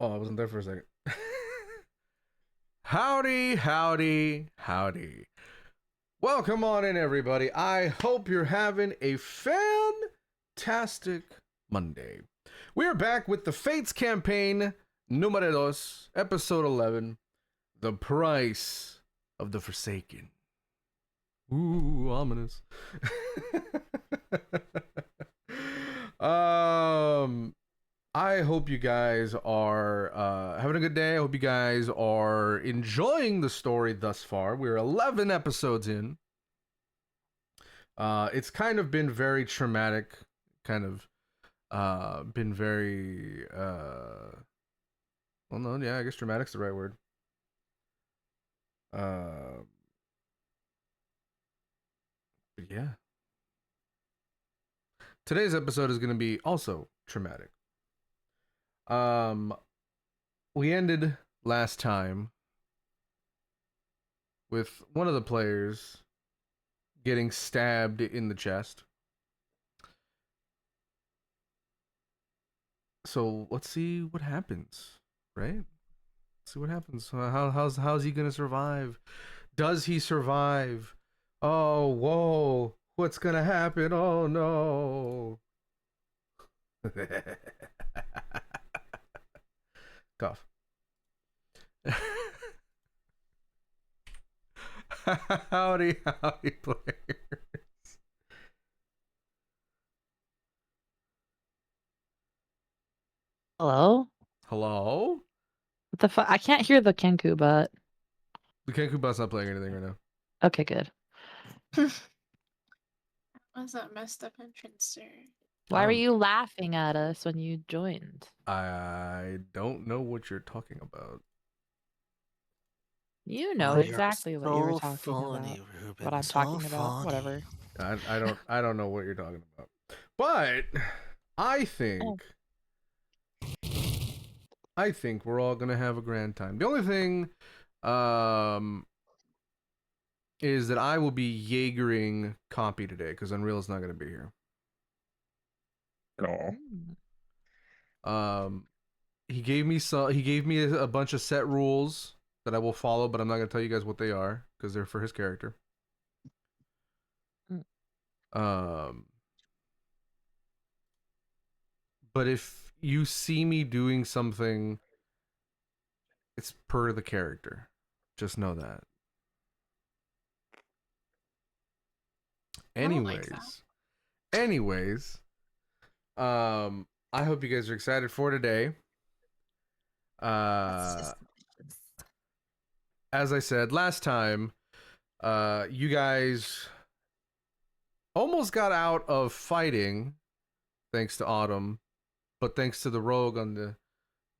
Oh, I wasn't there for a second. Howdy, howdy, howdy. Welcome on in, everybody. I hope you're having a fantastic Monday. We are back with the Fates campaign, Numero Dos, episode 11, The Price of the Forsaken. Ooh, ominous. um, I hope you guys are having a good day. I hope you guys are enjoying the story thus far. We're 11 episodes in. It's kind of been very traumatic, kind of been very well, no, yeah, I guess dramatic's the right word. Uh, but yeah. Today's episode is going to be also traumatic. Um, we ended last time with one of the players getting stabbed in the chest. So let's see what happens, right? See what happens. How's he gonna survive? Does he survive? Oh, whoa! What's gonna happen? Oh no! Cough. Howdy, howdy, player. Hello? Hello? What the fuck? I can't hear the Kenku, but The Kenku but's not playing anything right now. okay, good. What's that messed up entrance there? Why were you laughing at us when you joined? I don't know what you're talking about. You know Oh, you're exactly what you were so talking funny, about. Ruben. What I'm so talking about, funny. whatever. I don't know what you're talking about. But I think I think we're all gonna have a grand time. The only thing is that I will be Jaegering Cawpy today because Unreal is not gonna be here. No. He gave me a bunch of set rules that I will follow, but I'm not gonna tell you guys what they are because they're for his character. Um but if you see me doing something, it's per the character. Just know that. I don't like Anyways, I hope you guys are excited for today. As I said last time, you guys almost got out of fighting thanks to Autumn, but thanks to the rogue on the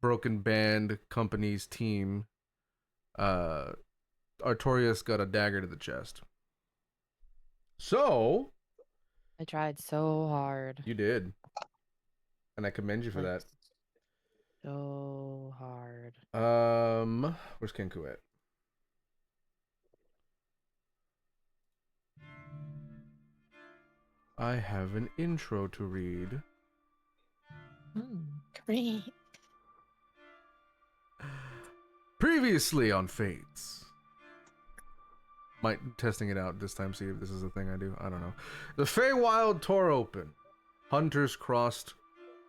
Broken Band Company's team, Artorias got a dagger to the chest. So I tried so hard. you did, and I commend you for that. So hard. Where's Kenku at? I have an intro to read. Great. Previously on Fates. Might testing it out this time, see if this is a thing I do. I don't know. The Feywild tore open. Hunters crossed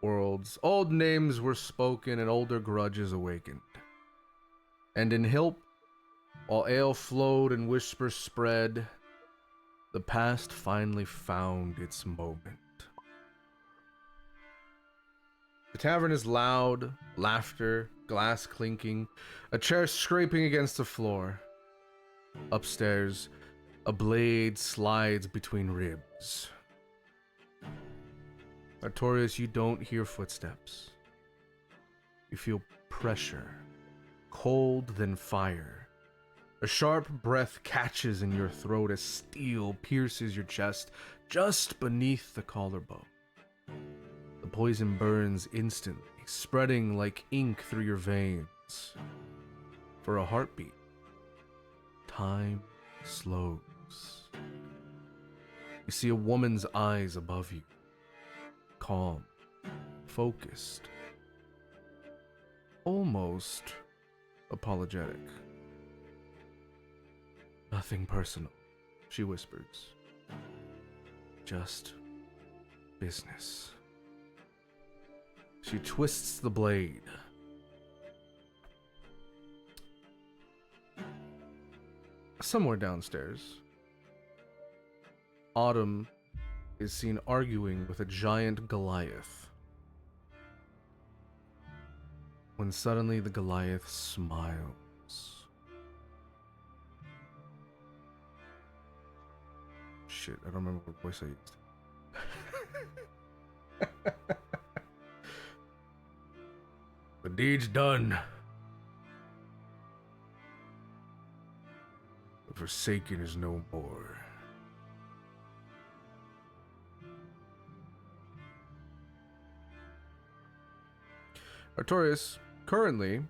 worlds. Old names were spoken and older grudges awakened. And in Hilp, while ale flowed and whispers spread, the past finally found its moment. The tavern is loud, laughter, glass clinking, a chair scraping against the floor. Upstairs, a blade slides between ribs. Artorias, you don't hear footsteps. You feel pressure, cold then fire. A sharp breath catches in your throat as steel pierces your chest just beneath the collarbone. The poison burns instantly, spreading like ink through your veins. For a heartbeat, time slows. You see a woman's eyes above you, calm, focused. almost apologetic. Nothing personal, she whispers. Just business. She twists the blade. Somewhere downstairs, Autumn is seen arguing with a giant Goliath. When suddenly the Goliath smiles. Shit, I don't remember what voice I used. The deed's done. The Forsaken is no more. Artorias, currently,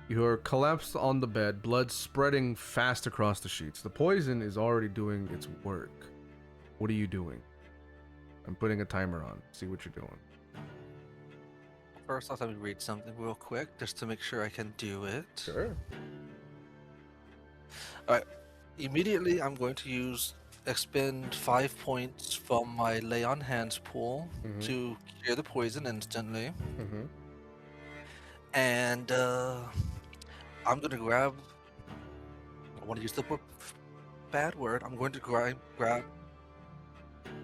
you are collapsed on the bed, blood spreading fast across the sheets. The poison is already doing its work. What are you doing? I'm putting a timer on. See what you're doing. First off, let me read something real quick, just to make sure I can do it. Sure. Alright. Immediately, I'm going to expend 5 points from my Lay on Hands pool to cure the poison instantly. Mm-hmm. And I'm going to grab... I want to use the bad word. I'm going to grab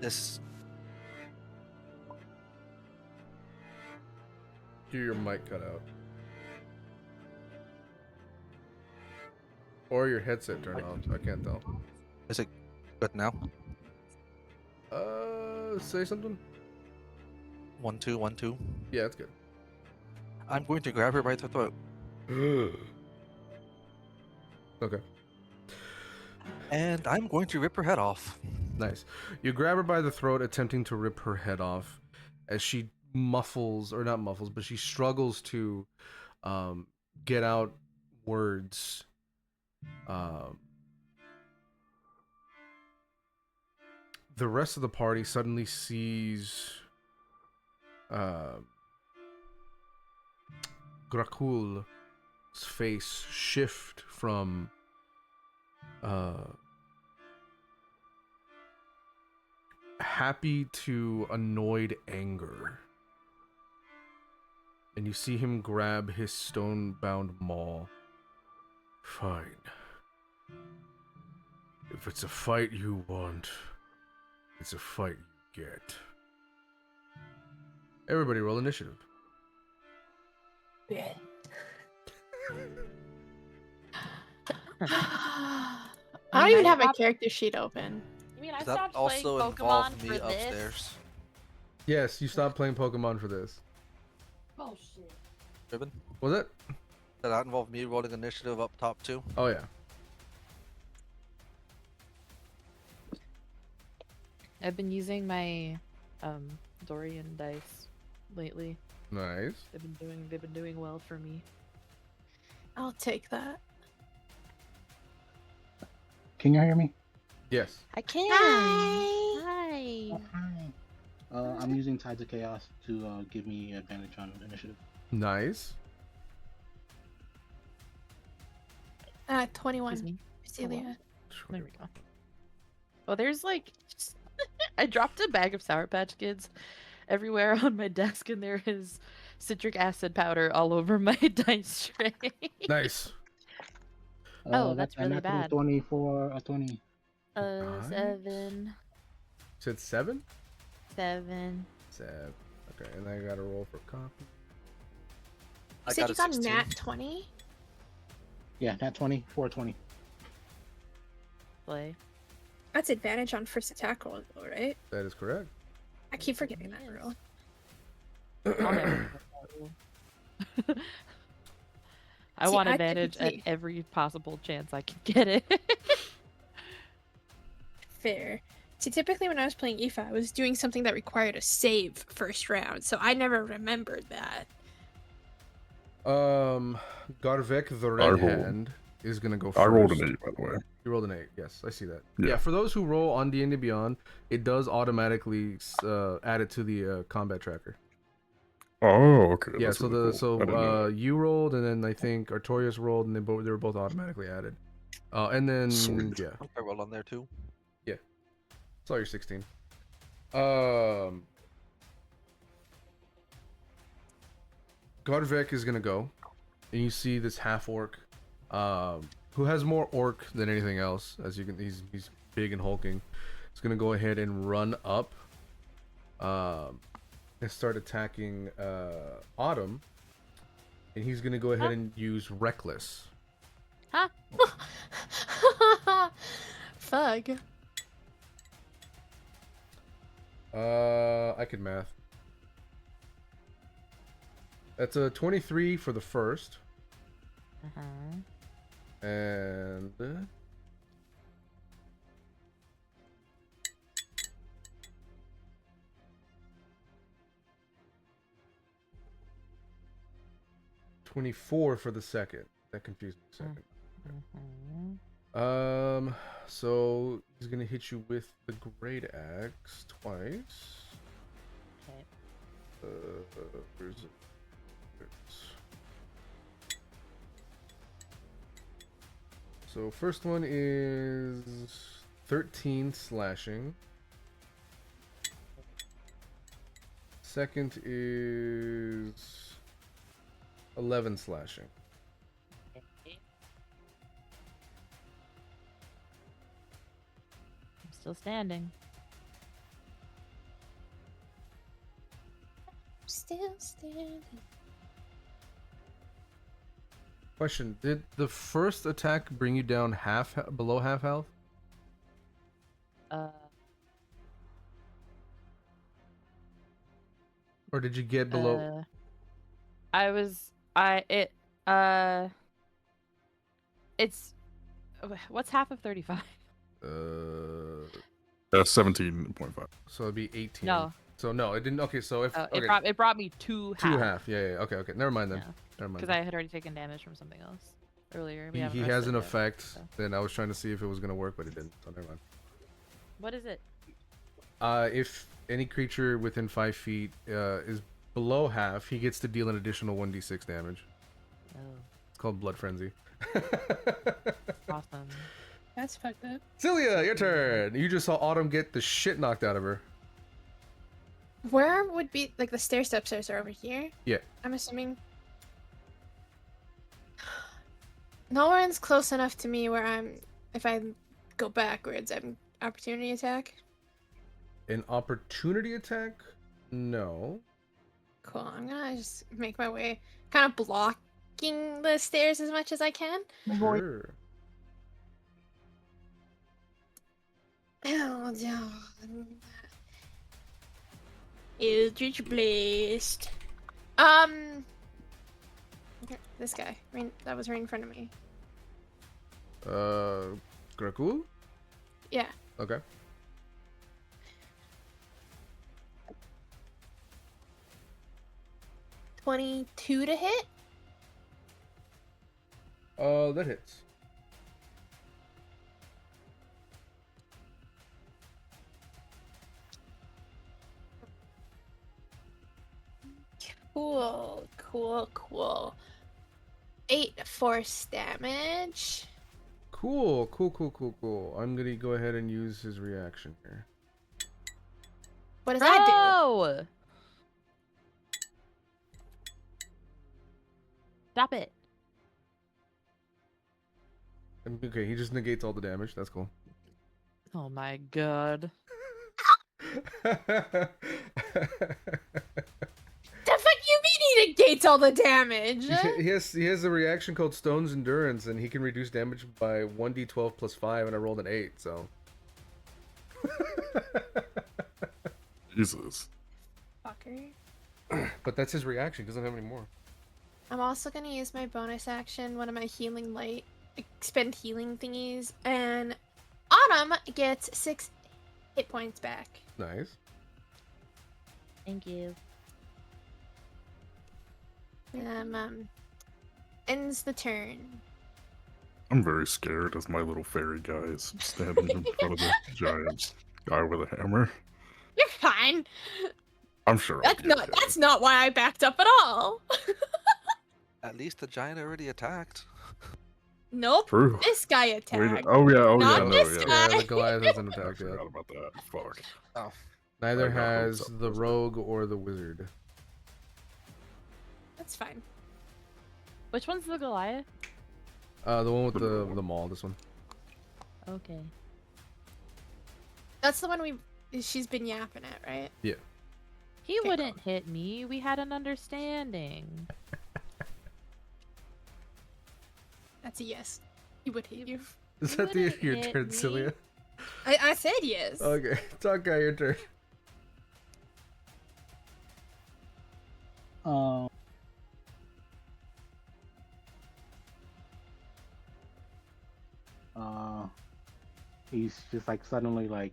this... Hear your mic cut out. Or your headset turned off. I can't tell. Is it good now? Say something? 1, 2, 1, 2. Yeah, that's good. I'm going to grab her by the throat. Okay. And I'm going to rip her head off. Nice. You grab her by the throat, attempting to rip her head off, as she muffles, or not muffles, but she struggles to get out words. The rest of the party suddenly sees Grakul's face shift from happy to annoyed anger. And you see him grab his stone-bound maul. Fine. If it's a fight you want, it's a fight you get. Everybody roll initiative. I don't even have a character sheet open. You mean I That stopped playing also Pokemon involved for me this? upstairs. Yes, you stopped playing Pokemon for this. Oh shit. Ribbon? Was it? Did that involve me rolling initiative up top too? Oh, yeah. I've been using my Dorian dice lately. Nice. They've been doing well for me. I'll take that. Can you hear me? Yes. I can. Hi. Hi. Oh, hi. I'm using Tides of Chaos to give me advantage on initiative. Nice. 21. Excuse me. Celia. There we go. Well, there's like, I dropped a bag of Sour Patch Kids everywhere on my desk, and there is citric acid powder all over my dice tray. Nice. Oh, that's really natural bad. 20 for a 20. 7. Said 7? 7. 7. Okay, and then I gotta roll for copy. You said you got a nat 20? Yeah, nat 20 for a 20. Play. That's advantage on first attack roll, though, right? That is correct. I keep forgetting that rule. I'll never get that rule. I See, want I advantage at typically- every possible chance I can get it. Fair. See, typically when I was playing Aoife, I was doing something that required a save first round, so I never remembered that. Garvek the I Red rolled. Hand is gonna go first. I rolled an 8, by the way. You rolled an 8. Yes, I see that. Yeah. Yeah, for those who roll on D&D Beyond, it does automatically add it to the combat tracker. Oh, okay. Yeah, That's so really the cool. I didn't know that. you rolled, and then I think Artorias rolled, and they were both automatically added. And then Sweet. yeah, I roll on there too. saw your 16. Godvek is gonna go, and you see this half orc, who has more orc than anything else. As you can, he's big and hulking. He's gonna go ahead and run up, and start attacking Autumn, and he's gonna go ahead and use Reckless. Huh? Fuck. I could math. That's a 23 for the first, and 24 for the second. That confused me a second. So he's gonna hit you with the great axe twice. Okay. Where's it? So first one is 13 slashing. Second is 11 slashing. I'm still standing. Still standing. Question: did the first attack bring you down below half health? Or did you get below? It's what's half of 35? That's 17.5. So it'd be 18. No. So no, it didn't. Okay, so if okay, it brought me two half. Yeah. Okay. Never mind then. Yeah. Never mind. Because I had already taken damage from something else earlier. We haven't He has rested an yet, effect. so. Then I was trying to see if it was gonna work, but it didn't. So never mind. What is it? If any creature within 5 feet is below half, he gets to deal an additional 1d6 damage. Oh, It's called Blood Frenzy. awesome. That's fucked up. Silia, your turn. You just saw Autumn get the shit knocked out of her. Where would be like the stair steps are over here? Yeah. I'm assuming. No one's close enough to me where if I go backwards, I'm opportunity attack. An opportunity attack? No. Cool. I'm gonna just make my way, kind of blocking the stairs as much as I can. Sure. Oh, Eldritch Blast. Okay, this guy. That was right in front of me. Grakul? Yeah. Okay. $22 to hit. That hits. Cool. 8 force damage. Cool. I'm gonna go ahead and use his reaction here. What does that Oh! Stop it. Okay, he just negates all the damage. That's cool. Oh my god. do? The fuck you mean he negates all the damage? He has a reaction called Stone's Endurance, and he can reduce damage by 1d12 plus 5, and I rolled an 8, so. Jesus. Fucker. But that's his reaction. He doesn't have any more. I'm also gonna use my bonus action, one of my healing light, expend healing thingies, and Autumn gets 6 hit points back. Nice. Thank you. Ends the turn. I'm very scared as my little fairy guy is standing in front of the giant guy with a hammer. You're fine. I'm sure. I'll be okay. That's not why I backed up at all. At least the giant already attacked. Nope. True. This guy Wait, attacked. oh yeah, oh Not yeah, no, this yeah. guy. Yeah, the Goliath hasn't I attacked yet. forgot about that. Fuck. Oh, Neither I got has hopes up the for this. rogue or the wizard. That's fine. Which one's the Goliath? The one with the maul. This one. Okay. That's the one she's been yapping at, right? Yeah. He Okay, wouldn't hit me. We had an understanding. That's a yes. He would hit you. Is You that wouldn't your hit turn, me. Silia? I said yes. Okay, Tonkai, your turn. Um, he's just like suddenly like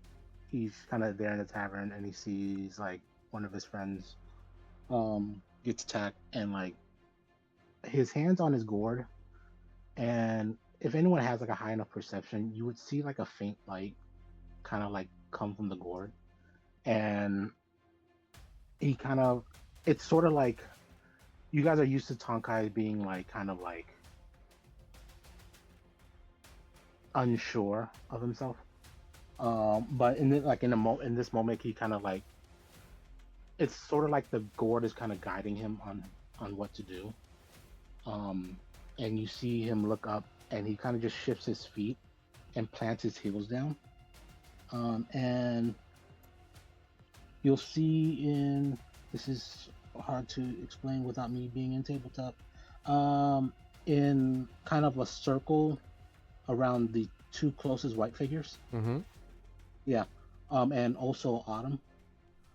he's kind of there in the tavern and he sees like one of his friends gets attacked and like his hands on his gourd, and if anyone has like a high enough perception, you would see like a faint light kind of like come from the gourd, and he kind of, it's sort of like you guys are used to Tonkai being like kind of like unsure of himself, but in this moment he kind of like, it's sort of like the gourd is kind of guiding him on what to do, and you see him look up and he kind of just shifts his feet and plants his heels down, and you'll see in, this is hard to explain without me being in tabletop, in kind of a circle around the two closest white figures. Mm-hmm. Yeah. And also Autumn.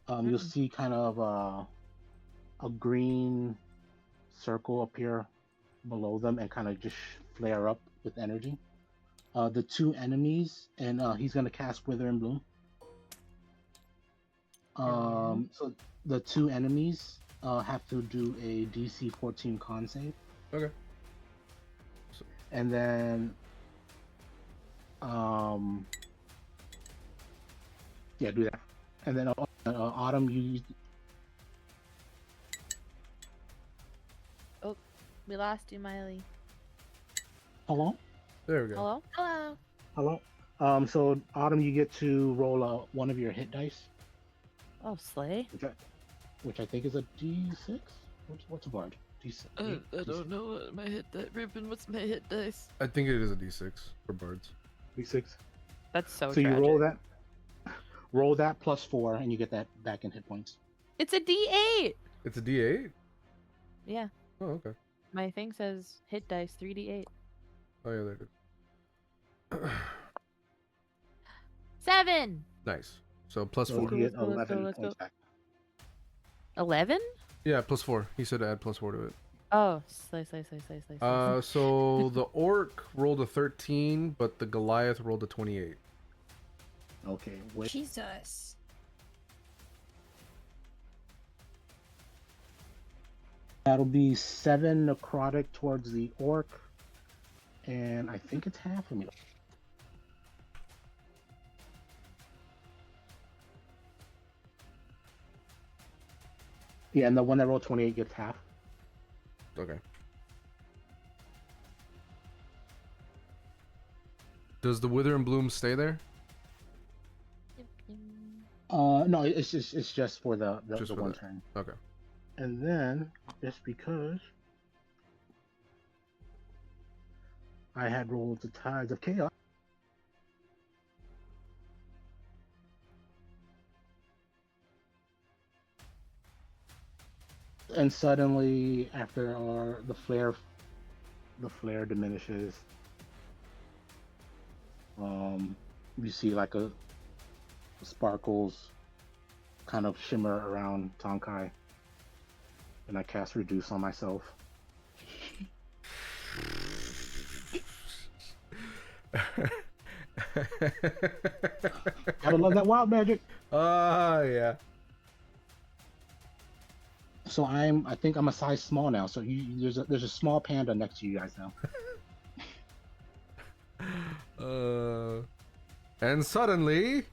You'll see kind of a green circle appear below them and kind of just flare up with energy. The two enemies, and he's going to cast Wither and Bloom. So the two enemies have to do a DC 14 con save. Okay. And then yeah, do that. And then Autumn, you Oh, we lost you, Miley. hello. There we go. Hello? Hello. Hello. So Autumn, you get to roll one of your hit dice, Oh, slay. which I think is a D6. What's a bard? D6. I don't know what my hit dice. Ruben, what's my hit dice? I think it is a D6 for bards. D6. That's so So you tragic. roll that plus 4, and you get that back in hit points. It's a D8! It's a D8. Yeah. Oh, okay. My thing says hit dice 3D8. Oh yeah, there it is. 7! Nice. So plus So 4. you get Let's go, 11 let's go. points back. 11? Yeah, plus 4. He said add plus 4 to it. Oh, slay. So the orc rolled a 13, but the Goliath rolled a 28. Okay. Wait. Jesus. That'll be 7 necrotic towards the orc, and I think it's half of me. Yeah, and the one that rolled 28 gets half. Okay. Does the Wither and Bloom stay there? No, it's just for the Just for one that. turn. Okay. And then, just because I had rolled the Tides of Chaos, and suddenly, after the flare diminishes, you see like a sparkles kind of shimmer around Tonkai, and I cast Reduce on myself. Gotta love that wild magic. Yeah. So I think I'm a size small now. So there's a small panda next to you guys now. And suddenly,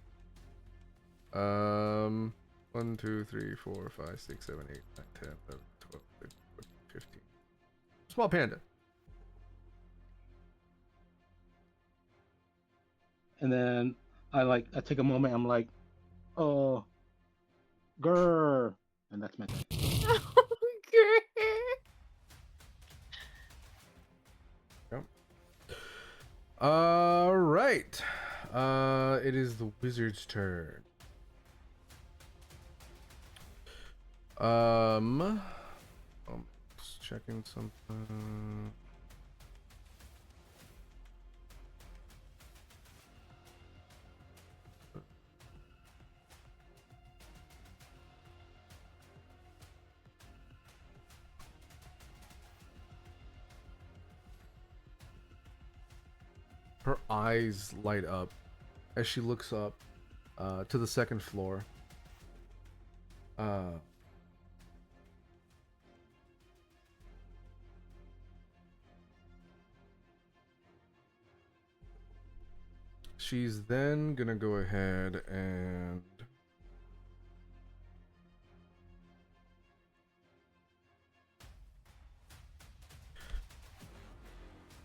1, 2, 3, 4, 5, 6, 7, 8, 9, 10, 11, 12, 13, 14, 15. Small panda. And then I take a moment. I'm like, oh, grr, and that's my turn. All right. It is the wizard's turn. I'm just checking something. Her eyes light up as she looks up to the second floor. She's then gonna go ahead and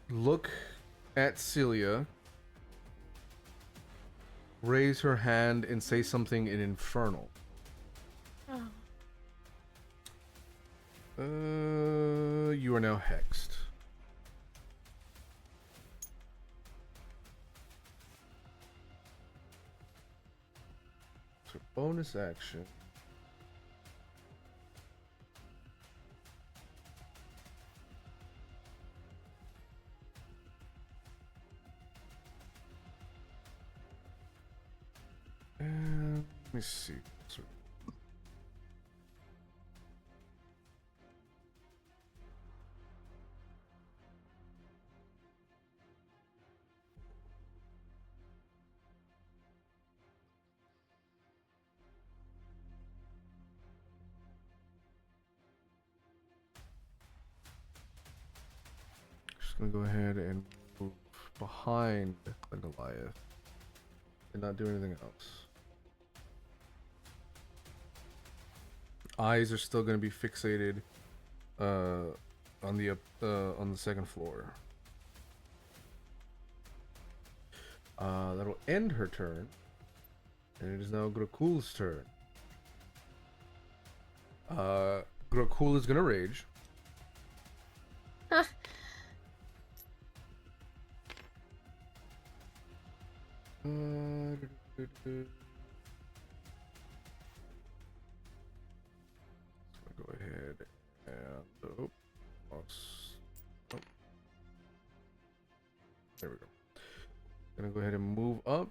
look at Silia, raise her hand, and say something in Infernal. You are now hexed. So bonus action. And let me see. Just gonna go ahead and move behind the Goliath and not do anything else. Eyes are still gonna be fixated on the second floor. That'll end her turn, and it is now Grakul's turn. Grakul is gonna rage. Go ahead and there we go. Gonna go ahead and move up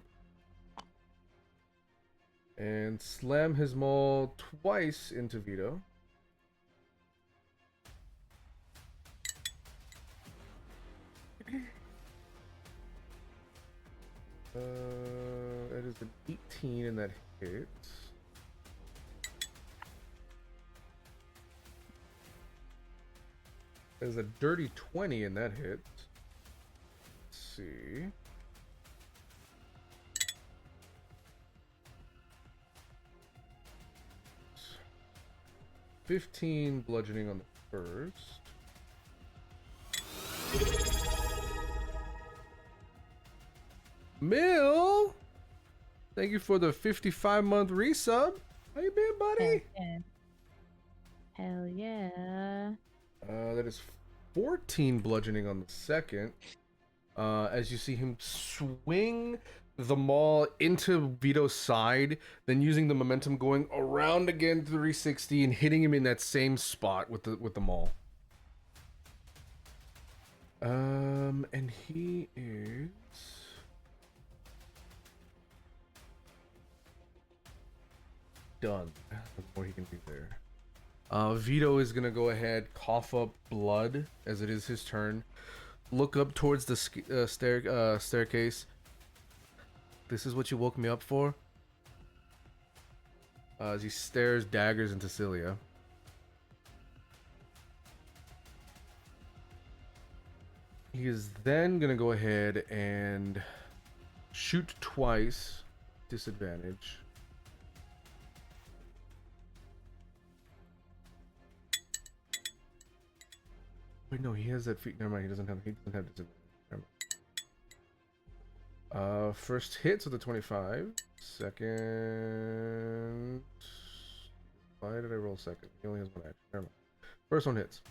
and slam his maul twice into Vito. That is an 18 and that hits. That is a dirty 20 and that hits. Let's see. $15 bludgeoning on the first. Mill, thank you for the 55-month resub. How you been, buddy? Hell yeah. That is 14 bludgeoning on the second. As you see him swing the maul into Vito's side, then using the momentum going around again 360 and hitting him in that same spot with the maul. And he is done. There's more he can do there. Vito is gonna go ahead, cough up blood as it is his turn. Look up towards the staircase. This is what you woke me up for? As he stares daggers into Silia. He is then gonna go ahead and shoot twice. Disadvantage. Wait, no, he has that feat. Never mind. He doesn't have. He doesn't have disadvantage. Never mind. First hits with a 25. Second. Why did I roll second? He only has one action. Never mind. First one hits.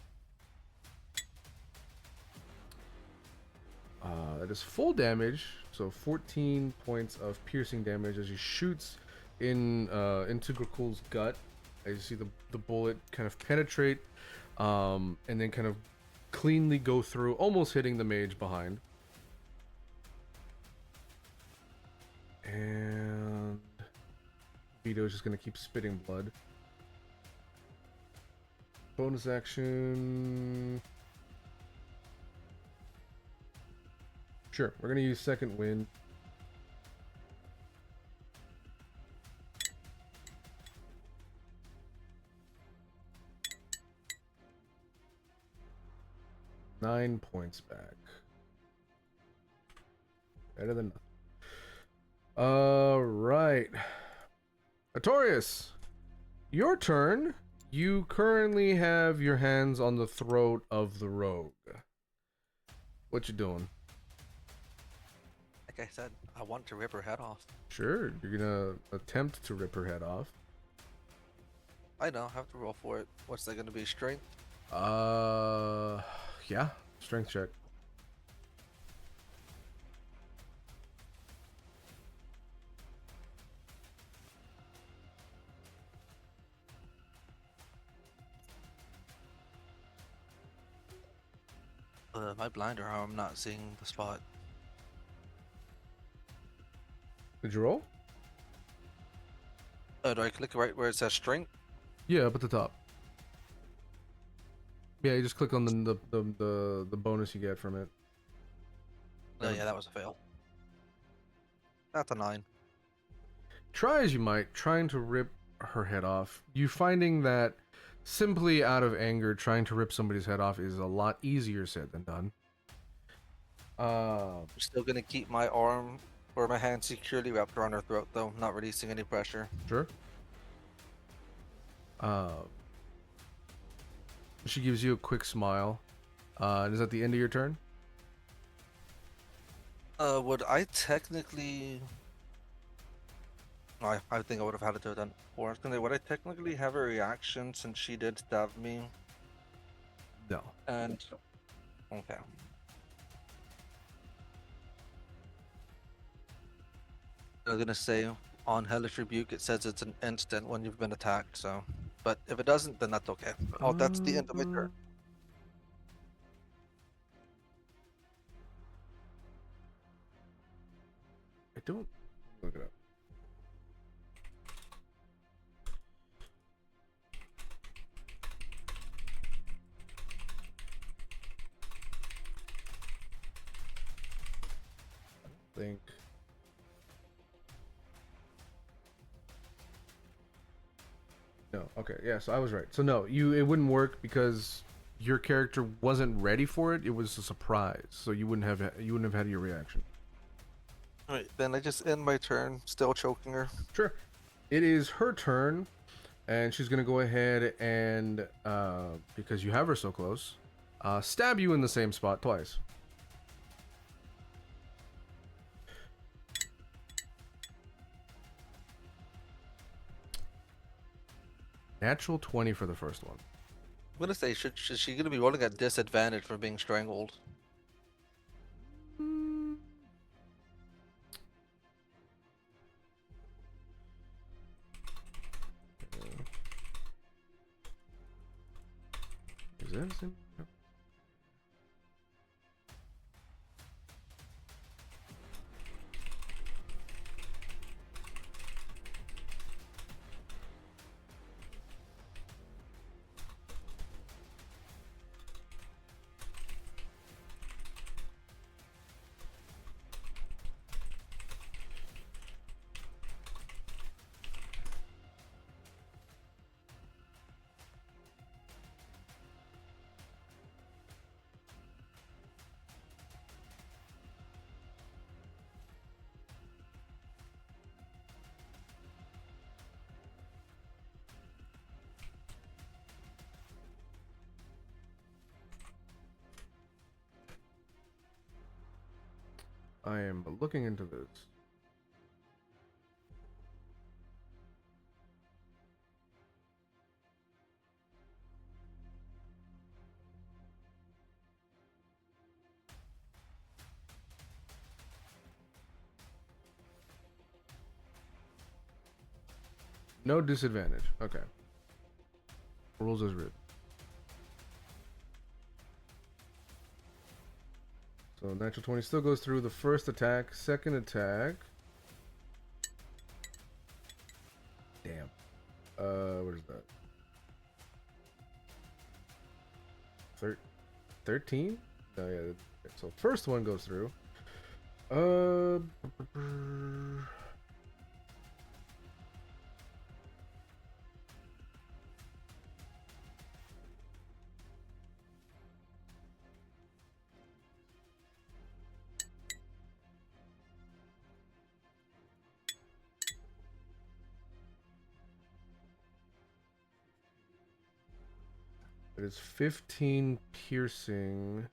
That is full damage, so 14 points of piercing damage as he shoots into Grakul's gut. As you see the bullet kind of penetrate, and then kind of cleanly go through, almost hitting the mage behind. And Vito is just gonna keep spitting blood. Bonus action. Sure, we're gonna use second wind. Nine points back. Better than nothing. Alright. Artorias, your turn. You currently have your hands on the throat of the rogue. What you doing? Like I said, I want to rip her head off. Sure, you're gonna attempt to rip her head off. I know, I have to roll for it. What's that gonna be? Strength? Yeah, strength check. My blinder, how I'm not seeing the spot. Did you roll? Do I click right where it says strength? Yeah, up at the top. Yeah, you just click on the bonus you get from it. Oh yeah, that was a fail. That's a 9. Try as you might, trying to rip her head off, you finding that simply out of anger, trying to rip somebody's head off is a lot easier said than done. I'm still gonna keep my arm or my hand securely wrapped around her throat though, not releasing any pressure. Sure. She gives you a quick smile. Is that the end of your turn? Would I technically... I think I would have had to have done it before. I was gonna say, would I technically have a reaction since she did stab me? No. And... Okay. I was gonna say, on Hellish Rebuke, it says it's an instant when you've been attacked, so... But if it doesn't, then that's okay. Oh, that's the end of my turn. I don't look it up. I think. No, okay, yeah, so I was right. So no, it wouldn't work because your character wasn't ready for it. It was a surprise, so you wouldn't have had your reaction. Alright, then I just end my turn, still choking her. Sure. It is her turn, and she's gonna go ahead and because you have her so close, stab you in the same spot twice. Natural 20 for the first one. I'm gonna say, should she gonna be rolling at disadvantage for being strangled? Is that the same? No. I am looking into this. No disadvantage. Okay. Rules as written. So natural 20 still goes through the first attack. Second attack. Damn. What is that? 13? No, yeah. So first one goes through. It is 15 piercing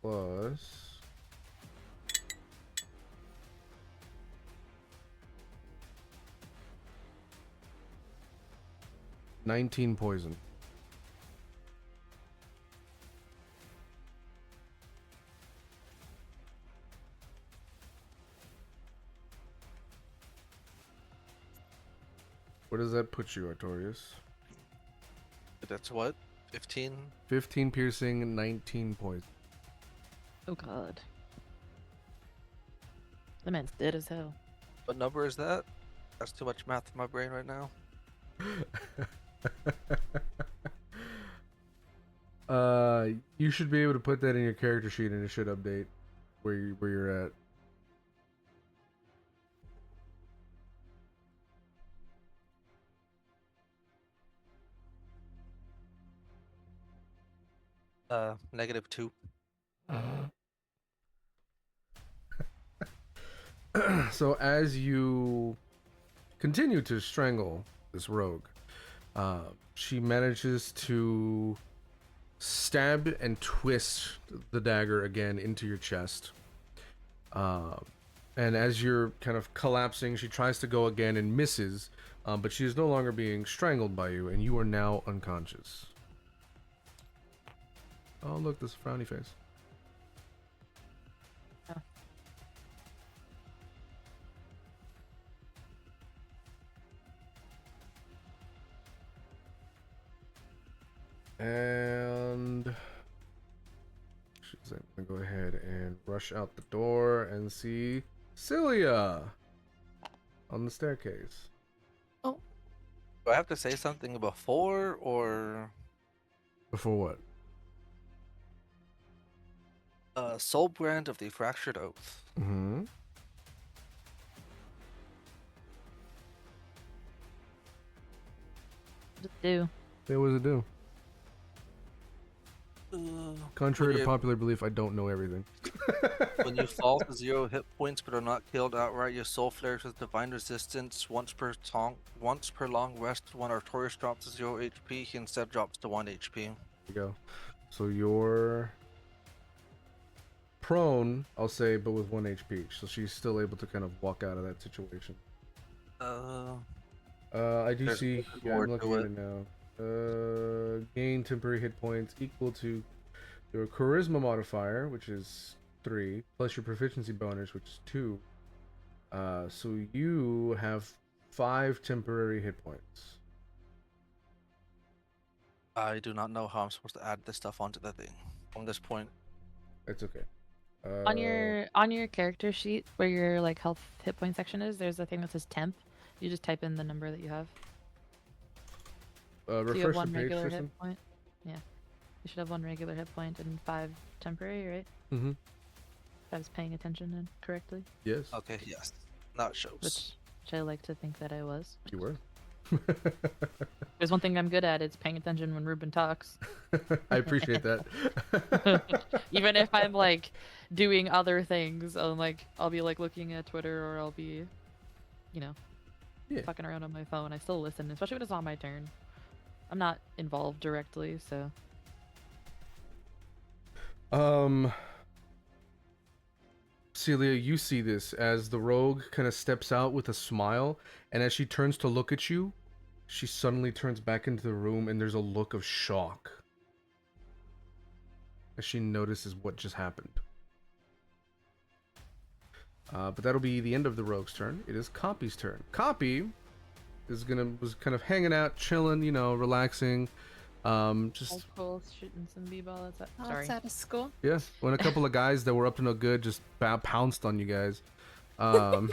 plus 19 poison. Where does that put you, Artorias? That's what? 15? 15 piercing, 19 poison. Oh god. The man's dead as hell. What number is that? That's too much math in my brain right now. You should be able to put that in your character sheet, and it should update where you're at. -2. So as you continue to strangle this rogue, she manages to stab and twist the dagger again into your chest. And as you're kind of collapsing, she tries to go again and misses, but she is no longer being strangled by you, and you are now unconscious. Oh, look, this frowny face. Oh. And she's gonna go ahead and rush out the door and see Silia on the staircase. Oh, Do I have to say something before, or Before what? Soul Brand of the Fractured Oath? Mm-hmm. Just do. Yeah, what does it do? Contrary to you- popular belief, I don't know everything. When you fall to 0 hit points but are not killed outright, your soul flares with divine resistance once per long rest. When Artorias drops to 0 HP, he instead drops to 1 HP. There you go. So you're prone, I'll say, but with 1 HP. So she's still able to kind of walk out of that situation. I do There's see. Yeah, more I'm looking to at it now. Gain temporary hit points equal to your charisma modifier, which is 3, plus your proficiency bonus, which is 2. So you have 5 temporary hit points. I do not know how I'm supposed to add this stuff onto the thing from this point. It's okay. On your character sheet where your like health hit point section is, there's a thing that says temp. You just type in the number that you have. So you have refresh the 1 page, regular Tristan. hit point. Yeah. You should have 1 regular hit point and 5 temporary, right? Mm-hmm. If I was paying attention then correctly. Yes, Okay, yes. Now it shows. Which I like to think that I was. you were. There's one thing I'm good at, it's paying attention when Ruben talks. I appreciate that. Even if I'm like doing other things, I'll be like looking at Twitter or I'll be, Yeah. fucking around on my phone. I still listen, especially when it's on my turn. I'm not involved directly, so Celia, you see this as the rogue kind of steps out with a smile, and as she turns to look at you, she suddenly turns back into the room, and there's a look of shock as she notices what just happened. But that'll be the end of the rogue's turn. It is Cawpy's turn. Cawpy was kind of hanging out, chilling, relaxing. Just Cool, shooting some b-ball. That's Oh, sorry. it's out of school. yeah, when a couple of guys that were up to no good just pounced on you guys. That's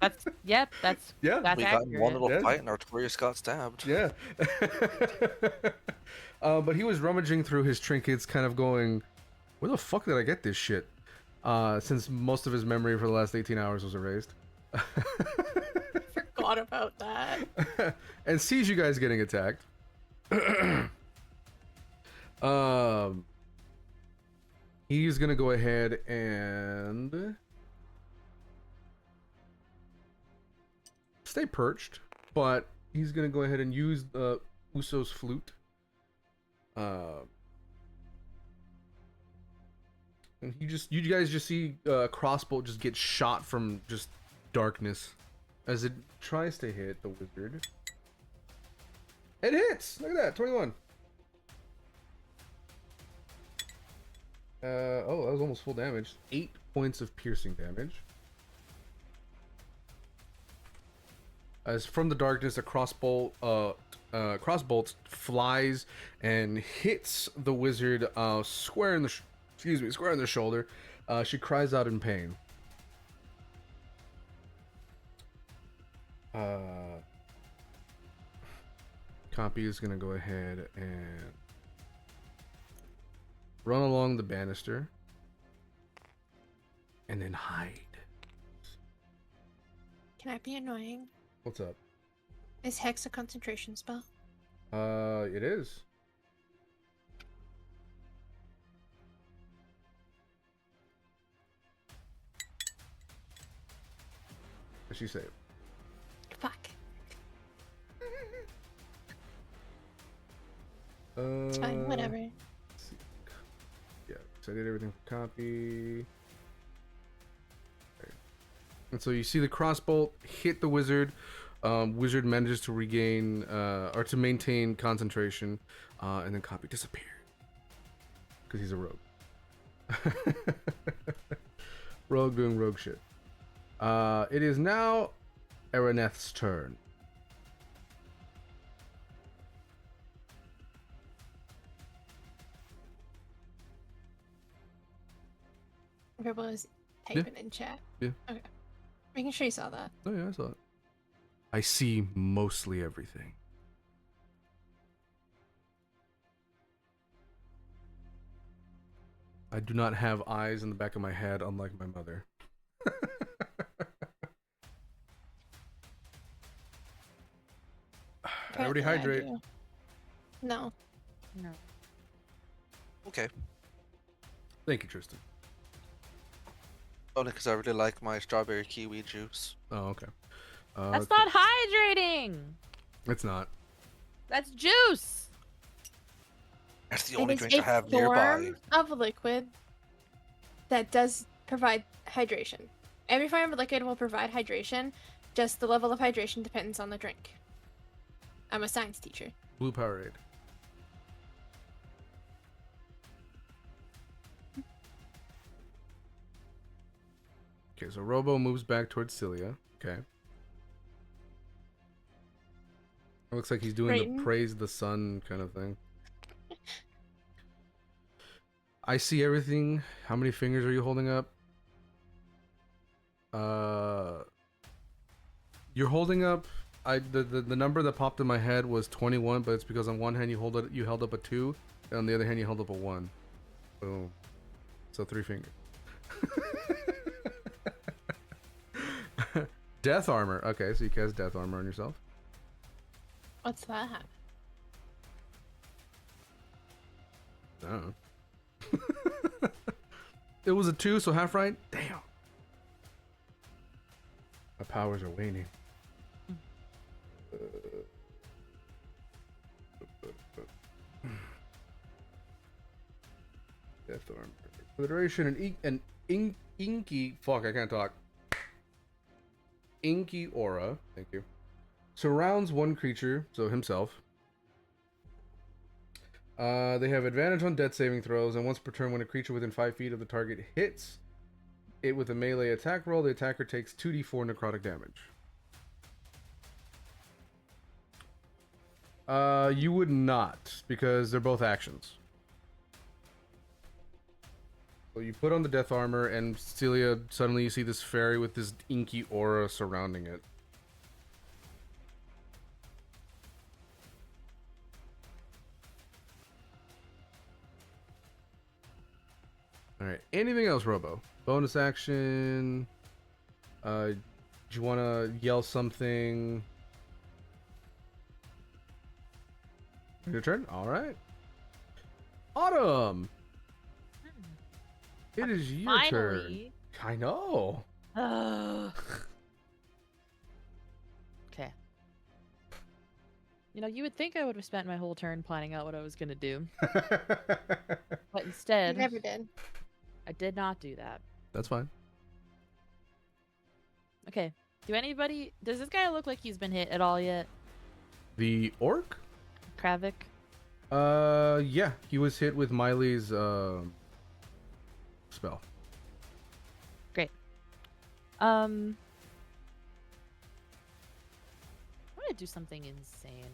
That's yeah. That's We got in accurate. one little Yeah. fight and Artorias got stabbed. Yeah. But he was rummaging through his trinkets, kind of going, where the fuck did I get this shit? Since most of his memory for the last 18 hours was erased. Forgot about that. And sees you guys getting attacked. He's gonna go ahead and stay perched, but he's gonna go ahead and use Uso's flute. And you guys just see crossbow just get shot from just darkness as it tries to hit the wizard. It hits! Look at that, 21. Oh, that was almost full damage. 8 points of piercing damage. As from the darkness, a crossbolt flies and hits the wizard square in the shoulder. She cries out in pain. Cawpy is gonna go ahead and run along the banister and then hide. Can I be annoying? What's up? Is Hex a concentration spell? It is. What'd she say? Fuck. It's fine, whatever. Let's see. Yeah, so I did everything for Cawpy. Okay. And so you see the crossbolt hit the wizard. Wizard manages to regain or to maintain concentration, and then Cawpy disappeared because he's a rogue. Rogue doing rogue shit. It is now Araneth's turn. Robo is typing in chat. Yeah. Okay. Making sure you saw that. Oh yeah, I saw it. I see mostly everything. I do not have eyes in the back of my head, unlike my mother. Everybody Apparently I hydrate. do. No. No. Okay. Thank you, Tristan. Only because I really like my strawberry kiwi juice. Oh, okay. That's not hydrating. It's not. That's juice. That's the It only is drink a I have nearby. form of liquid that does provide hydration. Every form of liquid will provide hydration, just the level of hydration depends on the drink. I'm a science teacher. Blue Powerade. Okay, so Robo moves back towards Silia. Okay. It looks like he's doing the Brayton? praise the sun kind of thing. I see everything. How many fingers are you holding up? You're holding up. The number that popped in my head was 21, but it's because on one hand you held up a 2, and on the other hand you held up a 1. Boom. So 3 fingers. Death armor. Okay, so you cast death armor on yourself. What's that? Oh. It was a 2, so half right. Damn. My powers are waning. Death armor. For the duration, an inky. Fuck, I can't talk. Inky aura. Thank you. Surrounds one creature, so himself. They have advantage on death saving throws, and once per turn, when a creature within 5 feet of the target hits it with a melee attack roll, the attacker takes 2d4 necrotic damage. You would not, because they're both actions. So you put on the death armor, and Silia, suddenly you see this fairy with this inky aura surrounding it. Alright, anything else, Robo? Bonus action? Do you want to yell something? Your turn? Alright. Autumn! It is your Finally. turn. I know. Okay. You know, you would think I would have spent my whole turn planning out what I was gonna do, but You instead, never did. I did not do that. That's fine. Okay. Does this guy look like he's been hit at all yet? The orc? Kravik? Yeah, he was hit with Miley's spell. Great. I'm gonna do something insane.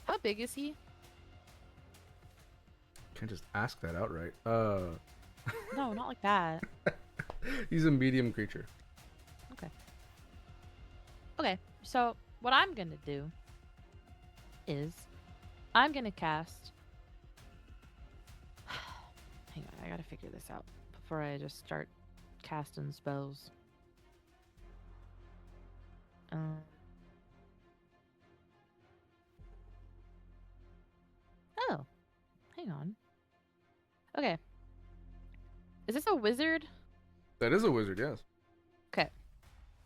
How big is he? Can't just ask that outright. No, not like that. He's a medium creature. Okay, so what I'm gonna do is I'm gonna cast. Hang on, I gotta figure this out before I just start casting spells. Oh, hang on. Okay. Is this a wizard? That is a wizard, yes. Okay.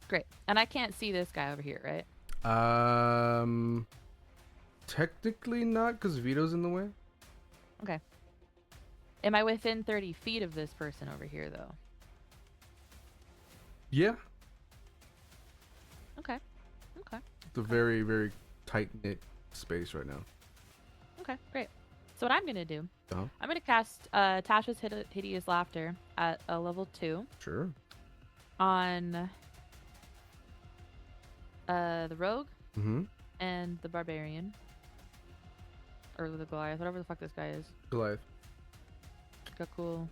Great. And I can't see this guy over here, right? Technically not, because Vito's in the way. Okay. Am I within 30 feet of this person over here, though? Yeah. Okay. Okay. It's a very, very tight-knit space right now. Okay, great. So what I'm going to do, Uh-huh. I'm going to cast Tasha's Hideous Laughter at a level 2 Sure. on the Rogue Mm-hmm. and the Barbarian. Or the Goliath, whatever the fuck this guy is. Goliath. Got cool.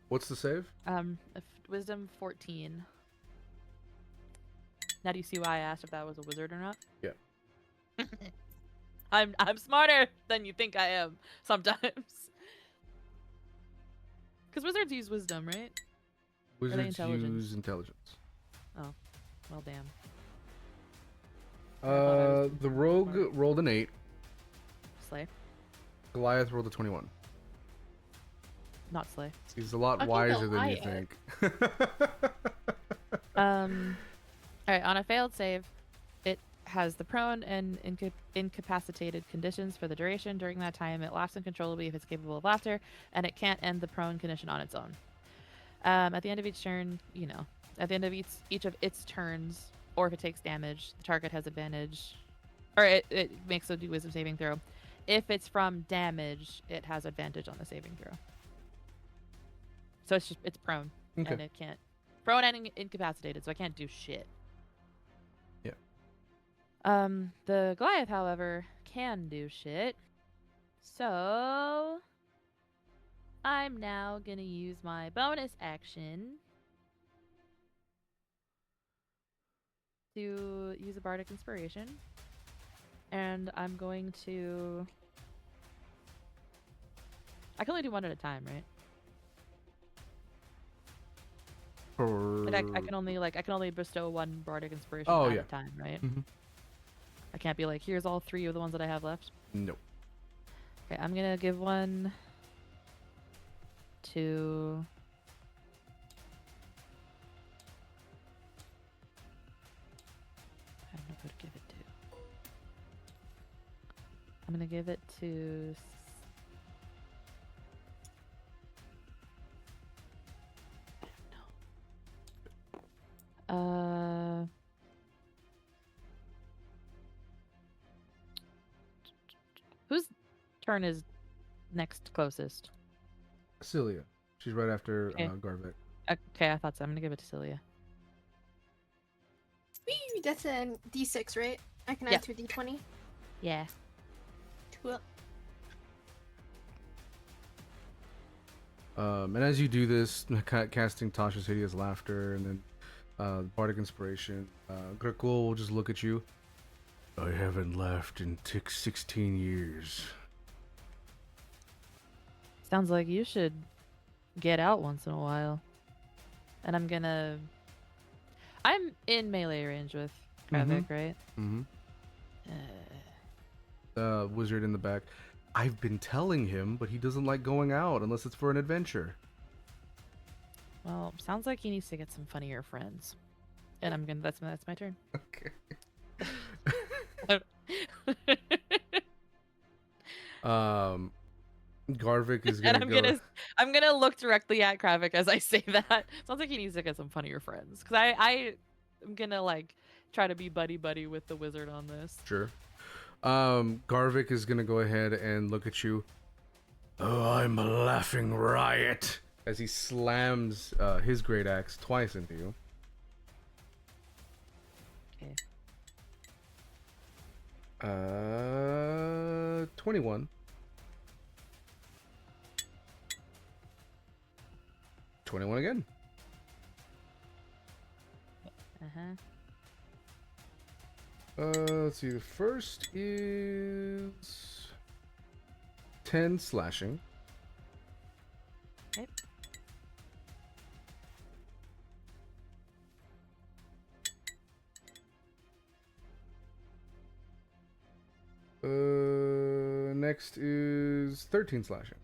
What's the save? Wisdom 14. Now do you see why I asked if that was a wizard or not? Yeah. I'm smarter than you think I am sometimes. Because wizards use wisdom, right? Wizards intelligence? use intelligence. Oh, well, damn. I thought I was The rogue smart. rolled an 8. Slay, Goliath rolled a 21. not slay. He's a lot Fucking wiser than you Goliath. think. All right. On a failed save, it has the prone and incapacitated conditions for the duration. During that time, it laughs uncontrollably if it's capable of laughter, and it can't end the prone condition on its own. At the end of each turn, at the end of each of its turns, or if it takes damage, the target has advantage, or it makes a wisdom saving throw. If it's from damage, it has advantage on the saving throw. So it's prone, Okay. and it can't. Prone and incapacitated, so I can't do shit. Yeah. The Goliath, however, can do shit. So I'm now gonna use my bonus action to use a bardic inspiration, and I'm going to. I can only do one at a time, right? Like I can only bestow one bardic inspiration Oh, at yeah. a time, right? Mhm. I can't be like, here's all 3 of the ones that I have left. Nope. Okay, I'm gonna give one to I don't know who to give it to. I'm gonna give it to turn is next closest? Silia. She's right after Okay. Garvek. Okay, I thought so. I'm gonna give it to Silia. Whee! That's a D6, right? I can Yeah. add to a D20. Yeah. Cool. And as you do this, casting Tasha's Hideous Laughter and then Bardic Inspiration, Grekul will just look at you. I haven't laughed in 16 years. Sounds like you should get out once in a while. And I'm in melee range with Kravik, right? Mm-hmm. Uh, Wizard in the back. I've been telling him, but he doesn't like going out unless it's for an adventure. well, sounds like he needs to get some funnier friends. And I'm gonna. That's my turn. Okay. Garvik is gonna And go. I'm gonna look directly at Kravik as I say that. Sounds like he needs to get some funnier friends. Cause I'm gonna like try to be buddy with the wizard on this. Sure. Garvik is gonna go ahead and look at you. Oh, I'm a laughing riot! As he slams his great axe twice into you. Okay. 21. 21 again. Uh-huh. Let's see. The first is 10 slashing. Okay. Next is 13 slashing.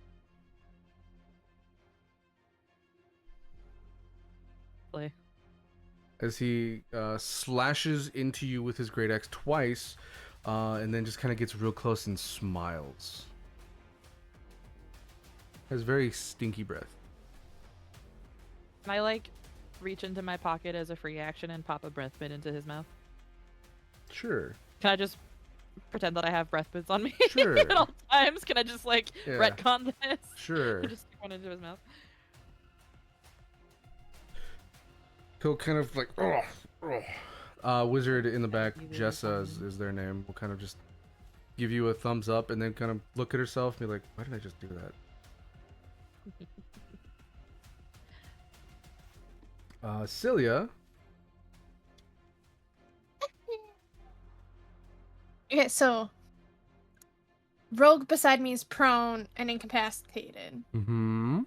Play. As he slashes into you with his great axe twice, and then just kind of gets real close and smiles. Has very stinky breath. Can I like reach into my pocket as a free action and pop a breath mint into his mouth? Sure. Can I just pretend that I have breath mints on me Sure. at all times? Can I just like Yeah. retcon this? Sure. Just stick one into his mouth. He'll kind of like, wizard in the back, That'd be really Jessa fun. is their name, will kind of just give you a thumbs up and then kind of look at herself and be like, why did I just do that? Silia. Okay, so rogue beside me is prone and incapacitated. Mm-hmm.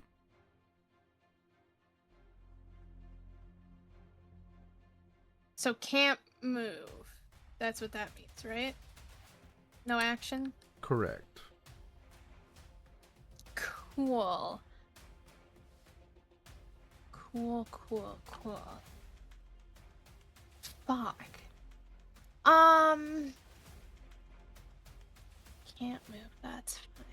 So can't move. That's what that means, right? No action? Correct. Cool. Cool. Fuck. Can't move, that's fine.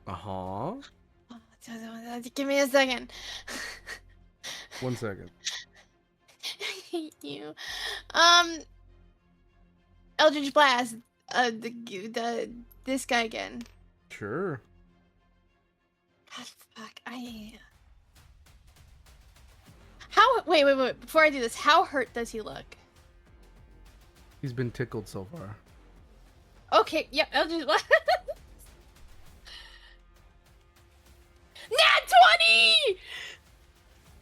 Uh-huh. Give me a second. 1 second. I hate you. Eldritch Blast. This guy again. Sure. God, fuck. How? Wait. Before I do this, how hurt does he look? He's been tickled so far. Okay. Yep. Eldritch Blast. Nat 20!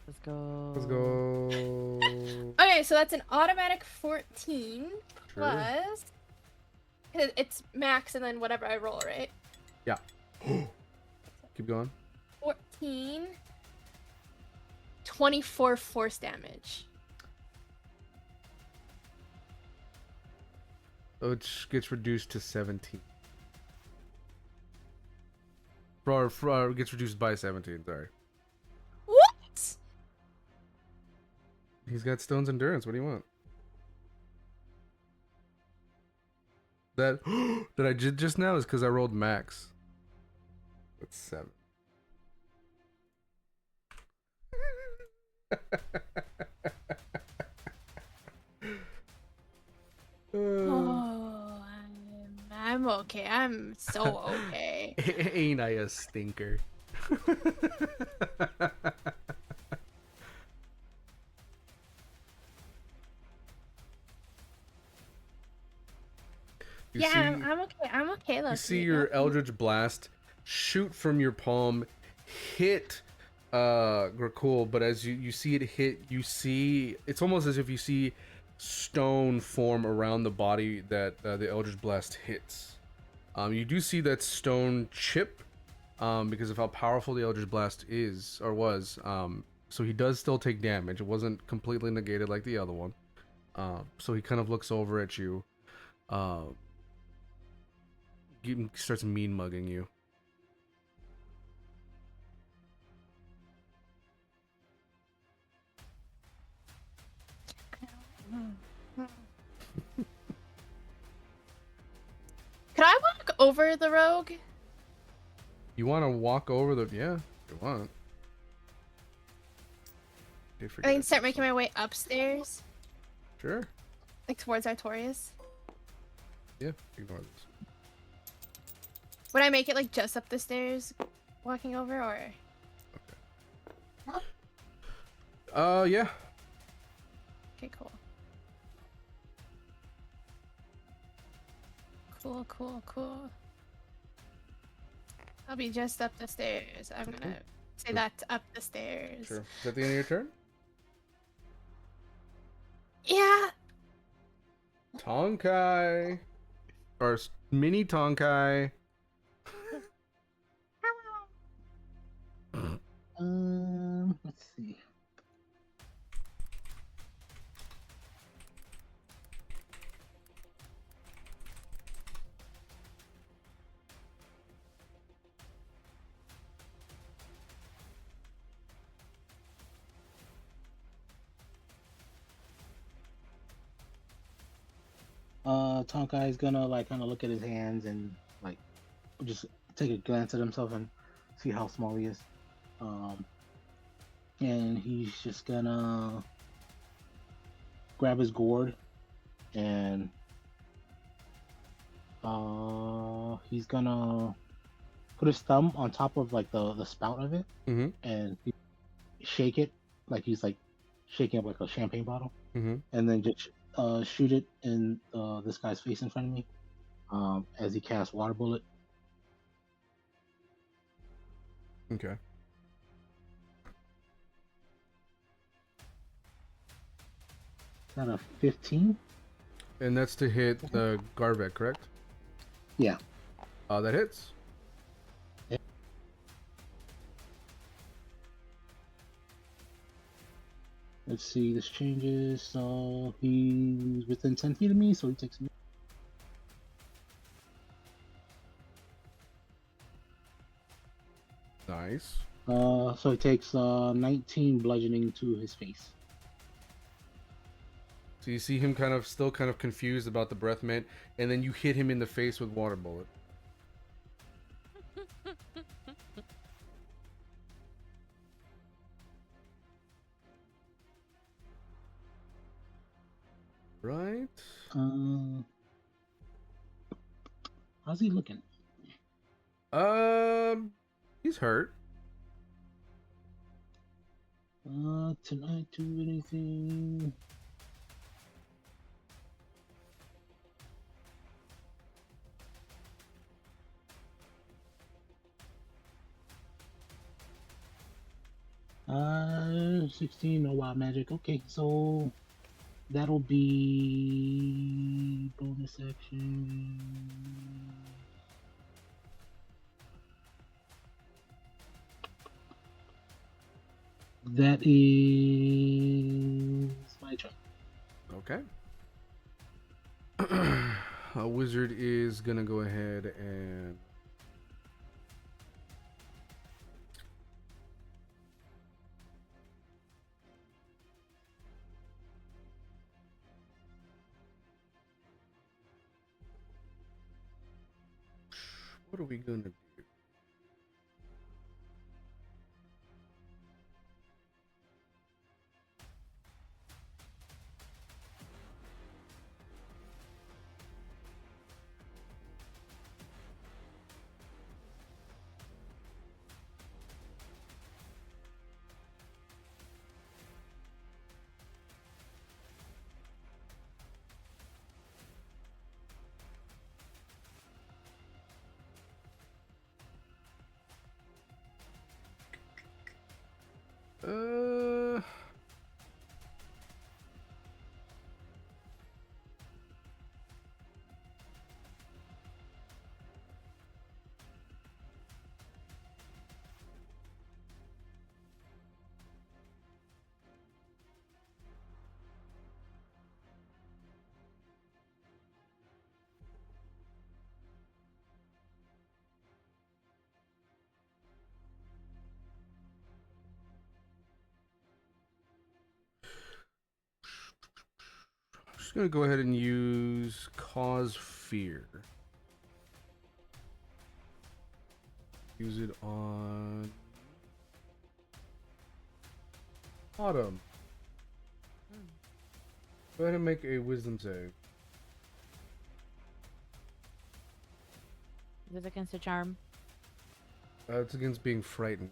Let's go. Let's go. Okay, so that's an automatic 14 Sure. plus. It's max and then whatever I roll, right? Yeah. Keep going. 14. 24 force damage. Which gets reduced to 17. Gets reduced by 17, sorry. What? He's got Stone's Endurance. What do you want? That that I did just now is because I rolled max. That's 7. Oh, I'm okay. I'm so okay. Ain't I a stinker? You Yeah, see, I'm okay. I'm okay. you see your Eldritch Blast shoot from your palm, hit Grakul, but as you see it hit, you see it's almost as if you see stone form around the body that the Eldritch Blast hits. You do see that stone chip because of how powerful the Eldritch Blast is or was. So he does still take damage. It wasn't completely negated like the other one. So he kind of looks over at you. Starts mean mugging you. Could I walk over the rogue? You want to walk over the? Yeah, if you want. I can start making my way upstairs, Sure. like towards Artorias. Yeah. Ignore this. Would I make it like just up the stairs, walking over, or? Yeah. Okay, cool. Cool. I'll be just up the stairs. I'm gonna say that's up the stairs. Sure. Is that the end of your turn? Yeah. Tonkai. Or mini Tonkai. Let's see. Tonkai is gonna like kind of look at his hands and like just take a glance at himself and see how small he is. And he's just gonna grab his gourd and he's gonna put his thumb on top of like the spout of it Mm-hmm. and shake it like he's like shaking up like a champagne bottle, Mm-hmm. and then just shoot it in this guy's face in front of me as he casts water bullet. Okay. Is that a 15? And that's to hit the Garvek, correct? Yeah. That hits. Let's see, this changes. So he's within 10 feet of me, so he takes me. Nice. So he takes 19 bludgeoning to his face. So you see him still kind of confused about the breath mint, and then you hit him in the face with water bullet. Right. How's he looking? He's hurt. Tonight do anything? Uh, 16, no wild magic. Okay, so that'll be bonus action. That is my turn. Okay. A wizard is gonna go ahead and What are we gonna do? Uh, just gonna go ahead and use cause fear. Use it on Autumn. Go ahead and make a wisdom save. Is it against a charm? It's against being frightened.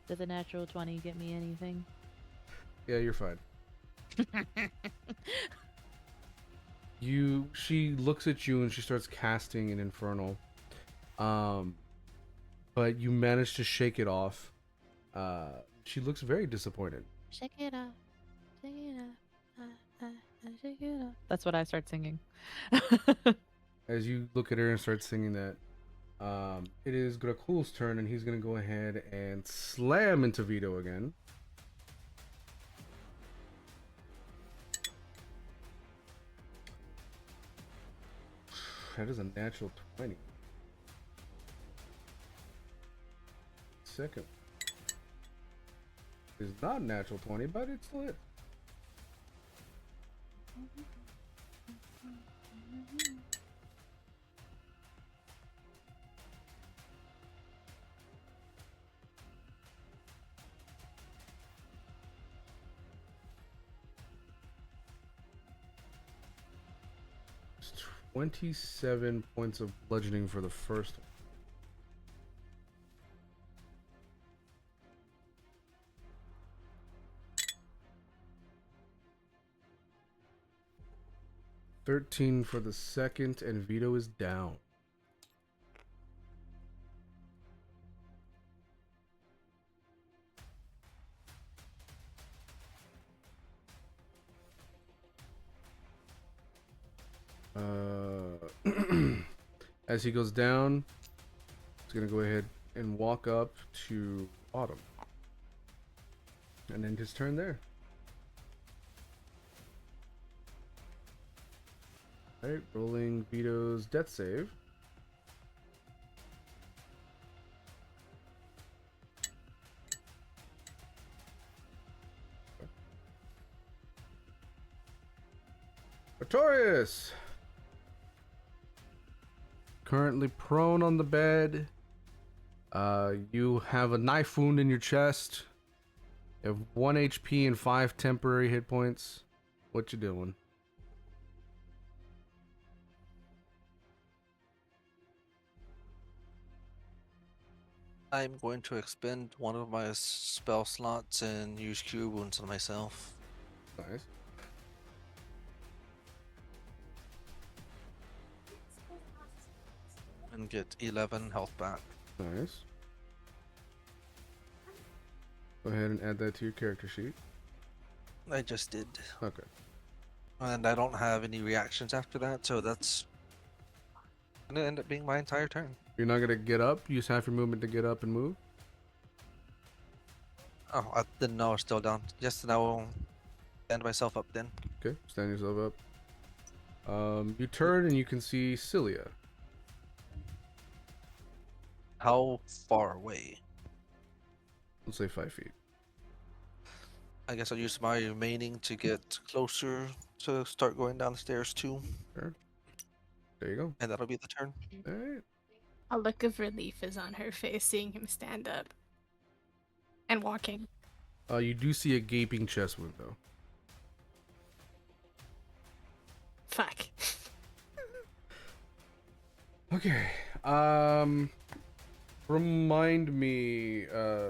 Does a natural 20 get me anything? Yeah, you're fine. She looks at you and she starts casting an infernal. But you manage to shake it off. She looks very disappointed. Shake it up. Shake it up. Shake it up. That's what I start singing. As you look at her and start singing that, it is Grakul's turn, and he's gonna go ahead and slam into Vito again. That is a natural 20. Second is not natural 20, but it's lit. It's 27 points of bludgeoning for the first one. $13 for the second, and Vito is down. As he goes down, he's gonna go ahead and walk up to Autumn, and end his turn there. Alright, rolling Vito's death save. Artorias! Currently prone on the bed. You have a knife wound in your chest. You have 1 HP and 5 temporary hit points. What you doing? I'm going to expend one of my spell slots and use Cure Wounds on myself. Nice. And get 11 health back. Nice. Go ahead and add that to your character sheet. I just did. Okay. And I don't have any reactions after that, so that's gonna end up being my entire turn. You're not gonna get up? You just have your movement to get up and move? Oh, I didn't know I was still down. Yes, then I will stand myself up then. Okay, stand yourself up. You turn and you can see Silia. How far away? Let's say 5 feet. I guess I'll use my remaining to get closer to start going down the stairs too, Sure. There you go. and that'll be the turn. All right. A look of relief is on her face seeing him stand up and walking. You do see a gaping chest wound though. Fuck. Okay. Remind me,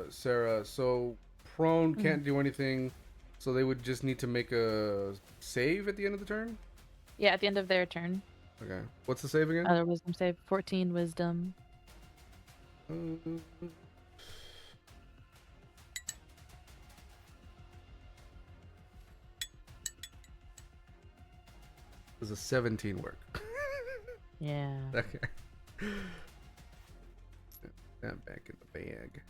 Sarah. So prone can't do anything, so they would just need to make a save at the end of the turn. Yeah, at the end of their turn. Okay. What's the save again? Other wisdom save. 14 wisdom. Does a 17 work? Yeah. Okay. That back in the bag.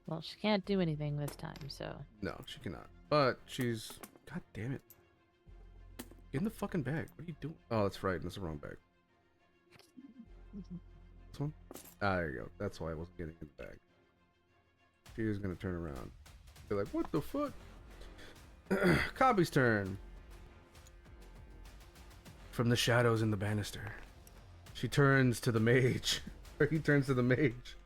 Well, she can't do anything this time, so. No, she cannot. But she's. God damn it. Get in the fucking bag. What are you doing? Oh, that's right. That's the wrong bag. This one? Ah, there you go. That's why I wasn't getting in the bag. She is gonna turn around. Be like, what the fuck? Cawpy's turn. From the shadows in the banister, she turns to the mage. Or he turns to the mage.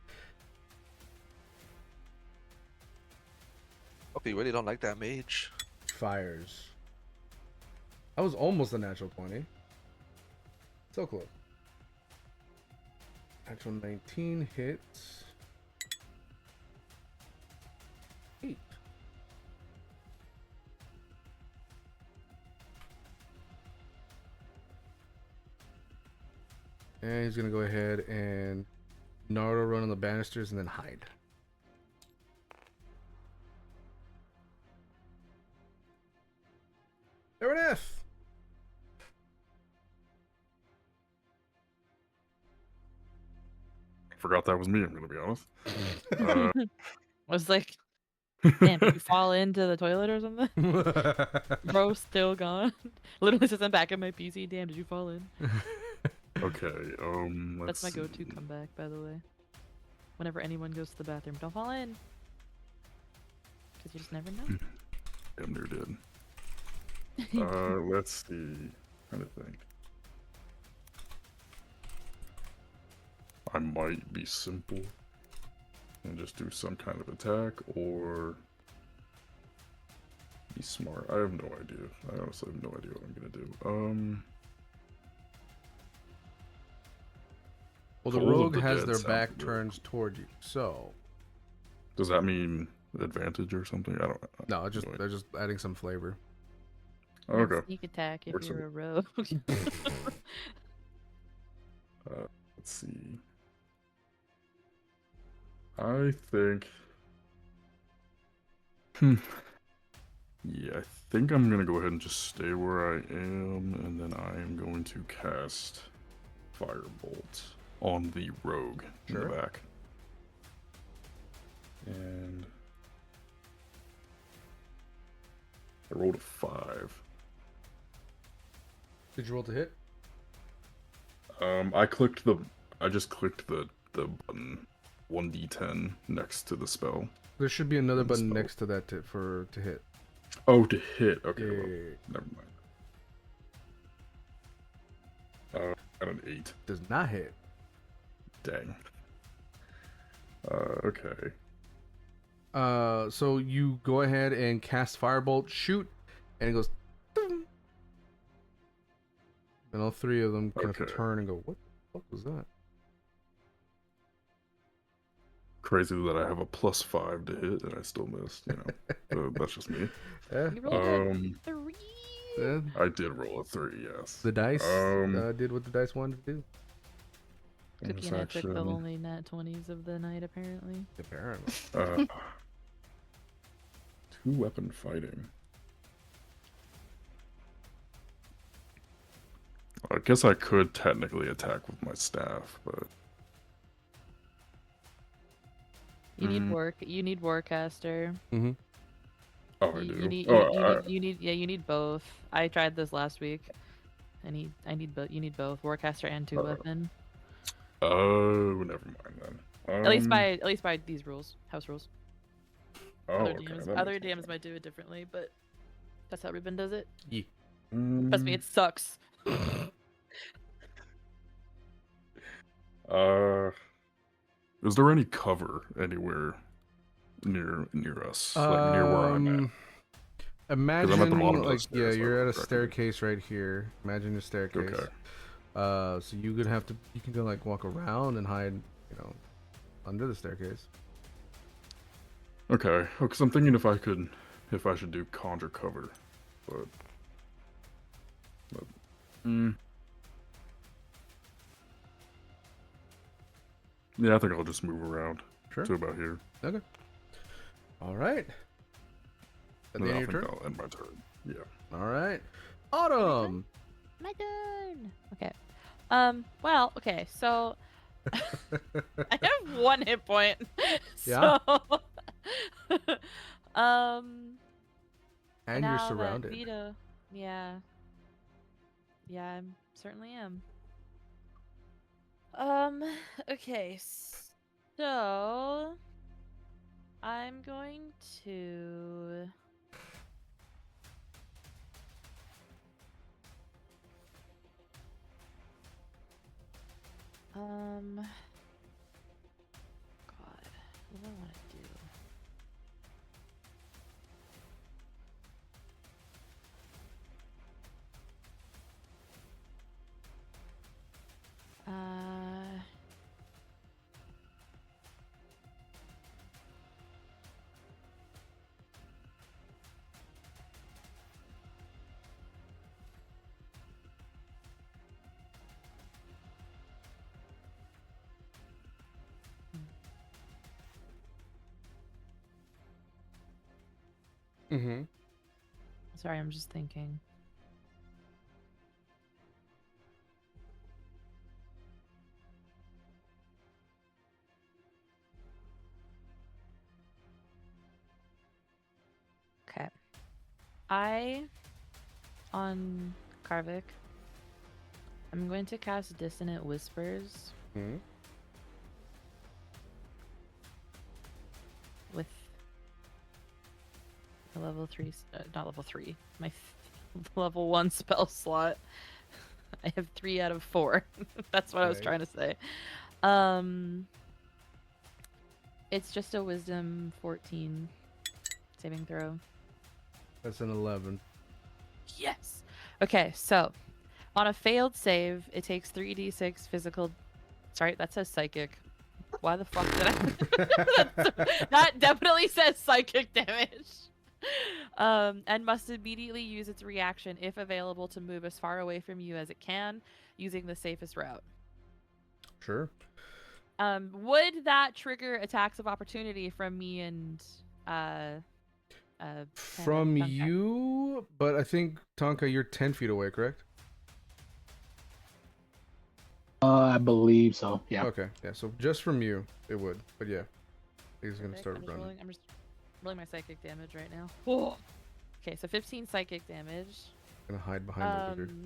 Okay, you really don't like that mage. Fires. That was almost a natural 20. So close. Natural 19 hits. 8. And he's gonna go ahead and Naruto run on the banisters and then hide. Araneth! Forgot that was me, I'm gonna be honest. I was like, damn, did you fall into the toilet or something? Bro, still gone. Literally says I'm back at my PC. Damn, did you fall in? Okay, That's let's my go-to see. comeback, by the way. Whenever anyone goes to the bathroom, don't fall in. Because you just never know. Damn near did. Let's see. Trying to think. I might be simple and just do some kind of attack, or be smart. I have no idea. I honestly have no idea what I'm gonna do. Well, the Toll of rogue the has Dead their sounds back good. turned toward you, so Does that mean advantage or something? I don't. no, it's just no idea. they're just adding some flavor. Okay. Sneak attack if Works for you're a rogue. Let's see. I think. Yeah, I think I'm gonna go ahead and just stay where I am, and then I am going to cast Firebolt on the rogue in Sure. the back. And I rolled a 5. Did you roll to hit? I just clicked the button 1d10 next to the spell. There should be another And button spell. next to that to hit. Oh, to hit. Okay, Yeah, well, yeah, yeah. never mind. Got an 8. Does not hit. Dang. Okay. So you go ahead and cast Firebolt, shoot, and it goes. Ding! And all three of them kind Okay. of turn and go, "What the fuck was that?" Crazy that I have a +5 to hit and I still missed. You know, so that's just me. Yeah, You rolled a Um, 3. yeah. I did roll a 3. Yes. The dice Um, did what the dice wanted to do. Cookie bonus and I took the action. only nat 20s of the night, apparently. Apparently. 2-weapon fighting. I guess I could technically attack with my staff, but You need Mm. work. You need Warcaster. Mm-hmm. oh, I You, do. you need. Oh, You need both. I tried this last week. I need both. You need both Warcaster and 2-weapon. oh, never mind then. At least by these rules, house rules. Oh, other okay. DMs, that other makes more DMs might do it differently, but that's how Ruben does it. Yeah. sense. Trust me, it sucks. Is there any cover anywhere near us, like near where I'm at? Imagine, I'm at the bottom of the like, yeah, stairs, you're at a correctly. staircase right here. Imagine your staircase. Okay. So you could have to, you can go like walk around and hide, you know, under the staircase. Okay. Because I'm thinking if I should do conjure cover, but yeah, I think I'll just move around Sure. to about here. Okay. All right. At the And end I of your think turn. I'll end my turn. Yeah. All right. Autumn. My turn. Okay. Well, okay. So I have 1 hit point. Yeah. So, And now you're that surrounded. Vito, yeah, I certainly am. Okay, so I'm going to. God, what do I want to do? Mm-hmm. Sorry, I'm just thinking. Okay. On Karvik, I'm going to cast Dissonant Whispers Mm-hmm. with a level 3, not level 3, my level 1 spell slot. I have 3 out of 4. That's what I was Okay. trying to say. It's just a Wisdom 14 saving throw. That's an 11. Yes. Okay, so on a failed save, it takes 3d6 physical. Sorry, that says psychic. Why the fuck did I? That definitely says psychic damage. And must immediately use its reaction, if available, to move as far away from you as it can, using the safest route. Sure. Would that trigger attacks of opportunity from me and From Tonkai? you, but I think, Tonka, you're 10 feet away, correct? I believe so. Yeah. Okay, yeah, so just from you, it would. But yeah, he's going to Perfect. start I'm just running. I'm just rolling my psychic damage right now. Oh. Okay, so 15 psychic damage. Going to hide behind the wizard.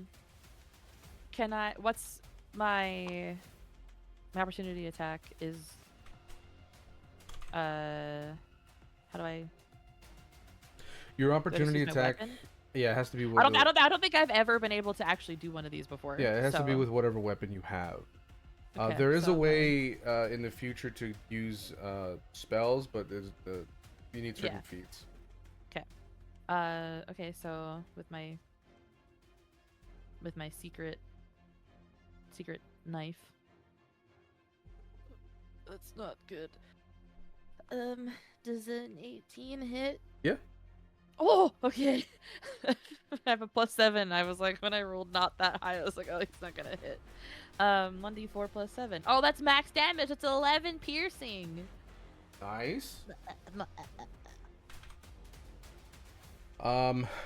Can I? What's my opportunity attack is? How do I? Your do I just opportunity use my attack, weapon? yeah, it has to be with I don't think I've ever been able to actually do one of these before. yeah, it has to be so- with whatever weapon you have. Okay, There is so a then- way in the future to use spells, but you need certain Yeah. feats. Okay, so with my secret knife. That's not good. Does an 18 hit? Yeah. Oh, okay. I have a +7. I was like, when I rolled not that high, I was like, oh, it's not gonna hit. 1d4 + 7. Oh, that's max damage. It's 11 piercing. Nice.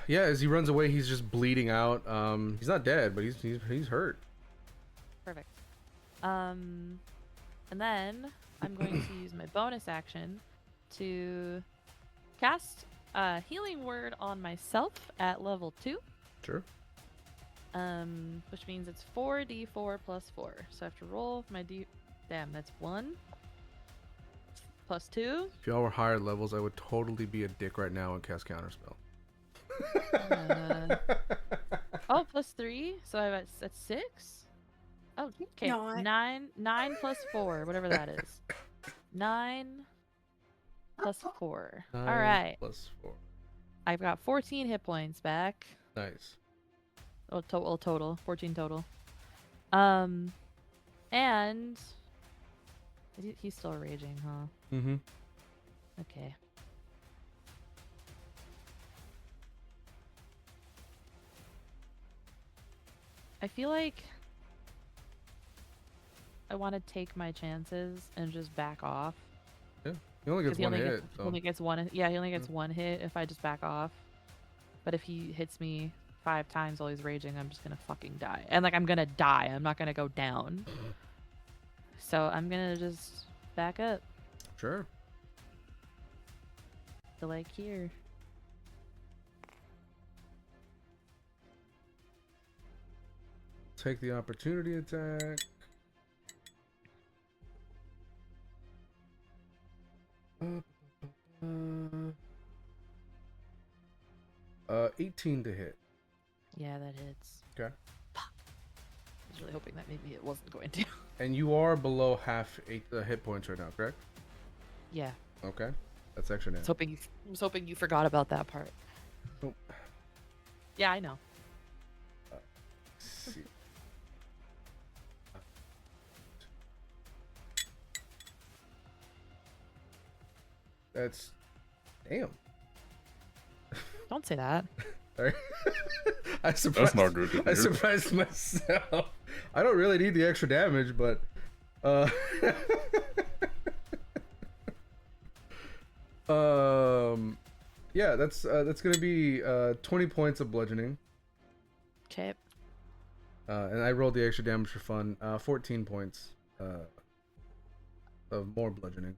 Yeah, as he runs away, he's just bleeding out. He's not dead, but he's hurt. Perfect. And then I'm going to use my bonus action to cast Healing Word on myself at level 2. Sure. Which means it's 4d4 + 4. So I have to roll my d. Damn, that's 1, +2. If y'all were higher levels, I would totally be a dick right now and cast Counterspell. Oh, +3. So I'm at 6. Oh, okay. No, I- 9 plus 4, whatever that is. 9 plus 4. All 9 right. plus 4. I've got 14 hit points back. Nice. Oh, total. 14 total. And he's still raging, huh? Mm-hmm. Okay. I feel like I want to take my chances and just back off. Yeah. He only gets 'Cause one hit. He only gets one. Yeah, he only gets one hit if I just back off. But if he hits me 5 times while he's raging, I'm just gonna fucking die. And like I'm gonna die. I'm not gonna go down. So I'm gonna just back up Sure. to like here. Take the opportunity attack. 18 to hit. Yeah, that hits. Okay. I was really hoping that maybe it wasn't going to. And you are below half hit points right now, correct? Yeah. Okay. That's extra I damage. was hoping you forgot about that part. Nope. Yeah, I know. See. That's damn. Don't say that. Sorry. I surprised, That's not good to I hear. surprised myself. I don't really need the extra damage, but yeah, that's gonna be 20 points of bludgeoning. Okay. And I rolled the extra damage for fun. 14 points of more bludgeoning.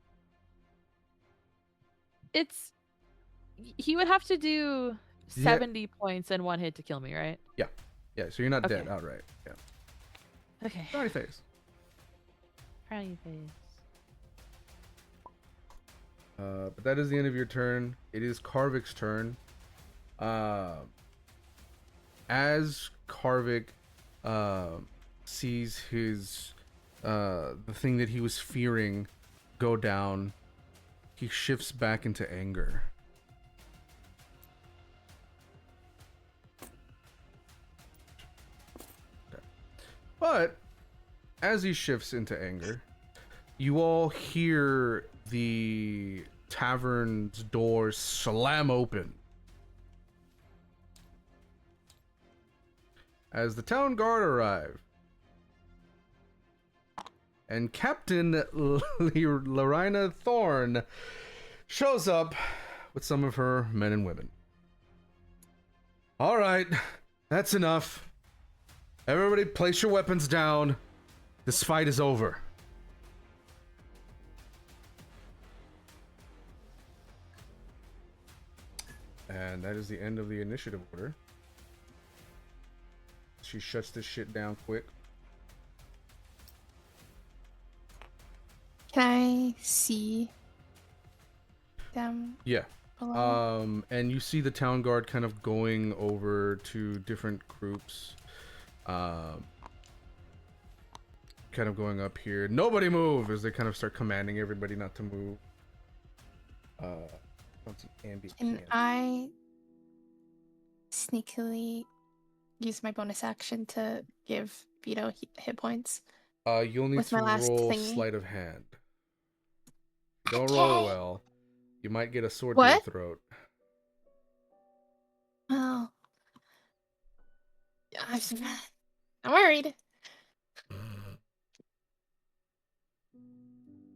He would have to do Yeah. 70 points in one hit to kill me, right? Yeah, so you're not dead Okay. outright. Yeah. Okay. Sorry face. Frowny face. But that is the end of your turn. It is Karvik's turn. As Karvik sees his the thing that he was fearing go down, he shifts back into anger. Okay. But as he shifts into anger, you all hear the tavern's doors slam open as the town guard arrive. And Captain Lorina Thorne shows up with some of her men and women. All right, that's enough. Everybody place your weapons down. This fight is over. And that is the end of the initiative order. She shuts this shit down quick. Can I see them Yeah. below? And you see the town guard kind of going over to different groups. Kind of going up here. Nobody move! As they kind of start commanding everybody not to move. Want some ambient Can candy. I sneakily use my bonus action to give Vito hit points? You'll need with to my last roll thingy? sleight of hand. Don't roll Okay. well. You might get a sword to What? your throat. Oh. I'm worried.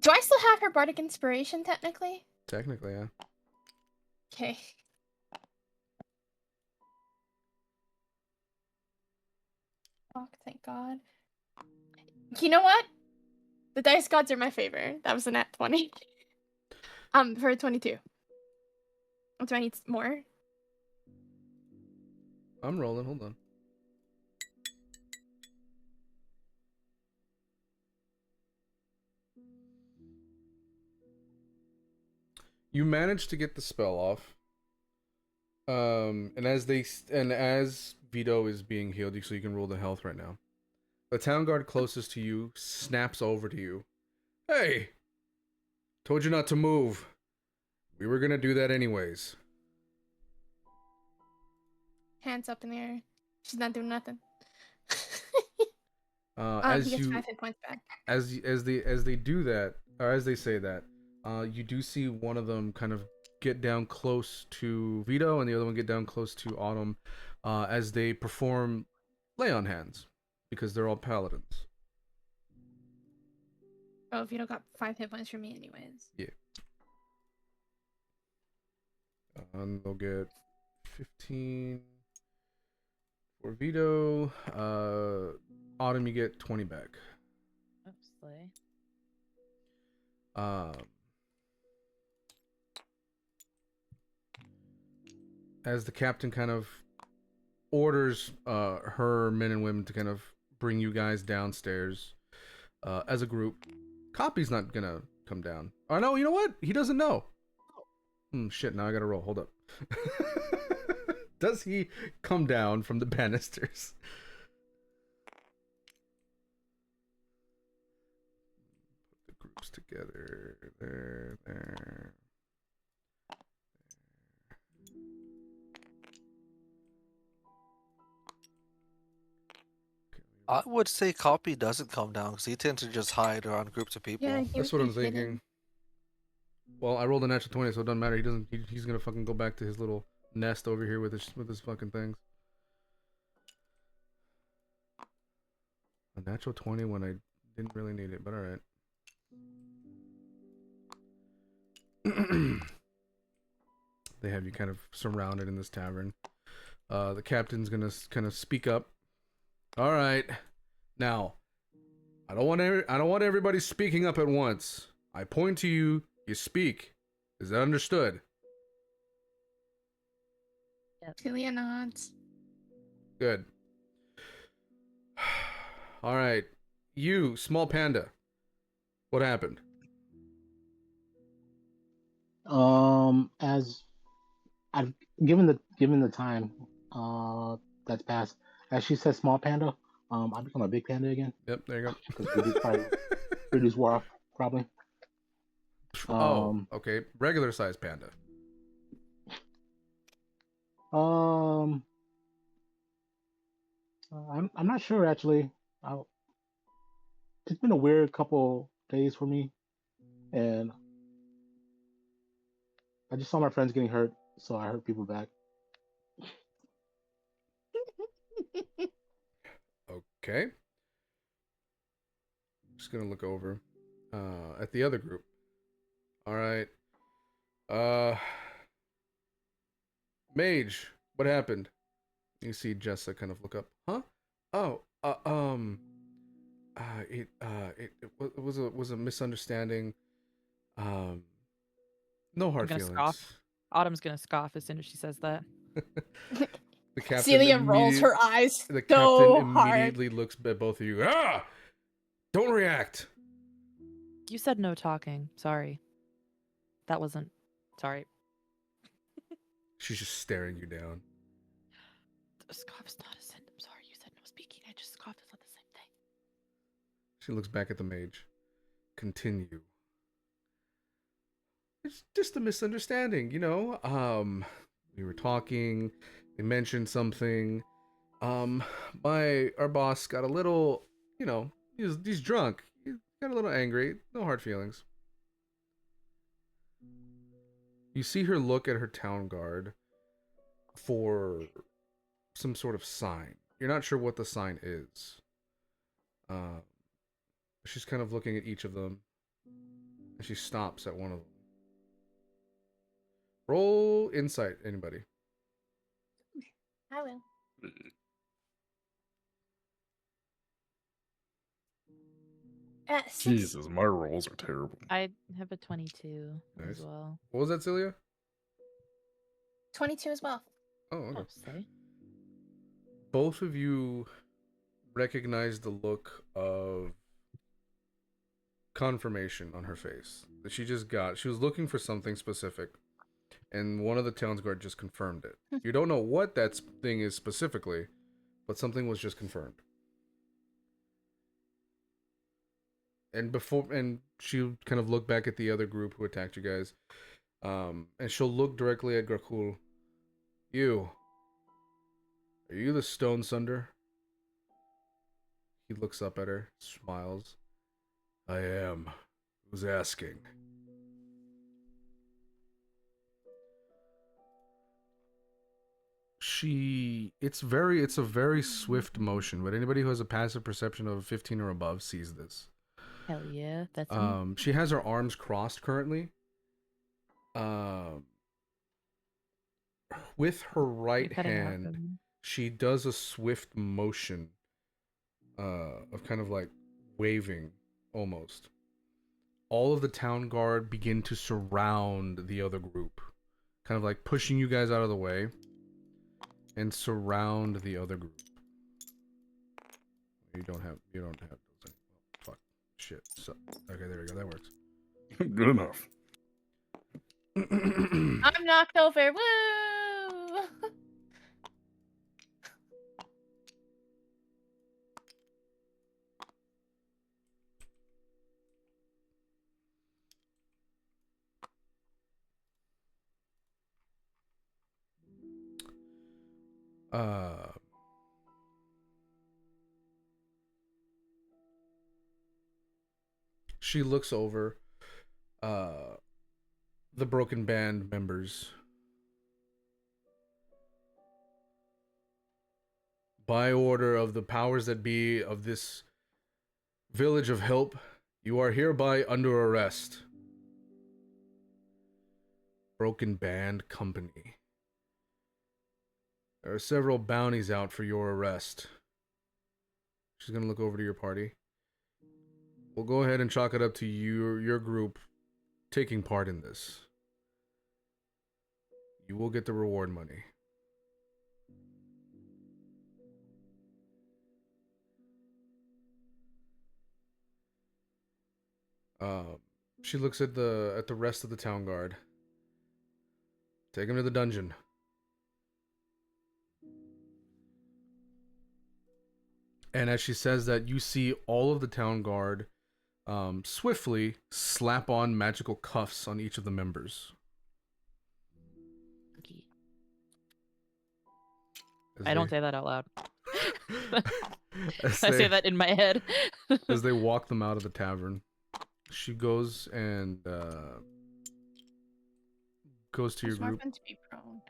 Do I still have her bardic inspiration technically? Technically, yeah. Okay. Oh, thank God. You know what? The dice gods are my favor. That was a nat 20. For a 22. Do I need more? I'm rolling, hold on. You manage to get the spell off. And as Vito is being healed, so you can roll the health right now. The town guard closest to you snaps over to you. Hey! Told you not to move. We were gonna do that anyways. Hands up in the air. She's not doing nothing. As he gets you 5 hit points back. as they do that, or as they say that, you do see one of them kind of get down close to Vito, and the other one get down close to Autumn, as they perform lay on hands, because they're all paladins. Oh, Vito got 5 hit points from me anyways. Yeah. And they'll get 15 for Vito. Autumn, you get 20 back. Oops, slay. As the captain kind of orders her men and women to kind of bring you guys downstairs as a group. Cawpy's not gonna come down. Oh no, you know what? He doesn't know. Shit, now I gotta roll. Hold up. Does he come down from the banisters? Put the groups together. There. I would say Cawpy doesn't come down because he tends to just hide around groups of people. Yeah, That's what I'm thinking. Well, I rolled a natural 20, so it doesn't matter. He's gonna fucking go back to his little nest over here with his fucking things. A natural 20 when I didn't really need it, but all right. They have you kind of surrounded in this tavern. The captain's gonna kind of speak up. All right, now, I don't want everybody speaking up at once. I point to you, you speak. Is that understood? Silia nods. Good. All right, you small panda. What happened? As I've given the time that's passed, as she says small panda, I become a big panda again. Yep, there you go. Because reduce war off, probably. Okay, regular size panda. I'm not sure actually. It's been a weird couple days for me, and I just saw my friends getting hurt, so I hurt people back. Okay. Just gonna look over at the other group. All right. Mage, what happened? You see Jessa kind of look up. Huh? Oh, it was a misunderstanding. No hard feelings. Scoff. Autumn's gonna scoff as soon as she says that. The captain Celia rolls her eyes The so captain hard. immediately looks at both of you. Ah! Don't react. You said no talking. Sorry. That wasn't. Sorry. She's just staring you down. Scoff is not a sin. I'm sorry. You said no speaking. I just scoffed. It's not the same thing. She looks back at the mage. Continue. It's just a misunderstanding, you know. We were talking. They mentioned something. Our boss got a little, you know, he's drunk. He got a little angry. No hard feelings. You see her look at her town guard for some sort of sign. You're not sure what the sign is. She's kind of looking at each of them, and she stops at one of them. Roll insight, anybody. I will. Six. Jesus, my rolls are terrible. I have a 22 Nice. as well. What was that, Silia? 22 as well. Oh, okay. Oh, slay. Both of you recognize the look of confirmation on her face that she just got. She was looking for something specific, and one of the town's guard just confirmed it. You don't know what that thing is specifically, but something was just confirmed. And she'll kind of look back at the other group who attacked you guys, and she'll look directly at Grakul. Are you the Stone Sunder? He looks up at her, smiles. I am. Who's asking? It's a very swift motion, but anybody who has a passive perception of 15 or above sees this. Hell yeah, that's me. She has her arms crossed currently. With her right hand, she does a swift motion of kind of like waving almost. All of the town guard begin to surround the other group, kind of like pushing you guys out of the way and surround the other group. You don't have those anymore. Fuck. Shit. So, okay, there we go. That works. Good enough. I'm knocked over. Woo! She looks over the Broken Band members. By order of the powers that be of this village of Help, you are hereby under arrest. Broken Band Company. There are several bounties out for your arrest. She's gonna look over to your party. We'll go ahead and chalk it up to your group taking part in this. You will get the reward money. She looks at the rest of the town guard. Take him to the dungeon. And as she says that, you see all of the town guard swiftly slap on magical cuffs on each of the members. I don't say that out loud. I As say that in my head. as they walk them out of the tavern, she goes and goes to your It's more group. fun to be prone.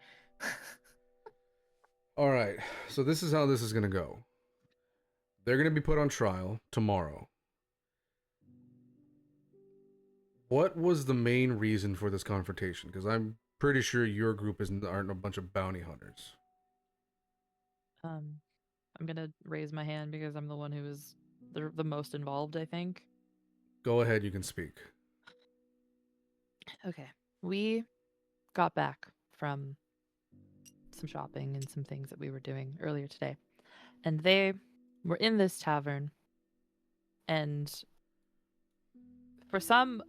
All right, so this is how this is gonna go. They're gonna be put on trial tomorrow. What was the main reason for this confrontation? Because I'm pretty sure your group aren't a bunch of bounty hunters. I'm gonna raise my hand because I'm the one who is the most involved, I think. Go ahead, you can speak. Okay. We got back from some shopping and some things that we were doing earlier today. And they were in this tavern. And for some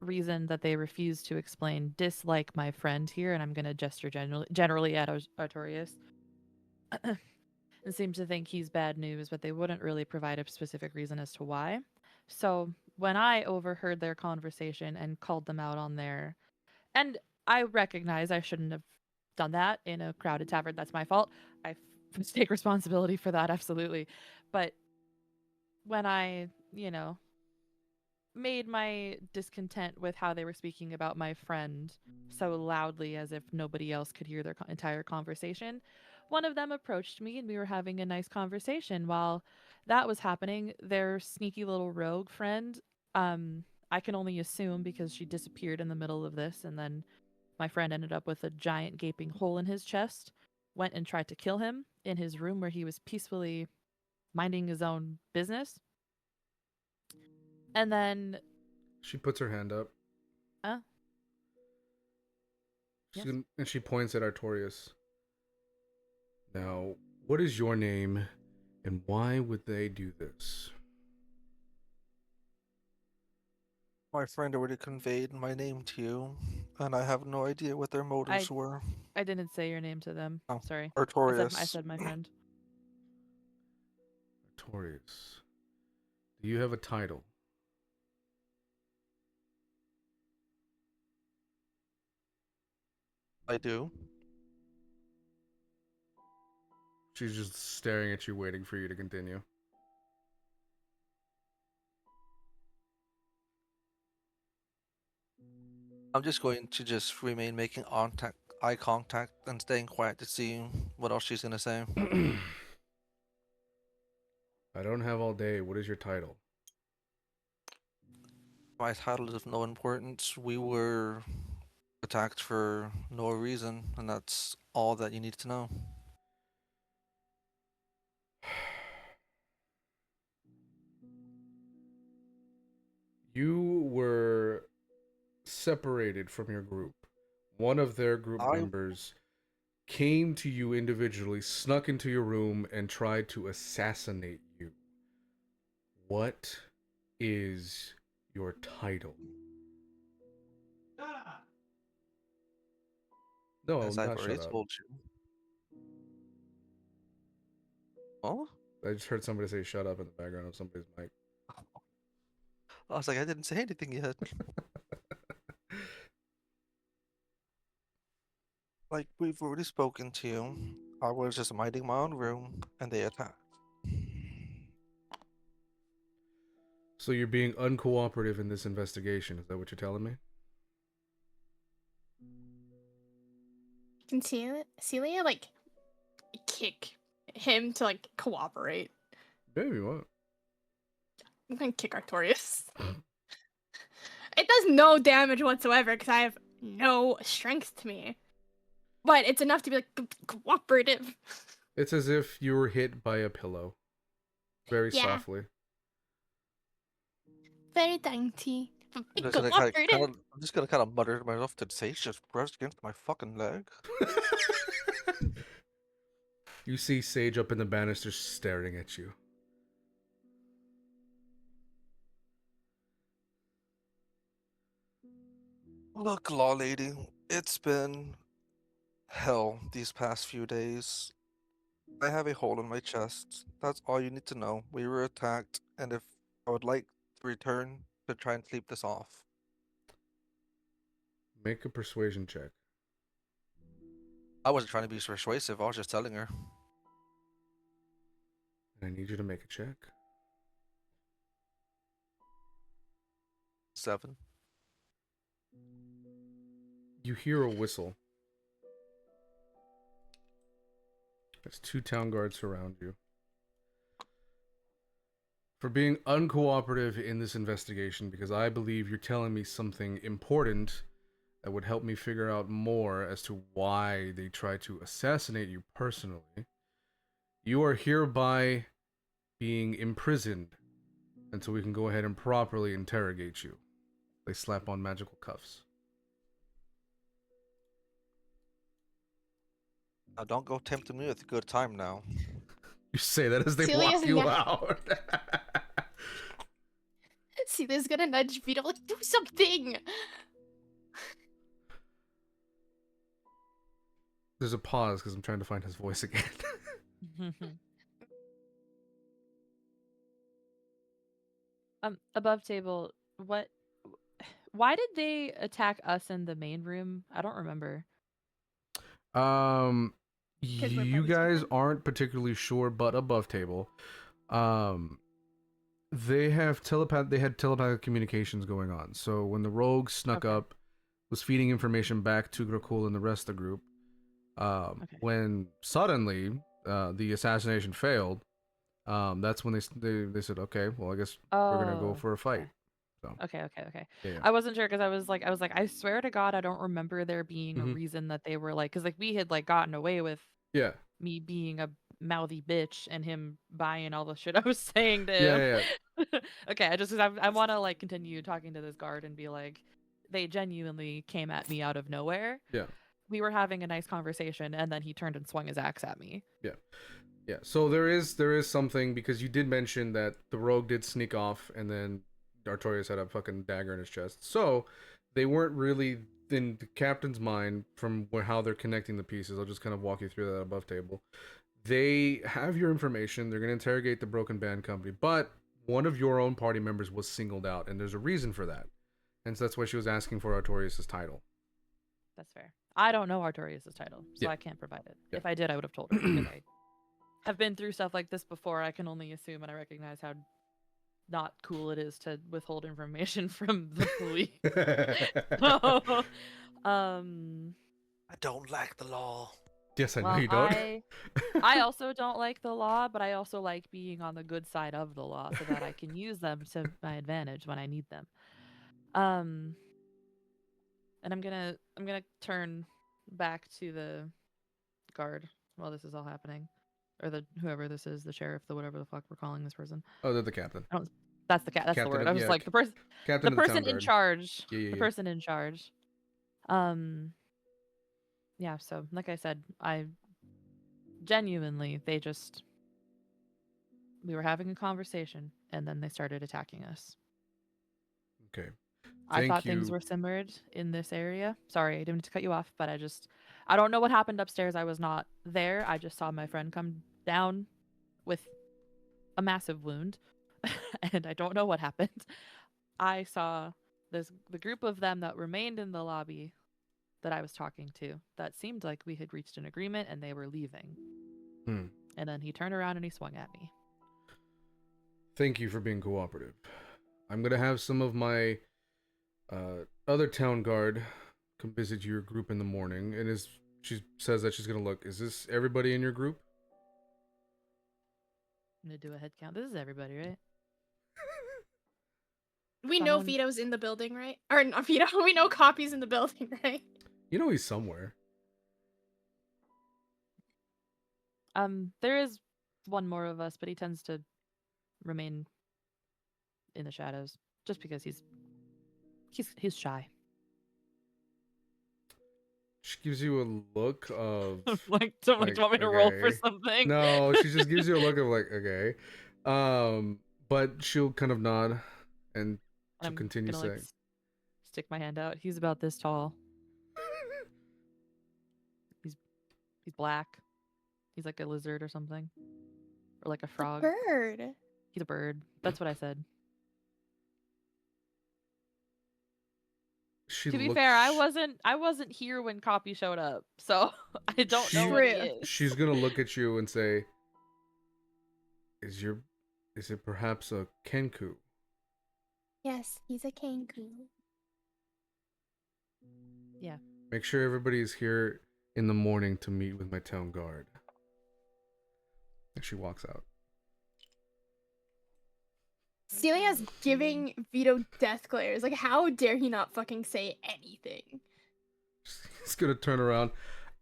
reason that they refused to explain, dislike my friend here. And I'm going to gesture generally at Artorias. And seem to think he's bad news, but they wouldn't really provide a specific reason as to why. So when I overheard their conversation and called them out on their... And I recognize I shouldn't have done that in a crowded tavern. That's my fault. I take responsibility for that, absolutely. But when I, made my discontent with how they were speaking about my friend so loudly as if nobody else could hear their entire conversation, one of them approached me and we were having a nice conversation. While that was happening, their sneaky little rogue friend, I can only assume because she disappeared in the middle of this, and then my friend ended up with a giant gaping hole in his chest, went and tried to kill him in his room where he was peacefully minding his own business. And then... She puts her hand up. Yes. And she points at Artorias. Now, what is your name, and why would they do this? My friend already conveyed my name to you, and I have no idea what their motives were. I didn't say your name to them. Oh, Sorry. I Artorias. said my friend. Artorias. Do you have a title? I do. She's just staring at you, waiting for you to continue. I'm just going to just remain making eye contact and staying quiet to see what else she's gonna say. I don't have all day. What is your title? My title is of no importance. We were attacked for no reason, and that's all that you need to know. You were separated from your group. One of their group I- members came to you individually, snuck into your room, and tried to assassinate you. What is your title? No, As not I've already shut up. told you. Oh? I just heard somebody say shut up in the background of somebody's mic. I was like, I didn't say anything yet. Like, we've already spoken to you. I was just minding my own room, and they attacked. So you're being uncooperative in this investigation, is that what you're telling me? Can Silia like kick him to like cooperate? Maybe what? I'm gonna kick Artorias. It does no damage whatsoever because I have no strength to me. But it's enough to be like cooperative. It's as if you were hit by a pillow. Very Yeah. softly. Very dainty. I'm just gonna kind of mutter to myself, did Sage just brush against my fucking leg? You see Sage up in the banister staring at you. Look, Law Lady, it's been hell these past few days. I have a hole in my chest. That's all you need to know. We were attacked, and if I would like to return to try and sleep this off. Make a persuasion check. I wasn't trying to be persuasive, I was just telling her. And I need you to make a check. 7. You hear a whistle. There's 2 town guards surround you. For being uncooperative in this investigation, because I believe you're telling me something important that would help me figure out more as to why they tried to assassinate you personally, you are hereby being imprisoned until we can go ahead and properly interrogate you. They slap on magical cuffs. Now don't go tempting me with a good time now. You say that as they Celia's walk you not- out. Silia's gonna nudge Vito like, do something! There's a pause because I'm trying to find his voice again. Above table, why did they attack us in the main room? I don't remember. You buddies guys together. aren't particularly sure, but above table, they had telepathic communications going on. So when the rogue snuck Okay. up, was feeding information back to Grakul and the rest of the group. When suddenly the assassination failed, that's when they said, okay, well, I guess we're gonna go for a fight. So Okay. yeah. I wasn't sure because I was like, I swear to God, I don't remember there being a Mhm. reason that they were like, because like we had like gotten away with Yeah. me being a mouthy bitch and him buying all the shit I was saying to Yeah. him. Okay, I want to like continue talking to this guard and be like, they genuinely came at me out of nowhere. Yeah. We were having a nice conversation, and then he turned and swung his axe at me. Yeah. So there is something, because you did mention that the rogue did sneak off, and then Artorias had a fucking dagger in his chest. So they weren't really in the captain's mind from how they're connecting the pieces. I'll just kind of walk you through that above table. They have your information. They're going to interrogate the Broken Band Company, but one of your own party members was singled out, and there's a reason for that. And so that's why she was asking for Artorias' title. That's fair. I don't know Artorias' title, so Yeah. I can't provide it. Yeah. If I did, I would have told her because I have been through stuff like this before. I can only assume, and I recognize how not cool it is to withhold information from the police. So, I don't like the law. Yes, I know well, you don't. I also don't like the law, but I also like being on the good side of the law so that I can use them to my advantage when I need them. And I'm gonna turn back to the guard while this is all happening, or the whoever this is, the sheriff, the whatever the fuck we're calling this person. Oh, they're the captain. That's the cat. That's the Captain word. of- I was yeah, like the person. Captain The of the town person in guard. charge. Yeah. The person in charge. Yeah, so like I said, I genuinely we were having a conversation and then they started attacking us. Okay. I Thank thought things you. were simmered in this area. Sorry, I didn't mean to cut you off, but I don't know what happened upstairs. I was not there. I just saw my friend come down with a massive wound and I don't know what happened. I saw the group of them that remained in the lobby that I was talking to. That seemed like we had reached an agreement and they were leaving. And then he turned around and he swung at me. Thank you for being cooperative. I'm gonna have some of my other town guard come visit your group in the morning, and she says that she's gonna look. Is this everybody in your group? I'm gonna do a head count. This is everybody, right? We know Someone- Vito's in the building, right? Or not Vito. We know Cawpy's in the building, right? You know he's somewhere. There is one more of us, but he tends to remain in the shadows just because he's shy. She gives you a look of like, do you want me to roll for okay. something? No, she just gives you a look of like, okay. But she'll kind of nod and she'll I'm continue gonna, saying. like, stick my hand out. He's about this tall. He's black. He's like a lizard or something. Or like a frog. Bird. He's a bird. That's what I said. She To be fair, I wasn't here when Cawpy showed up, so I don't know what he True. is. She's gonna look at you and say, Is it perhaps a Kenku? Yes, he's a kangaroo. Yeah. Make sure everybody's here in the morning to meet with my town guard. And she walks out. Celia's giving Vito death glares. Like, how dare he not fucking say anything? He's gonna turn around.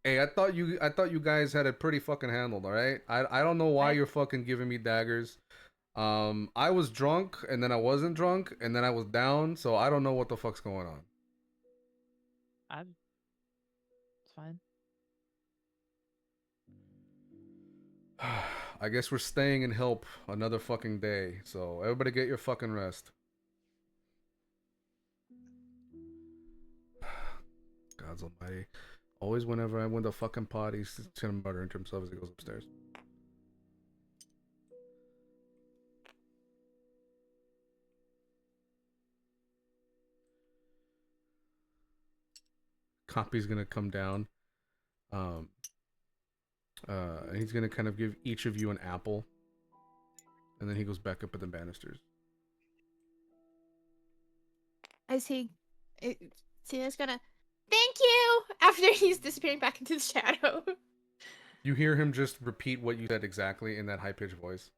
Hey, I thought you guys had it pretty fucking handled, all right? I don't know why you're fucking giving me daggers. I was drunk and then I wasn't drunk and then I was down, so I don't know what the fuck's going on. It's fine. I guess we're staying in help another fucking day, so everybody get your fucking rest. God's almighty. Always whenever I win the fucking pot, he's gonna mutter into himself as he goes upstairs. Cawpy's gonna come down. And he's gonna kind of give each of you an apple. And then he goes back up at the banisters. As Celia's gonna, thank you! After he's disappearing back into the shadow. You hear him just repeat what you said exactly in that high-pitched voice.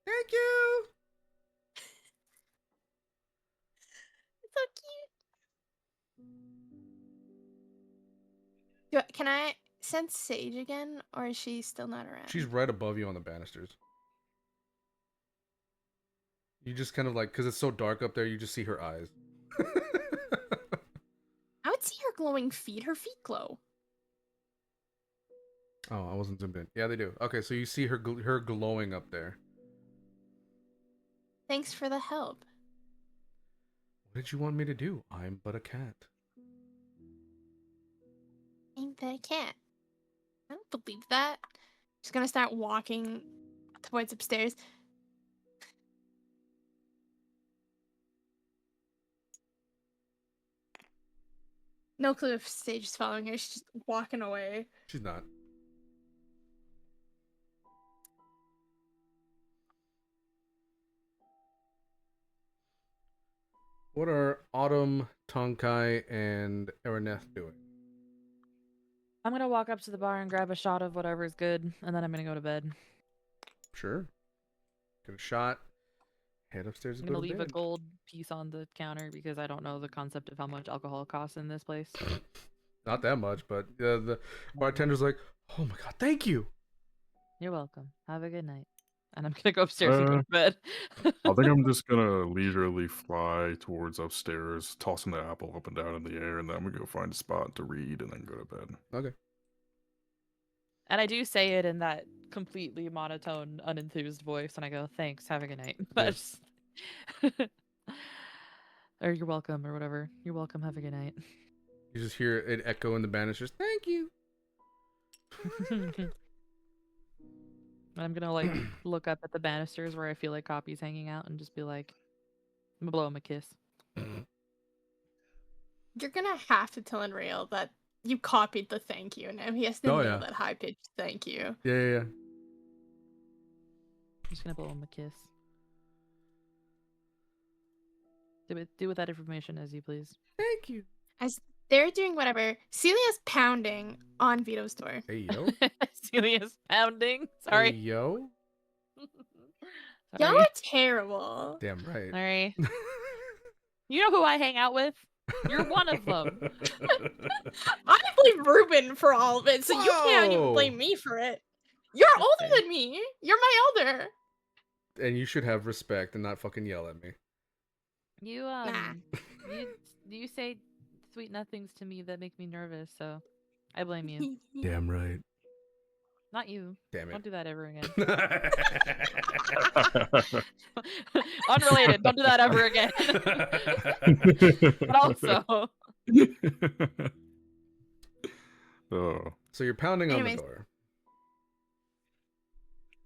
Thank you! It's so cute. Can I sense Sage again, or is she still not around? She's right above you on the banisters. You just kind of like, because it's so dark up there, you just see her eyes. I would see her glowing feet. Her feet glow. Oh, I wasn't zoomed in. Yeah, they do. Okay, so you see her glowing up there. Thanks for the help. What did you want me to do? I'm but a cat. Ain't that a cat? I don't believe that. Just gonna start walking towards upstairs. No clue if Sage is following her. She's just walking away. She's not. What are Autumn, Tonkai, and Araneth doing? I'm gonna walk up to the bar and grab a shot of whatever's good, and then I'm gonna go to bed. Sure. Get a shot. Head upstairs I'm and gonna go to leave a bed. gold piece on the counter because I don't know the concept of how much alcohol costs in this place. Not that much, but the bartender's like, "Oh my god, thank you." You're welcome. Have a good night. And I'm gonna go upstairs and go to bed. I think I'm just gonna leisurely fly towards upstairs, tossing the apple up and down in the air, and then I'm gonna go find a spot to read and then go to bed. Okay. And I do say it in that completely monotone, unenthused voice, and I go, "Thanks, have a good night." But or you're welcome, or whatever. You're welcome. Have a good night. You just hear it echo in the banisters. Thank you. I'm gonna like look up at the banisters where I feel like Cawpy's hanging out and just be like, I'm gonna blow him a kiss. You're gonna have to tell Unreal that you copied the thank you. Now he has to nail that high pitched thank you. Yeah. I'm just gonna blow him a kiss. Do with that information as you please. Thank you. As they're doing whatever, Celia's pounding on Vito's door. Hey yo. Celia's pounding. Sorry. Hey yo. Y'all Sorry. are terrible. Damn right. Sorry. You know who I hang out with? You're one of them. I blame Ruben for all of it, so you can't even Whoa. blame me for it. You're older than me. You're my elder. And you should have respect and not fucking yell at me. You you say sweet nothings to me that make me nervous, so I blame you. Damn right. Not you. Damn it. Don't do that ever again. Unrelated. Don't do that ever again. But also. Oh. So you're pounding on the Anyways. door.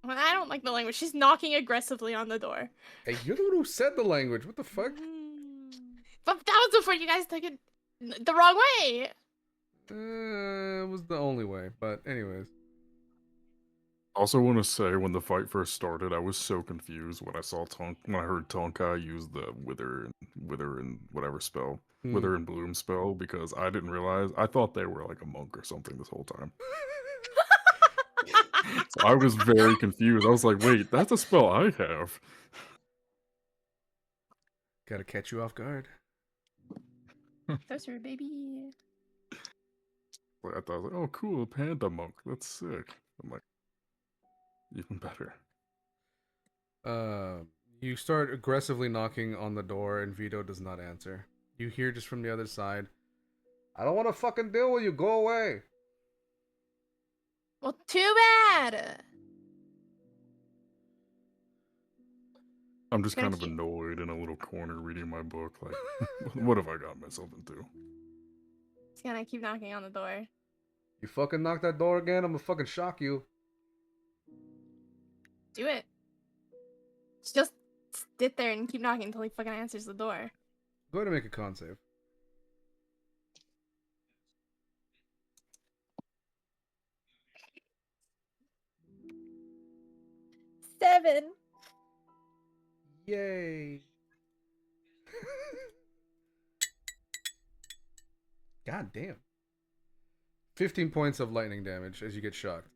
Well, I don't like the language. She's knocking aggressively on the door. Hey, you're the one who said the language. What the fuck? But that was before you guys took it the wrong way. It was the only way. But anyways. Also want to say, when the fight first started, I was so confused when I saw when I heard Tonkai use the wither and whatever spell, wither and bloom spell, because I didn't realize. I thought they were like a monk or something this whole time. So I was very confused. I was like, wait, that's a spell I have. Gotta catch you off guard. That's her baby. Like, I thought, I was like, oh, cool, panda monk. That's sick. I'm like, even better. You start aggressively knocking on the door and Vito does not answer. You hear just from the other side, I don't want to fucking deal with you. Go away. Well, too bad. I'm just kind of annoyed in a little corner reading my book. Like, what have I got myself into? Just gonna keep knocking on the door. You fucking knock that door again, I'm gonna fucking shock you. Do it. Just sit there and keep knocking until he fucking answers the door. Go ahead and make a con save. Seven. Yay. God damn. 15 points of lightning damage as you get shocked.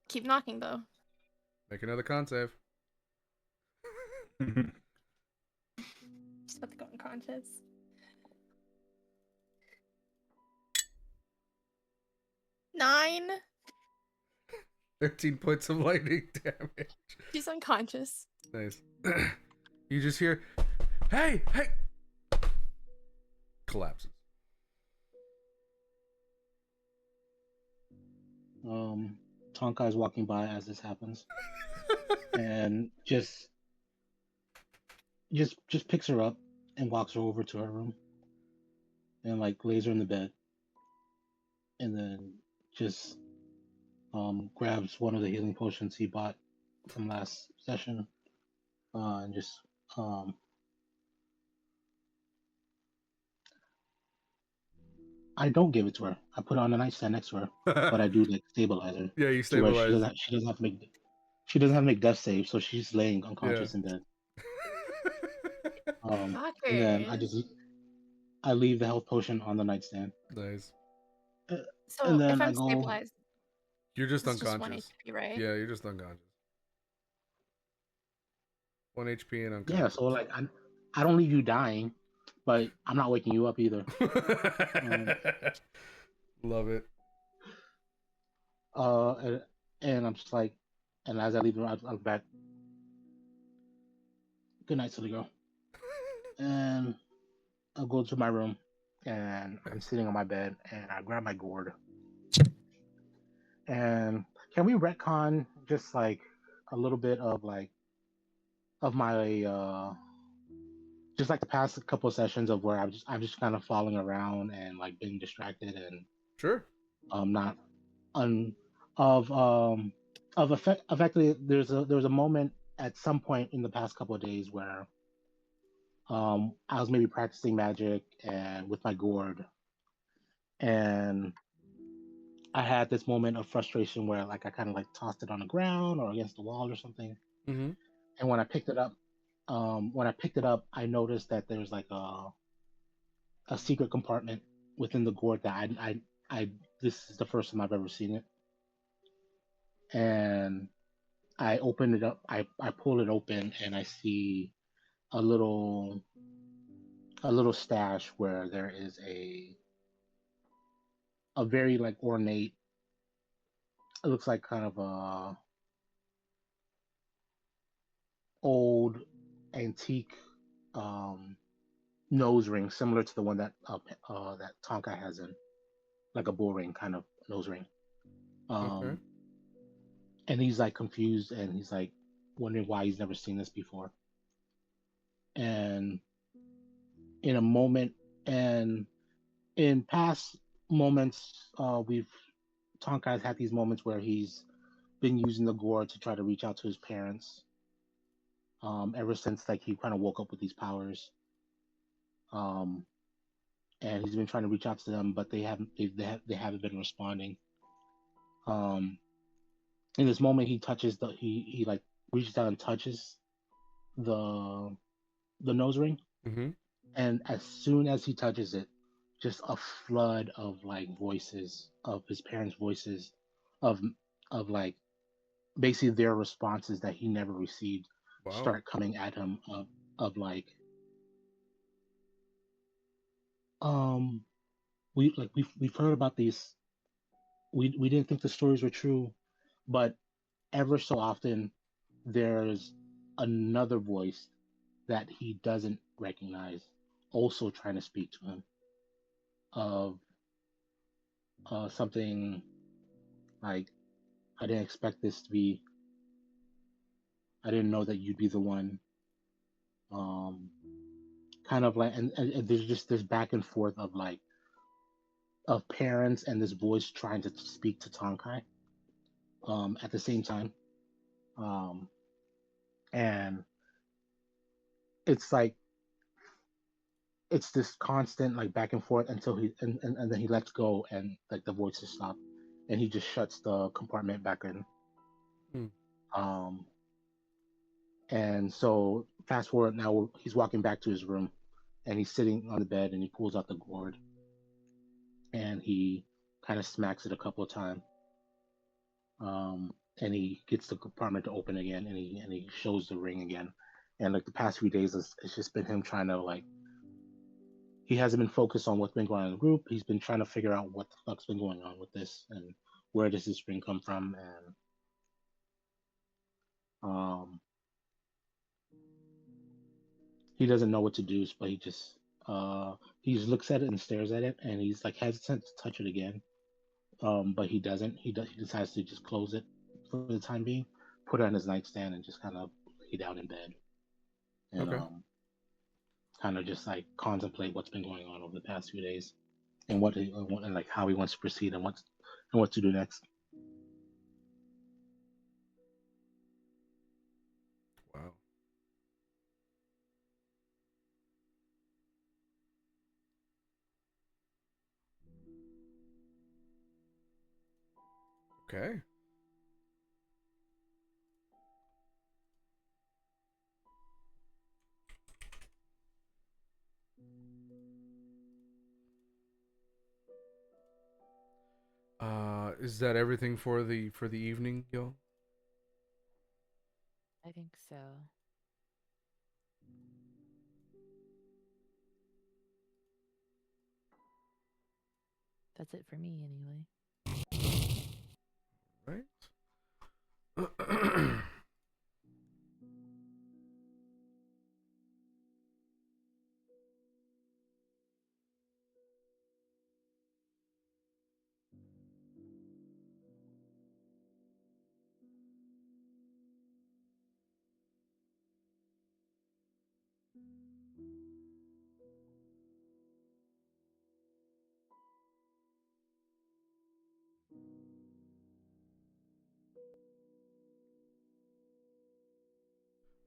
Keep knocking though. Make another con save. Just about to go unconscious. Nine. 13 points of lightning damage. She's unconscious. Nice. You just hear, hey! Collapses. Tonkai's walking by as this happens, and just just picks her up and walks her over to her room and like lays her in the bed, and then just grabs one of the healing potions he bought from last session, and just um I don't give it to her. I put it on the nightstand next to her, but I do like stabilize her Yeah, you to where stabilize. she doesn't have to make death saves, so she's laying Yeah. unconscious in bed. And then Fuckers. I leave the health potion on the nightstand. Nice. So And if then I I'm go. stabilized, You're just it's just 1 unconscious. HP, right? Yeah, you're just unconscious. 1 HP and Yeah, unconscious. so like I don't leave you dying, but I'm not waking you up either. Love it. And I'm just like, and as I leave the room, I look back. Good night, silly girl. And I'll go to my room, and I'm sitting on my bed, and I grab my gourd. And can we retcon just like a little bit of like of my just like the past couple of sessions of where I'm just kind of falling around and like being distracted and Sure. not un of effectively there was a moment at some point in the past couple of days where I was maybe practicing magic and with my gourd, and I had this moment of frustration where like I kind of like tossed it on the ground or against the wall or something. Mm-hmm. And when I picked it up, I noticed that there's like a secret compartment within the gourd that I this is the first time I've ever seen it. And I open it up, I pull it open, and I see a little stash where there is a very like ornate, it looks like kind of a old antique nose ring similar to the one that that Tonkai has, in like a bull ring kind of nose ring. Okay. And he's like confused, and he's like wondering why he's never seen this before. And in a moment, and in past moments, we've Tonkai's had these moments where he's been using the gourd to try to reach out to his parents. Ever since like he kind of woke up with these powers. Um, and he's been trying to reach out to them, but they haven't been responding. In this moment, he touches he like reaches out and touches the nose ring, Mm-hmm. and as soon as he touches it, just a flood of like voices of his parents' voices, of like basically their responses that he never received Wow. start coming at him, of like we've heard about these, we didn't think the stories were true, but ever so often there's another voice that he doesn't recognize also trying to speak to him of something like, I didn't expect this to be, I didn't know that you'd be the one. um Kind of like, and there's just this back and forth of like of parents and this voice trying to speak to Tonkai at the same time. um and it's like it's this constant like back and forth until and then he lets go, and like the voices stop, and he just shuts the compartment back in. Hmm. And so fast forward, now he's walking back to his room, and he's sitting on the bed, and he pulls out the gourd, and he kind of smacks it a couple of times. And he gets the compartment to open again, and he shows the ring again. And like the past few days, it's just been him trying to like, he hasn't been focused on what's been going on in the group. He's been trying to figure out what the fuck's been going on with this, and where does this ring come from. And he doesn't know what to do, but he just looks at it and stares at it, and he's like hesitant to touch it again. But he doesn't. He decides to just close it for the time being, put it on his nightstand, and just kind of lay down in bed. And Okay. kind of just like contemplate what's been going on over the past few days and and like how he wants to proceed and what to do next. Wow. Okay. Is that everything for the evening, yo? I think so. That's it for me, anyway. Right.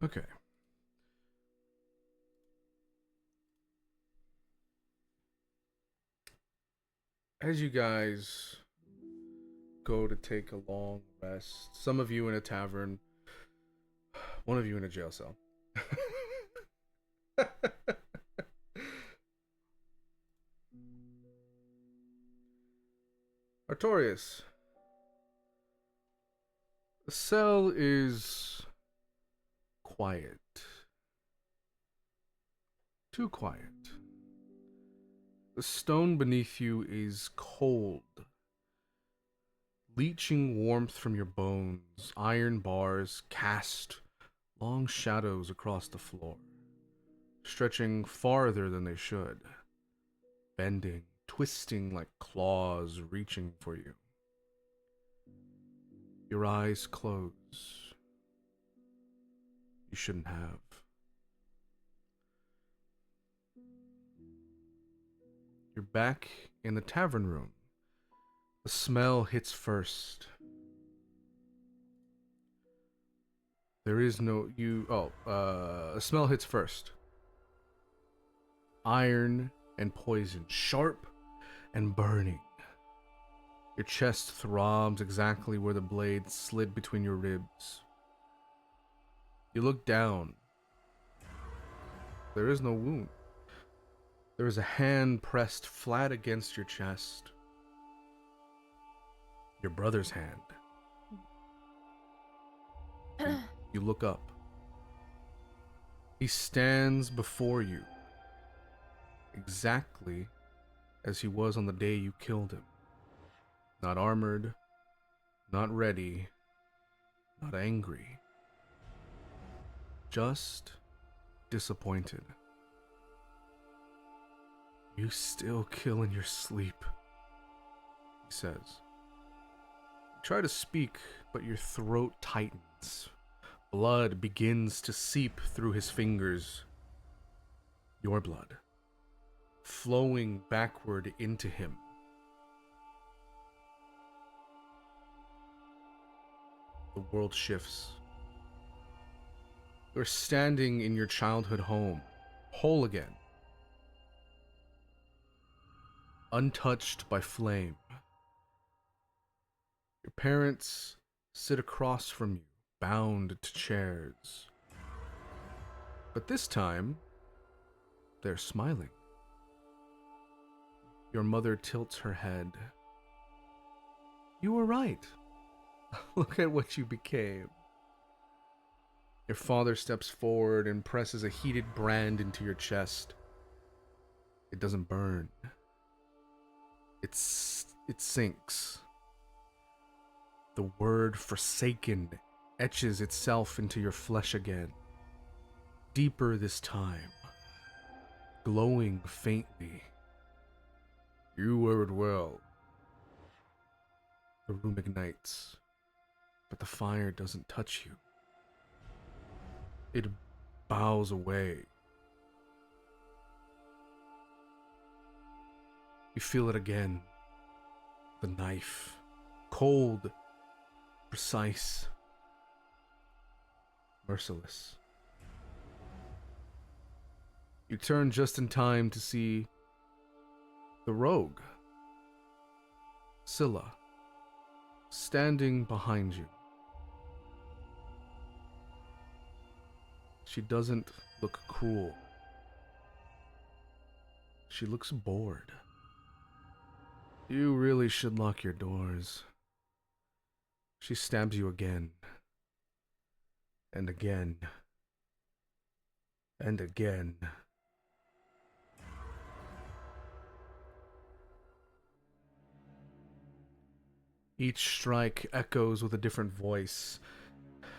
Okay. As you guys go to take a long rest, some of you in a tavern, one of you in a jail cell. Artorias. The cell is quiet. Too quiet. The stone beneath you is cold, leaching warmth from your bones. Iron bars cast long shadows across the floor, stretching farther than they should, bending, twisting like claws reaching for you. Your eyes close. You shouldn't have. You're back in the tavern room. The smell hits first. There is no the smell hits first. Iron and poison, sharp and burning. Your chest throbs exactly where the blade slid between your ribs. You look down. There is no wound. There is a hand pressed flat against your chest. Your brother's hand. You look up. He stands before you, exactly as he was on the day you killed him. Not armored, not ready, not angry. Just disappointed. You still kill in your sleep, he says. You try to speak, but your throat tightens. Blood begins to seep through his fingers. Your blood, flowing backward into him. The world shifts. You're standing in your childhood home, whole again. Untouched by flame. Your parents sit across from you, bound to chairs. But this time, they're smiling. Your mother tilts her head. You were right. Look at what you became. Your father steps forward and presses a heated brand into your chest. It doesn't burn. It sinks. The word forsaken etches itself into your flesh again. Deeper this time. Glowing faintly. You were it well. The room ignites, but the fire doesn't touch you. It bows away. You feel it again. The knife. Cold. Precise. Merciless. You turn just in time to see the rogue, Silia, standing behind you. She doesn't look cruel. She looks bored. You really should lock your doors. She stabs you again. And again. And again. Each strike echoes with a different voice.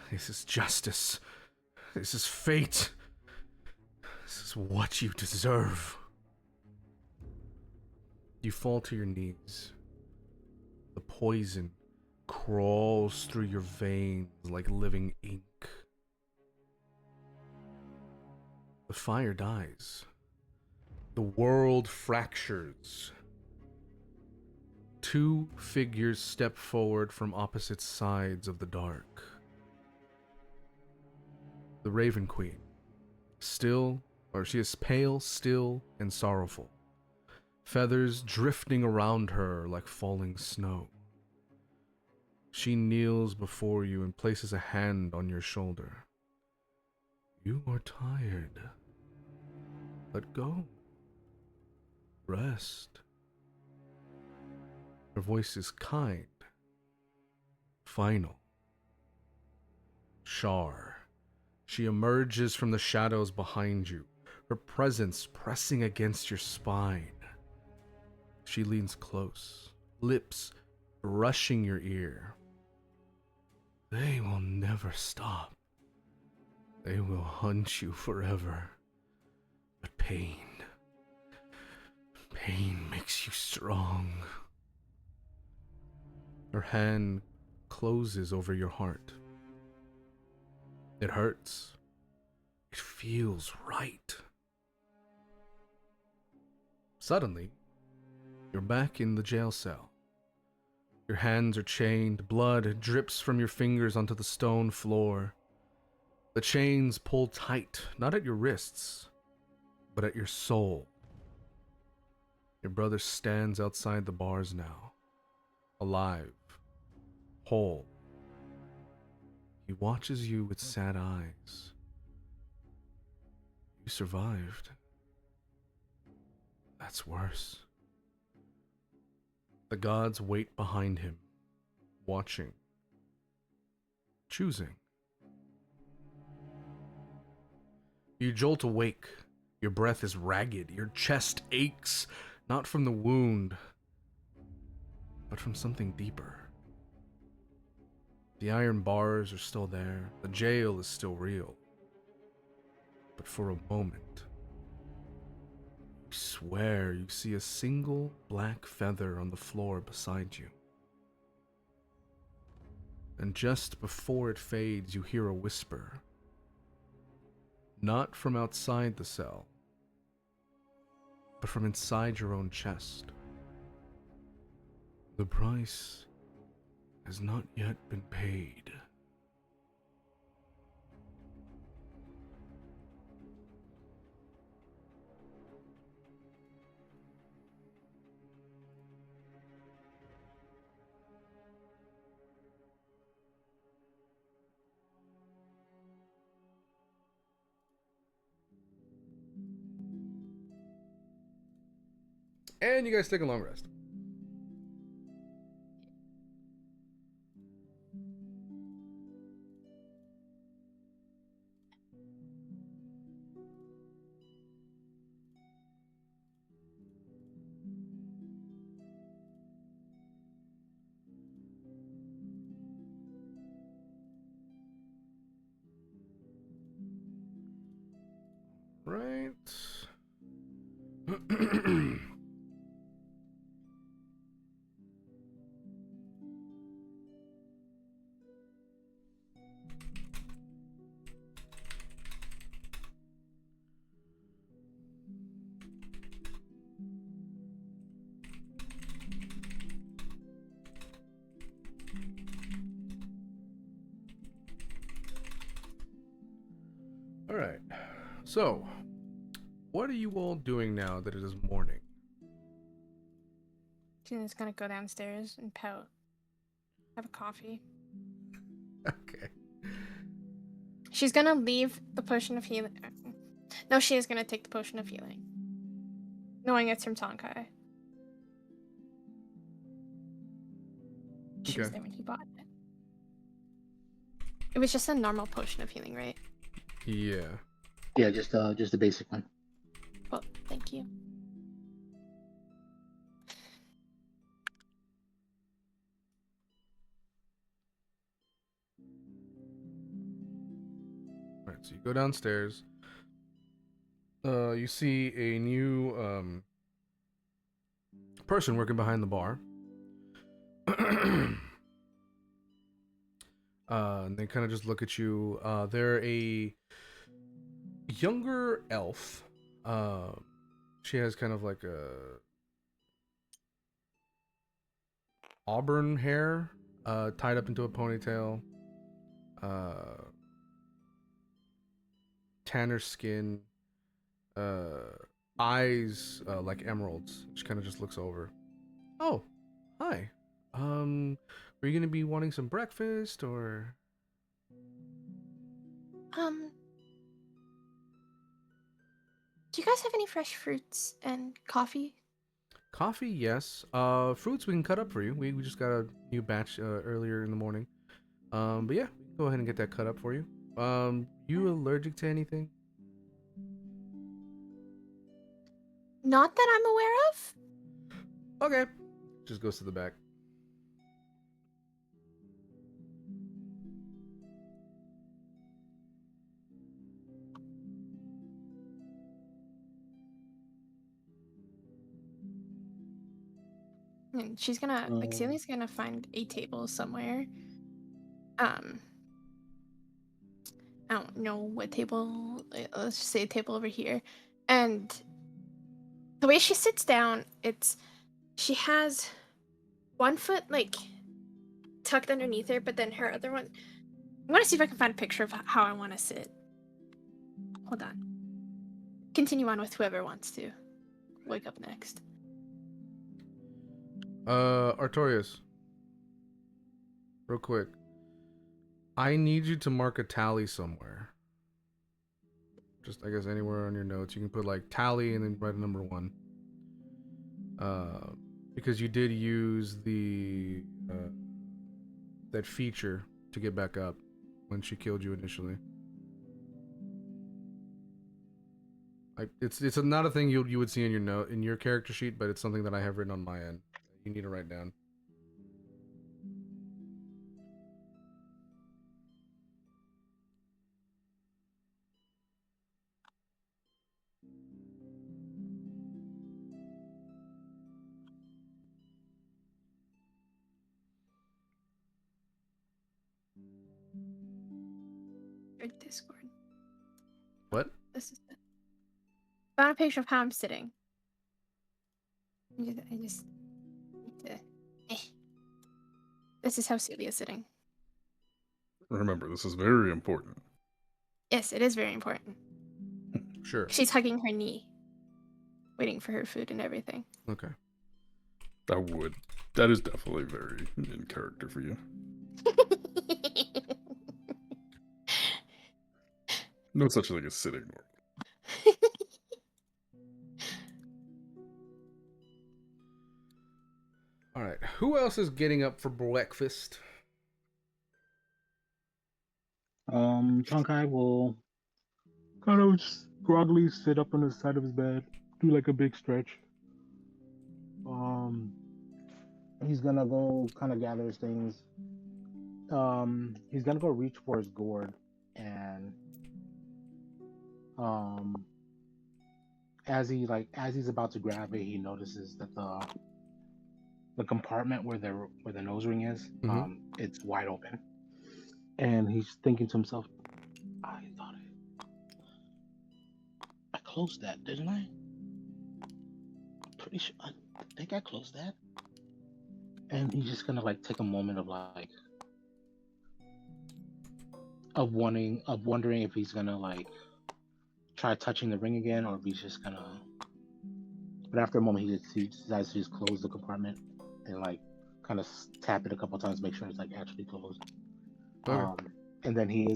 This is justice. This is fate. This is what you deserve. You fall to your knees. The poison crawls through your veins like living ink. The fire dies. The world fractures. Two figures step forward from opposite sides of the dark. The Raven Queen, she is pale, still, and sorrowful. Feathers drifting around her like falling snow. She kneels before you and places a hand on your shoulder. You are tired. Let go. Rest. Her voice is kind. Final. Shar. She emerges from the shadows behind you, her presence pressing against your spine. She leans close, lips brushing your ear. They will never stop. They will hunt you forever. But pain makes you strong. Her hand closes over your heart. It hurts. It feels right. Suddenly, you're back in the jail cell. Your hands are chained, blood drips from your fingers onto the stone floor. The chains pull tight, not at your wrists, but at your soul. Your brother stands outside the bars now, alive, whole. He watches you with sad eyes. You survived. That's worse. The gods wait behind him, watching, choosing. You jolt awake. Your breath is ragged. Your chest aches, not from the wound, but from something deeper. The iron bars are still there. The jail is still real. But for a moment, you swear you see a single black feather on the floor beside you. And just before it fades, you hear a whisper. Not from outside the cell, but from inside your own chest. The price has not yet been paid. And you guys take a long rest. Right. All right. So, what are you all doing now that it is morning? Tina's gonna go downstairs and pout. Have a coffee. Okay. She's gonna leave the potion of healing. No, she is gonna take the potion of healing. Knowing it's from Tonkai. She was Okay. there when he bought it. It was just a normal potion of healing, right? Yeah. Yeah, just a basic one. Well, thank you. All right. So you go downstairs. You see a new person working behind the bar. And they kind of just look at you. They're a younger elf. She has kind of like a auburn hair, tied up into a ponytail. Tanner skin. Eyes like emeralds. She kind of just looks over. Oh, hi. Were you gonna be wanting some breakfast or? Do you guys have any fresh fruits and coffee? Coffee, yes. Fruits we can cut up for you. We just got a new batch earlier in the morning. But yeah, we can go ahead and get that cut up for you. You allergic to anything? Not that I'm aware of. Okay. Just goes to the back. And she's gonna, like, Celia's gonna find a table somewhere. I don't know what table. Let's just say a table over here. And the way she sits down, she has one foot like tucked underneath her, but then her other one. I want to see if I can find a picture of how I want to sit. Hold on. Continue on with whoever wants to wake up next. Artorias. Real quick. I need you to mark a tally somewhere. Just, I guess, anywhere on your notes. You can put, like, tally and then write a number 1. Because you did use the, that feature to get back up when she killed you initially. Like, it's not a thing you would see in your character sheet, but it's something that I have written on my end. You need to write down. Or Discord. What? This is it. Found a picture of how I'm sitting. I just need to. This is how Celia's sitting. Remember, this is very important. Yes, it is very important. Sure. She's hugging her knee, waiting for her food and everything. Okay. That is definitely very in character for you. No such thing as sitting normally. All right. Who else is getting up for breakfast? Tonkai will kind of just groggily sit up on the side of his bed, do like a big stretch. He's gonna go kind of gather his things. He's gonna go reach for his gourd, and as he's about to grab it, he notices that the compartment where the nose ring is, it's wide open, and he's thinking to himself, I thought I closed that, didn't I? I'm pretty sure. I think I closed that. And he's just gonna like take a moment of wondering if he's gonna like try touching the ring again, or if he's just gonna. But after a moment, he decides to just close the compartment and like kind of tap it a couple times, make sure it's like actually closed. Okay. And then he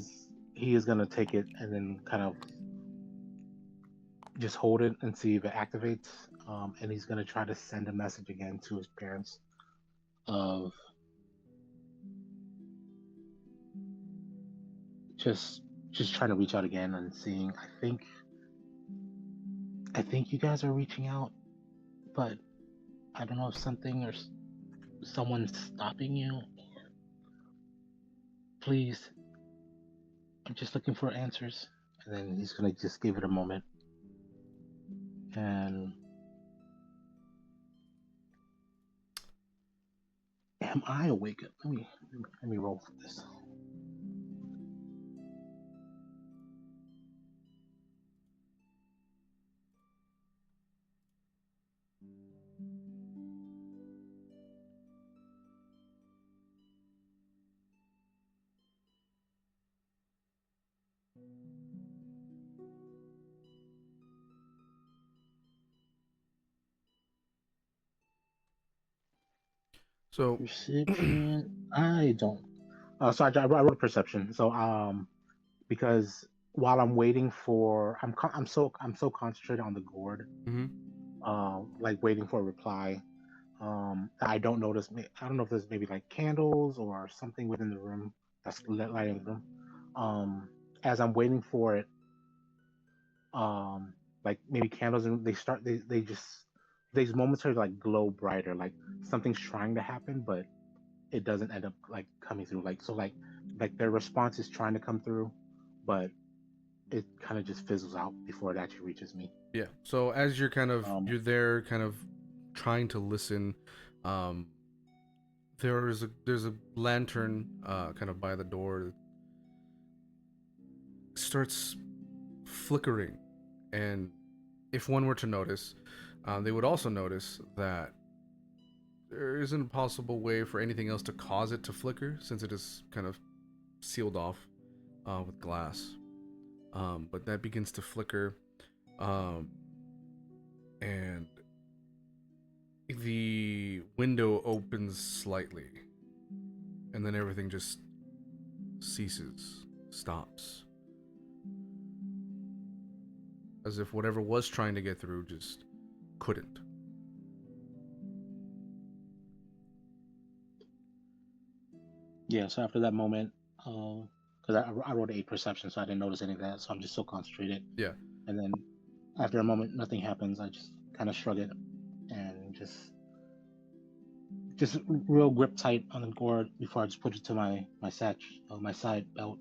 is gonna take it and then kind of just hold it and see if it activates. And he's gonna try to send a message again to his parents of just trying to reach out again and seeing. I think you guys are reaching out, but I don't know if something or someone's stopping you. Please, I'm just looking for answers. And then he's gonna just give it a moment. And am I awake? Let me roll for this. So Perception. I don't. So I wrote perception. So because while I'm waiting for, I'm so concentrated on the gourd, like waiting for a reply. I don't notice. I don't know if there's maybe like candles or something within the room that's lighting the room. As I'm waiting for it, like maybe candles, and they just these momentarily like glow brighter, like something's trying to happen, but it doesn't end up like coming through. Like their response is trying to come through, but it kind of just fizzles out before it actually reaches me. yeah. So as you're you're there, kind of trying to listen, there's a lantern kind of by the door that starts flickering, and if one were to notice, they would also notice that there isn't a possible way for anything else to cause it to flicker, since it is kind of sealed off with glass. But that begins to flicker, and the window opens slightly, and then everything just ceases, stops, as if whatever was trying to get through just couldn't. Yeah. So after that moment, because I wrote 8 perception, so I didn't notice any of that. So I'm just so concentrated. Yeah. And then after a moment, nothing happens. I just kind of shrug it and just real grip tight on the gourd before I just put it to my my side belt,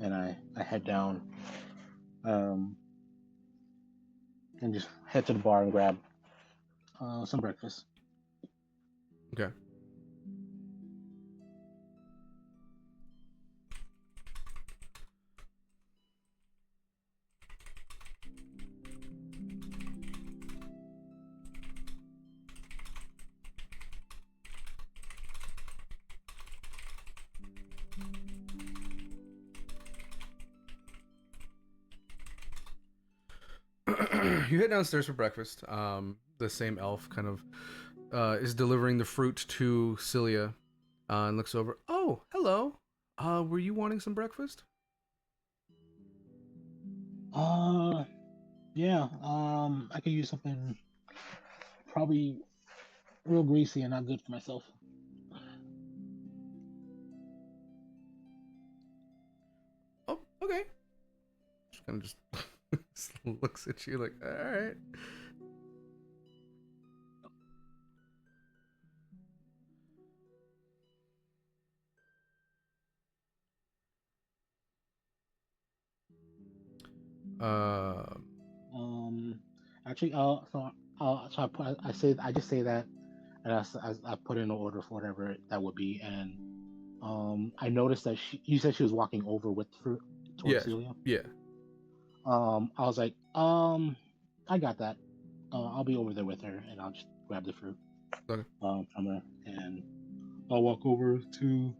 and I head down, and just head to the bar and grab some breakfast. Okay. You head downstairs for breakfast. The same elf kind of is delivering the fruit to Silia, and looks over. Oh, hello. Were you wanting some breakfast? Yeah. I could use something probably real greasy and not good for myself. Oh, okay. Just kind of just looks at you like, all right. Actually, I just say that, and I put in an order for whatever that would be, and I noticed that you said she was walking over with fruit towards Yeah. Celia. Yeah. I was like, I got that. I'll be over there with her, and I'll just grab the fruit Okay. from her, and I'll walk over to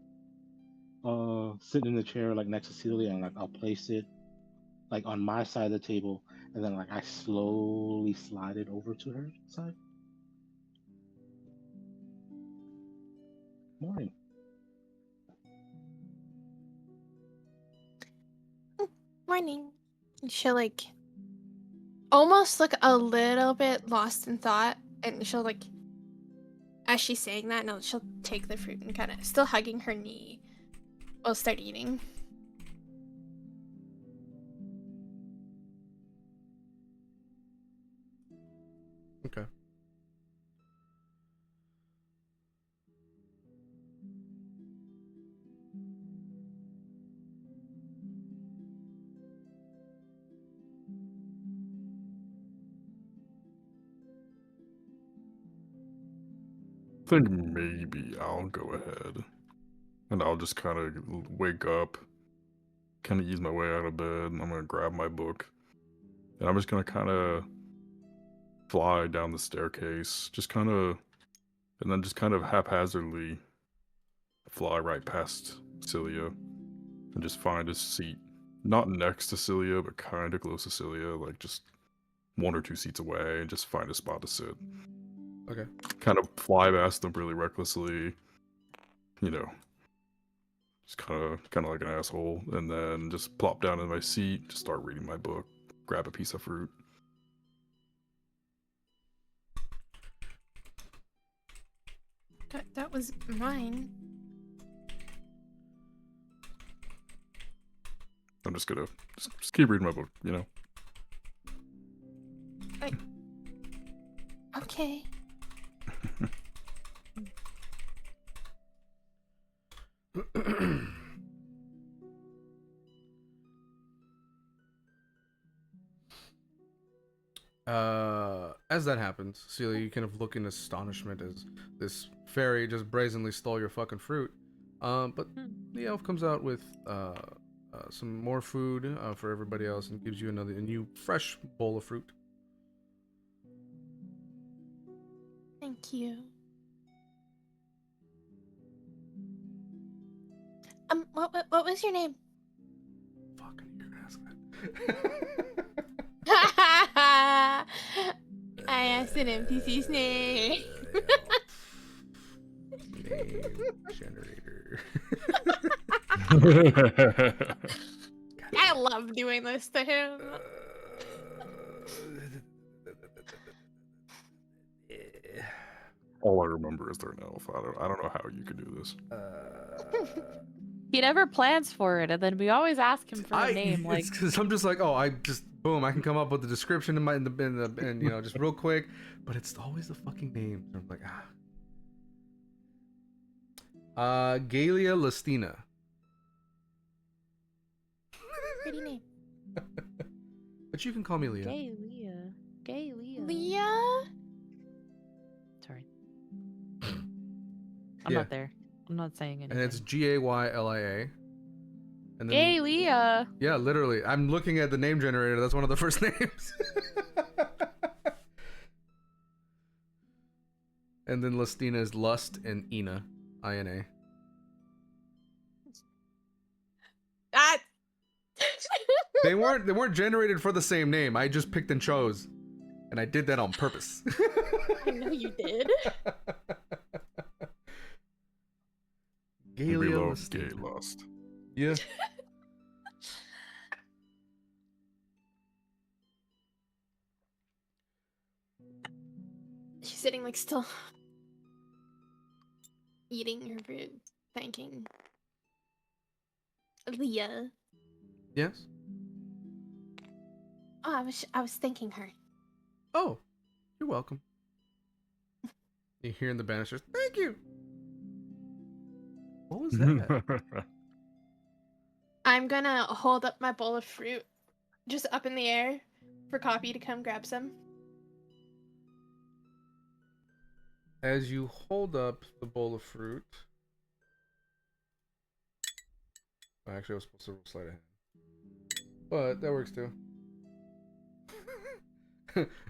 sit in the chair like next to Celia, and like I'll place it like on my side of the table, and then like I slowly slide it over to her side. Morning. Morning. And she'll like almost look a little bit lost in thought, and she'll like, as she's saying that, no, she'll take the fruit and kind of still hugging her knee, will start eating. Okay. I think maybe I'll go ahead. And I'll just kind of wake up, kind of ease my way out of bed, and I'm going to grab my book. And I'm just going to kind of fly down the staircase, and then just kind of haphazardly fly right past Silia and just find a seat. Not next to Silia, but kind of close to Silia, like just 1 or 2 seats away, and just find a spot to sit. Okay. Kind of fly past them really recklessly, you know, just kind of like an asshole, and then just plop down in my seat, just start reading my book, grab a piece of fruit. That was mine. I'm just gonna just keep reading my book, you know. Okay. As that happens, Celia, you kind of look in astonishment as this fairy just brazenly stole your fucking fruit. But the elf comes out with some more food for everybody else and gives you a new fresh bowl of fruit. Thank you. What was your name? Fucking, you're gonna ask that. I asked an NPC's name. Name generator. I love doing this to him. All I remember is they're an elf. I don't know how you could do this. He never plans for it, and then we always ask him for a name. Like, It's because I'm just like, oh, I just boom, I can come up with the description in the you know, just real quick, but it's always the fucking name. So I'm like, Galia Lastina. Pretty name. But you can call me Leah. Gay Leah. Gay Leah. Leah? Sorry. I'm Yeah. not there. I'm not saying anything. And it's Gaylia. And then, Gay Leah. yeah, literally. I'm looking at the name generator. That's one of the first names. And then Lastina is Lust and Ina. I-N-A. That. They weren't generated for the same name. I just picked and chose. And I did that on purpose. I know you did. Galia Below Lastina. gay lust. Yeah. She's sitting like still eating her food, thanking Leah. Yes? Oh, I was thanking her. Oh, you're welcome. You hear in the banisters, thank you. What was that? I'm gonna hold up my bowl of fruit just up in the air for Cawpy to come grab some. As you hold up the bowl of fruit. Actually, I was supposed to roll sleight of hand. But that works too.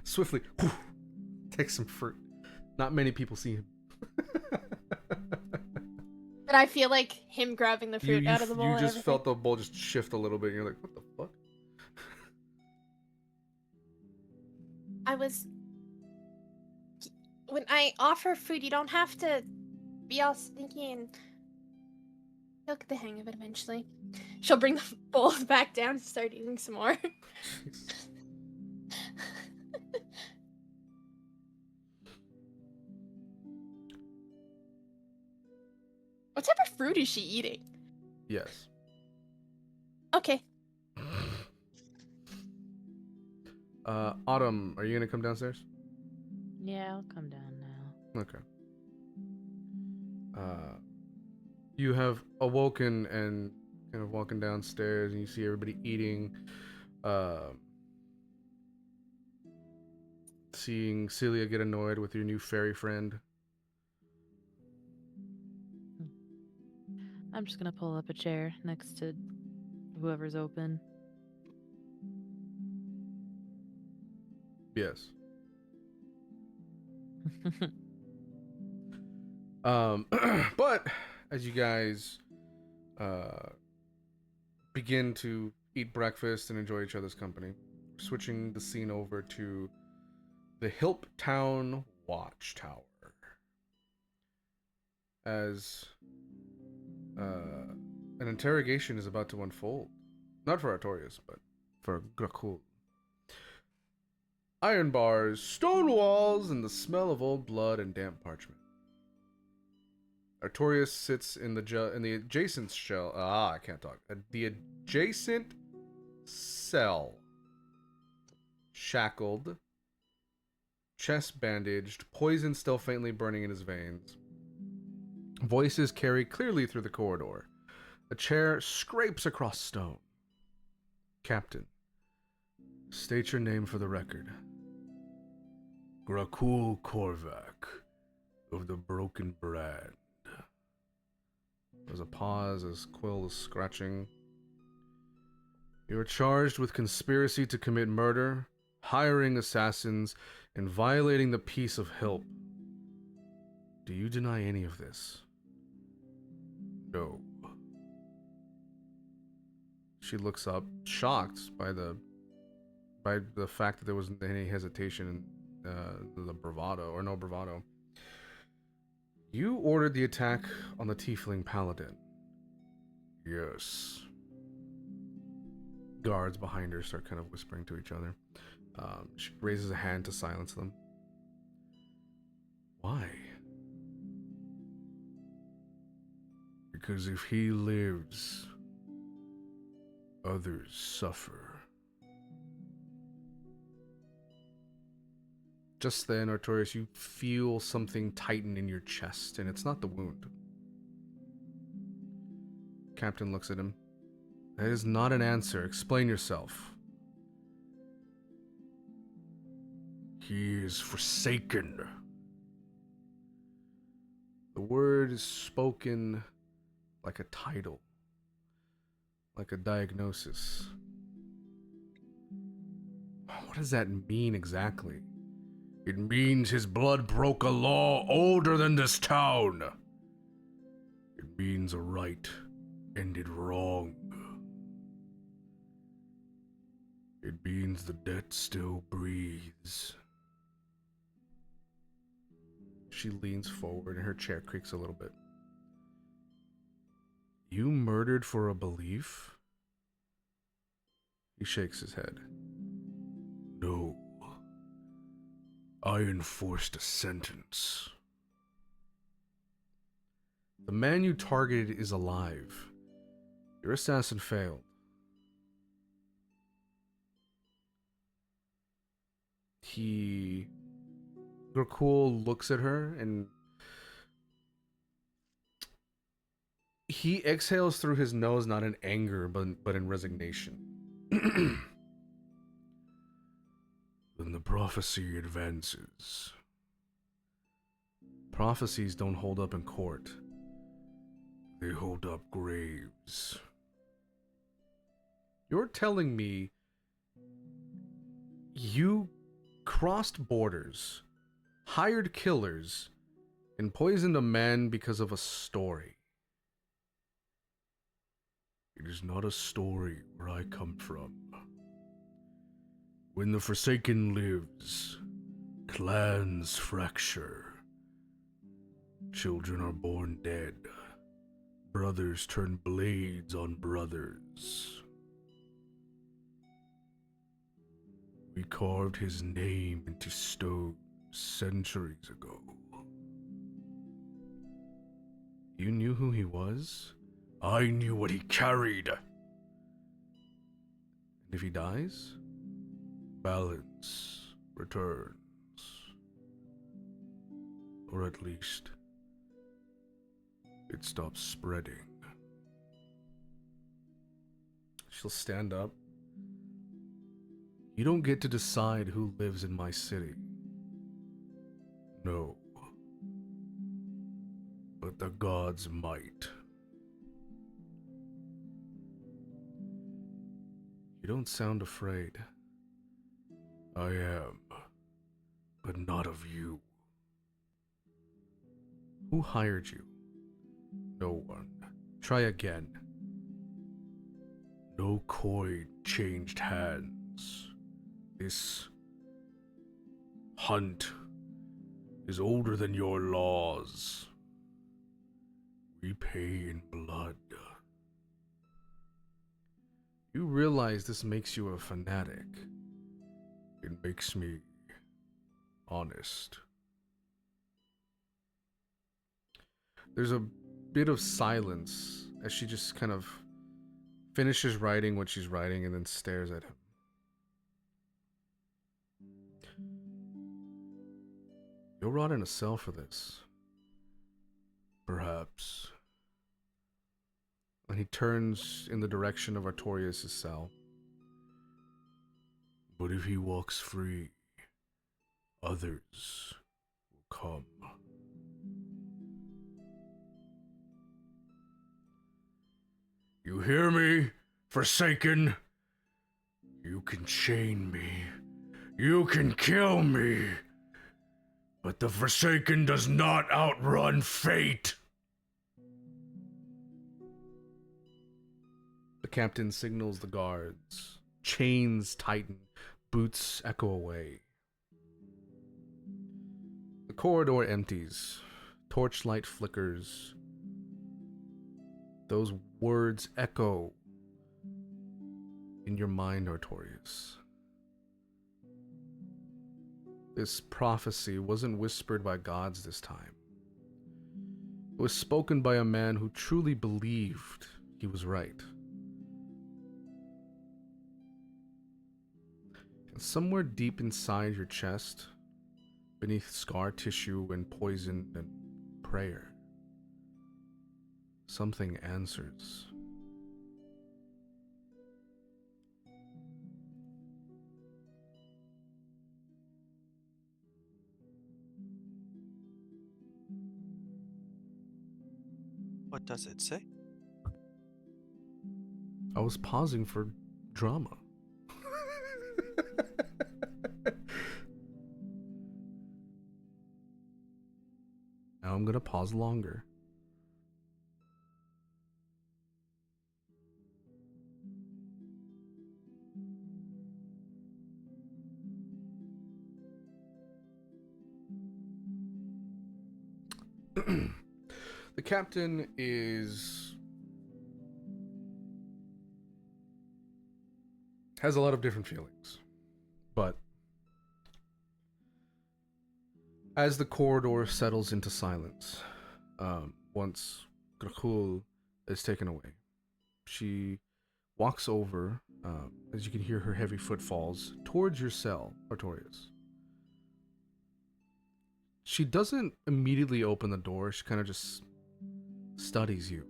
Swiftly, whew, take some fruit. Not many people see him. But I feel like him grabbing the fruit out of the bowl. You and just everything. felt the bowl just shift a little bit. And you're like, what the fuck? when I offer food, you don't have to be all stinky, and you'll get the hang of it eventually. She'll bring the bowls back down and start eating some more. What type of fruit is she eating? Yes. Okay. Autumn, are you gonna come downstairs? Yeah, I'll come down now. Okay. You have awoken and kind of walking downstairs, and you see everybody eating. Seeing Silia get annoyed with your new fairy friend. I'm just gonna pull up a chair next to whoever's open. Yes. But as you guys begin to eat breakfast and enjoy each other's company, switching the scene over to the Hilp Town Watchtower. As an interrogation is about to unfold. Not for Artorias, but for Grakul. Iron bars, stone walls, and the smell of old blood and damp parchment. Artorias sits in the adjacent shell. I can't talk. The adjacent cell. Shackled. Chest bandaged. Poison still faintly burning in his veins. Voices carry clearly through the corridor. A chair scrapes across stone. Captain, state your name for the record. Grakul Korvac of the Broken Brand. There's a pause as Quill is scratching. You are charged with conspiracy to commit murder, hiring assassins, and violating the peace of Hilp. Do you deny any of this? No. She looks up, shocked by the fact that there wasn't any hesitation in the bravado, or no bravado. You ordered the attack on the Tiefling Paladin. Yes. Guards behind her start kind of whispering to each other. She raises a hand to silence them. Why? Because if he lives, others suffer. Just then, Artorias, you feel something tighten in your chest, and it's not the wound. Captain looks at him. That is not an answer. Explain yourself. He is forsaken. The word is spoken like a title, like a diagnosis. What does that mean exactly? It means his blood broke a law older than this town. It means a right ended wrong. It means the debt still breathes. She leans forward and her chair creaks a little bit. You murdered for a belief? He shakes his head. No. I enforced a sentence. The man you targeted is alive. Your assassin failed. Grakul looks at her and he exhales through his nose, not in anger, but in resignation. Then the prophecy advances. Prophecies don't hold up in court. They hold up graves. You're telling me you crossed borders, hired killers, and poisoned a man because of a story. It is not a story where I come from. When the Forsaken lives, Clans fracture. Children are born dead. Brothers turn blades on brothers. We carved his name into stone centuries ago. You knew who he was? I knew what he carried. And if he dies, balance returns. Or at least, it stops spreading. She'll stand up. You don't get to decide who lives in my city. No. But the gods might. You don't sound afraid. I am. But not of you. Who hired you? No one. Try again. No coin changed hands. This hunt is older than your laws. We pay in blood. You realize this makes you a fanatic. It makes me honest. There's a bit of silence as she just kind of finishes writing what she's writing and then stares at him. You'll rot in a cell for this. Perhaps. And he turns in the direction of Artorias' cell. But if he walks free, others will come. You hear me, Forsaken? You can chain me. You can kill me. But the Forsaken does not outrun fate. The captain signals the guards. Chains tighten. Boots echo away. The corridor empties. Torchlight flickers. Those words echo in your mind, Artorias. This prophecy wasn't whispered by gods this time. It was spoken by a man who truly believed he was right. And somewhere deep inside your chest, beneath scar tissue and poison and prayer, something answers. What does it say? I was pausing for drama. Now I'm gonna pause longer. The captain has a lot of different feelings, but as the corridor settles into silence, once Grachul is taken away, she walks over, as you can hear her heavy footfalls, towards your cell, Artorias. She doesn't immediately open the door, she kind of just studies you.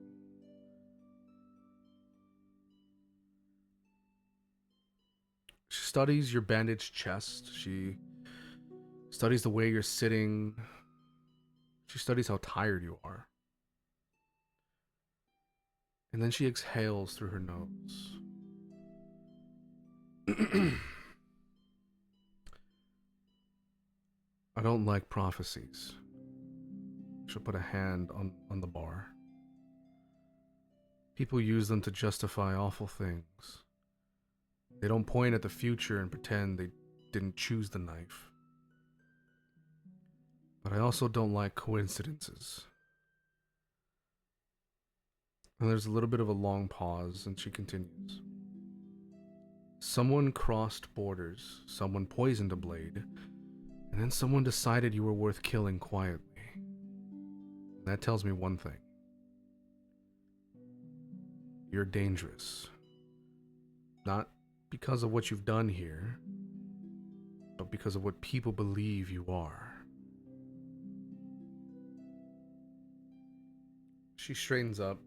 She studies your bandaged chest. She studies the way you're sitting. She studies how tired you are. And then she exhales through her nose. I don't like prophecies. She'll put a hand on the bar. People use them to justify awful things. They don't point at the future and pretend they didn't choose the knife. But I also don't like coincidences. And there's a little bit of a long pause, and she continues. Someone crossed borders, someone poisoned a blade, and then someone decided you were worth killing quietly. And that tells me one thing. You're dangerous. Not because of what you've done here, but because of what people believe you are. She straightens up.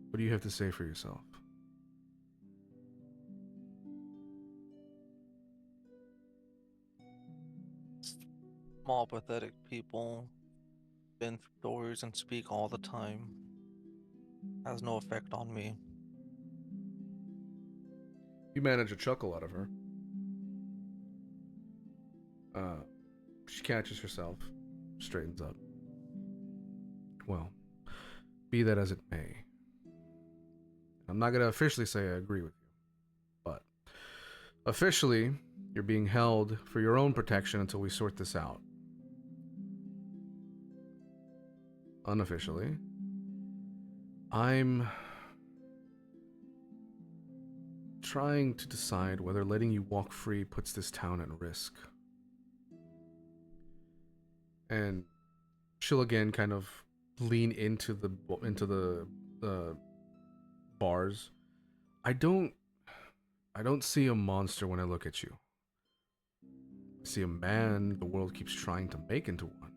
What do you have to say for yourself? Small, pathetic people, been through stories and speak all the time. Has no effect on me. You manage a chuckle out of her. She catches herself, straightens up. Well, be that as it may. I'm not going to officially say I agree with you, but officially, you're being held for your own protection until we sort this out. Unofficially, I'm trying to decide whether letting you walk free puts this town at risk. And she'll again kind of lean into the bars. I don't see a monster when I look at you. I see a man the world keeps trying to make into one.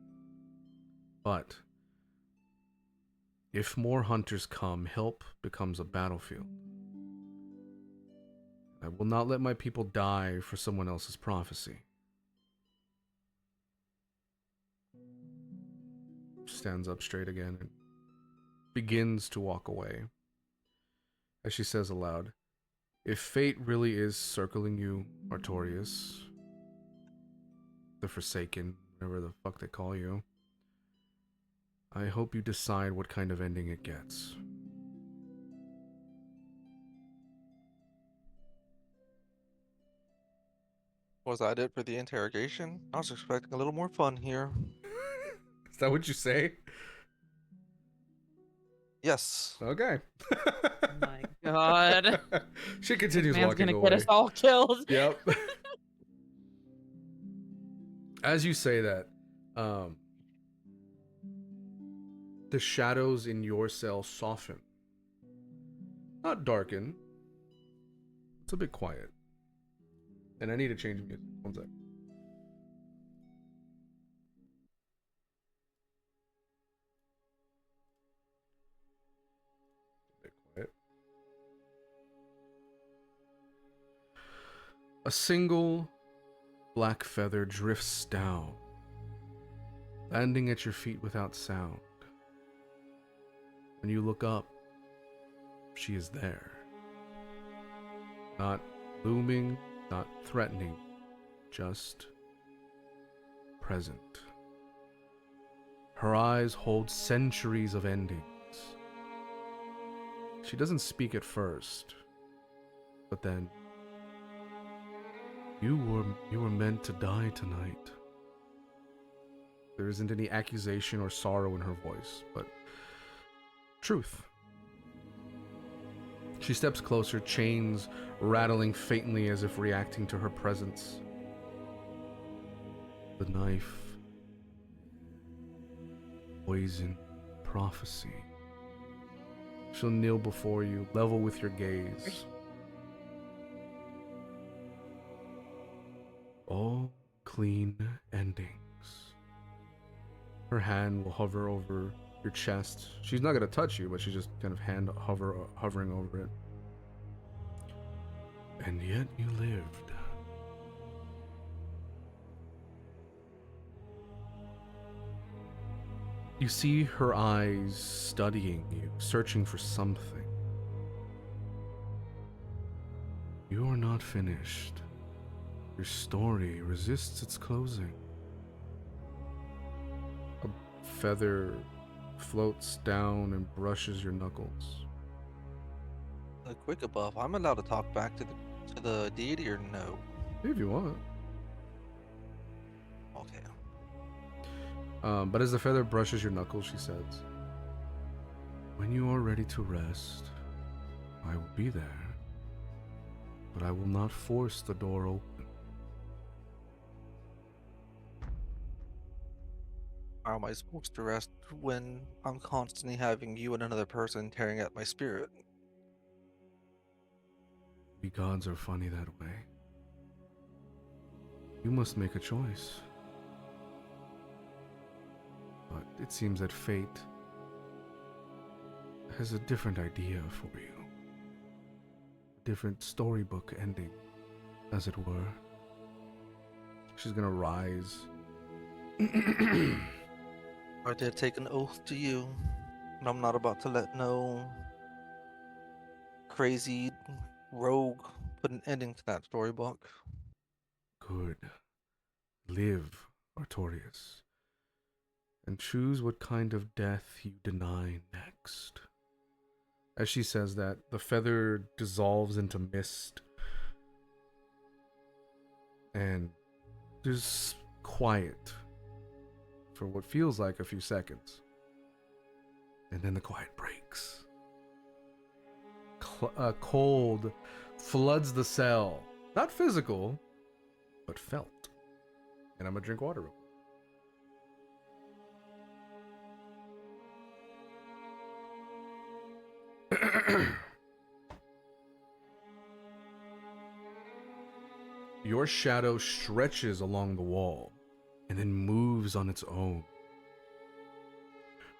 But if more hunters come, help becomes a battlefield. I will not let my people die for someone else's prophecy. Stands up straight again and begins to walk away. As she says aloud, if fate really is circling you, Artorias, the Forsaken, whatever the fuck they call you, I hope you decide what kind of ending it gets. Was that it for the interrogation? I was expecting a little more fun here. Is that what you say? Yes. Okay. Oh my god. She continues Man's walking gonna away. get us all killed. Yep. As you say that, the shadows in your cell soften. Not darken. It's a bit quiet. And I need to change music. One sec. A bit quiet. A single black feather drifts down, landing at your feet without sound. When you look up, she is there. Not looming, not threatening, just present. Her eyes hold centuries of endings. She doesn't speak at first, but then, you were meant to die tonight. There isn't any accusation or sorrow in her voice, but truth. She steps closer, chains rattling faintly as if reacting to her presence. The knife. Poison. Prophecy. She'll kneel before you, level with your gaze. All clean endings. Her hand will hover over your chest. She's not gonna touch you, but she's just kind of hovering over it. And yet you lived. You see her eyes studying you, searching for something. You are not finished. Your story resists its closing. A feather floats down and brushes your knuckles. Quick above, I'm allowed to talk back to to the deity or no? If you want. Okay. But as the feather brushes your knuckles, she says, "When you are ready to rest, I will be there, but I will not force the door open." How am I supposed to rest when I'm constantly having you and another person tearing at my spirit? We gods are funny that way. You must make a choice. But it seems that fate has a different idea for you. A different storybook ending, as it were. She's gonna rise. I did take an oath to you, and I'm not about to let no crazy rogue put an ending to that storybook. Good. Live, Artorias, and choose what kind of death you deny next. As she says that, the feather dissolves into mist, and there's quiet for what feels like a few seconds. And then the quiet breaks. Cold floods the cell. Not physical, but felt. And I'm gonna drink water real quick. Your shadow stretches along the wall and then moves on its own.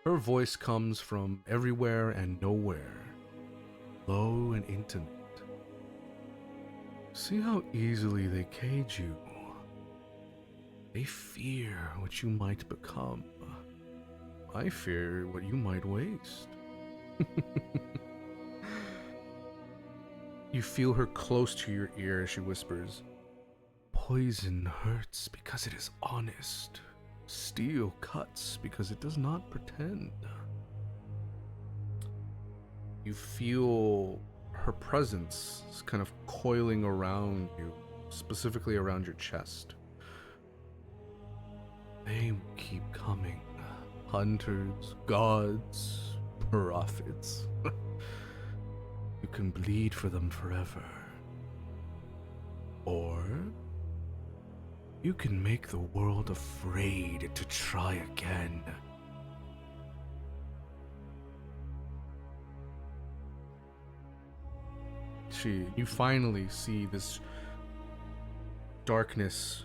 Her voice comes from everywhere and nowhere, low and intimate. See how easily they cage you. They fear what you might become. I fear what you might waste. You feel her close to your ear as she whispers, "Poison hurts because it is honest. Steel cuts because it does not pretend." You feel her presence kind of coiling around you, specifically around your chest. They will keep coming. Hunters, gods, prophets. You can bleed for them forever. Or you can make the world afraid to try again. You finally see this darkness,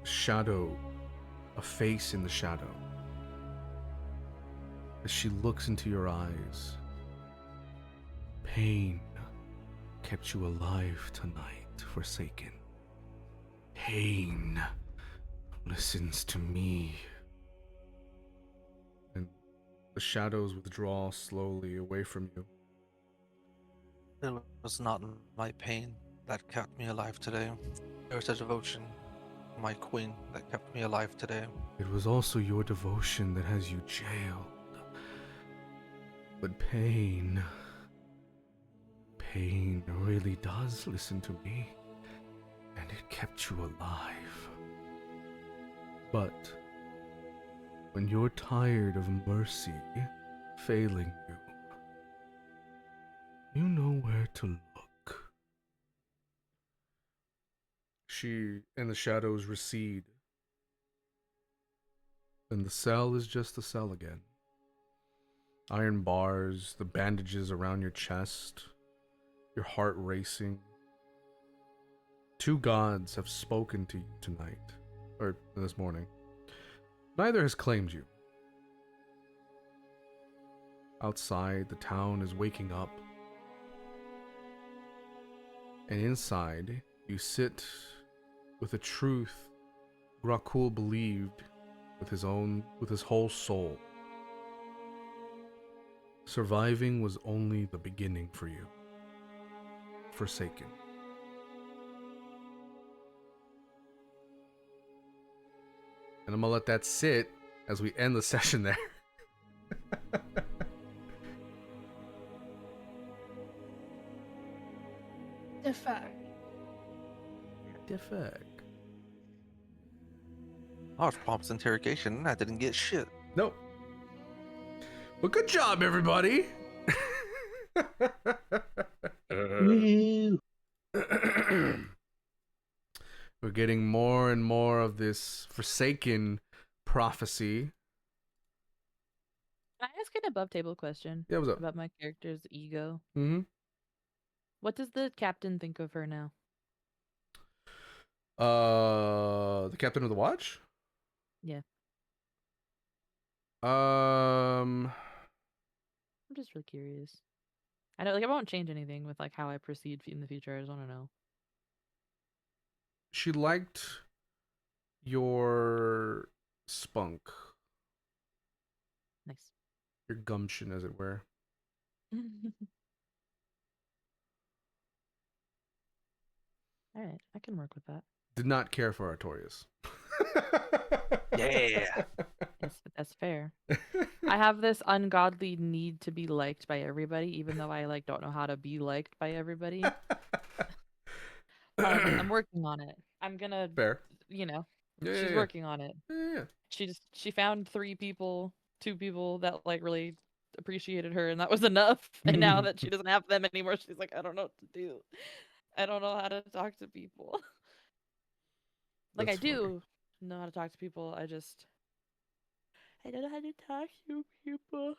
shadow, a face in the shadow. As she looks into your eyes, pain kept you alive tonight, Forsaken. Pain listens to me. And the shadows withdraw slowly away from you. It was not my pain that kept me alive today. It was the devotion to my queen that kept me alive today. It was also your devotion that has you jailed. But pain really does listen to me, and it kept you alive. But when you're tired of mercy failing you, you know where to look. She and the shadows recede, and the cell is just a cell again. Iron bars, the bandages around your chest, your heart racing. Two gods have spoken to you tonight, or this morning. Neither has claimed you. Outside, the town is waking up. And inside, you sit with a truth Grakul believed with his whole soul. Surviving was only the beginning for you. Forsaken. And I'm gonna let that sit as we end the session there. The fuck? The fuck? Oh, it's Pomp's interrogation. I didn't get shit. Nope. Well, good job, everybody. Woo! We're getting more and more of this forsaken prophecy. Can I ask an above table question Yeah, what's up? about my character's ego? Mm-hmm. What does the captain think of her now? The captain of the watch? Yeah. Um, I'm just really curious. I know, like, I won't change anything with like how I proceed in the future. I just want to know. she liked your spunk, Nice. your gumption, as it were. All right, I can work with that. Did not care for Artorias. Yeah. That's fair. I have this ungodly need to be liked by everybody, even though I like don't know how to be liked by everybody. I'm working on it. I'm gonna, Fair. you know, Yeah, she's yeah. working on it. Yeah. She found 2 people that like really appreciated her, and that was enough. And now that she doesn't have them anymore, she's like, I don't know what to do. I don't know how to talk to people. Like, That's I do funny. know how to talk to people. I don't know how to talk to people.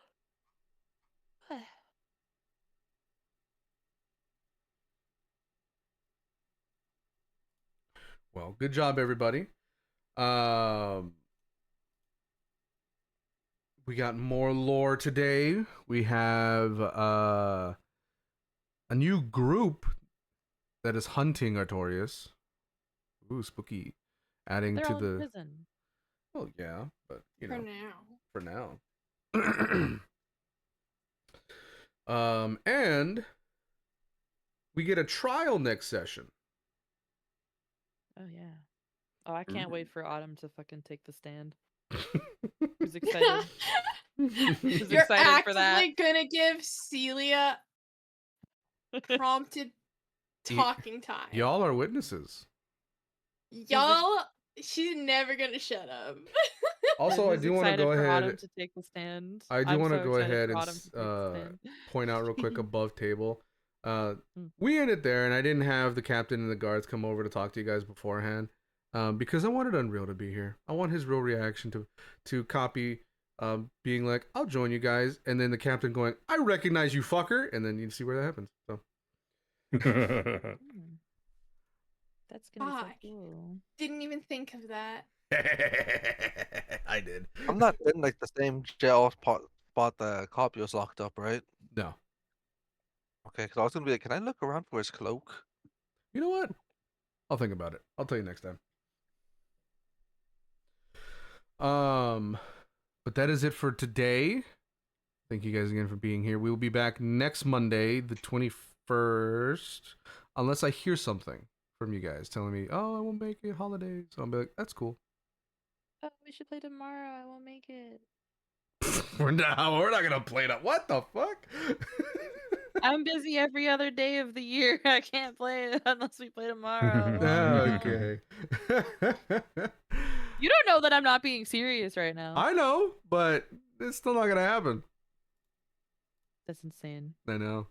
Well, good job, everybody. We got more lore today. We have a new group that is hunting Artorias. Ooh, spooky. Adding They're to all in the. prison. Oh yeah, but you For know, now. for now. And we get a trial next session. Oh yeah. Oh, I can't Ooh. wait for Autumn to fucking take the stand. Who's excited? Who's You're excited for that? actively gonna give Silia prompted talking time. Y'all are witnesses. Y'all, she's never gonna shut up. Also, I Who's do want to excited go for ahead. Autumn to take the stand? I do I'm want to so go excited ahead for and Autumn to take the stand. point out real quick above table. We ended there, and I didn't have the captain and the guards come over to talk to you guys beforehand, because I wanted Unreal to be here. I want his real reaction to Cawpy, being like, "I'll join you guys," and then the captain going, "I recognize you, fucker," and then you see where that happens. So. That's gonna be so Fuck. cool. Didn't even think of that. I did. I'm not in like the same jail spot the Cawpy was locked up, right? No. Okay, because I was gonna be like, can I look around for his cloak? You know what? I'll think about it. I'll tell you next time. But that is it for today. Thank you guys again for being here. We will be back next Monday, the 21st, unless I hear something from you guys telling me, "Oh, I won't make it holidays." So I'll be like, "That's cool." Oh, we should play tomorrow. I won't make it. We're not gonna play that. What the fuck? I'm busy every other day of the year. I can't play it unless we play tomorrow. Okay. You don't know that I'm not being serious right now. I know, but it's still not gonna happen. That's insane. I know.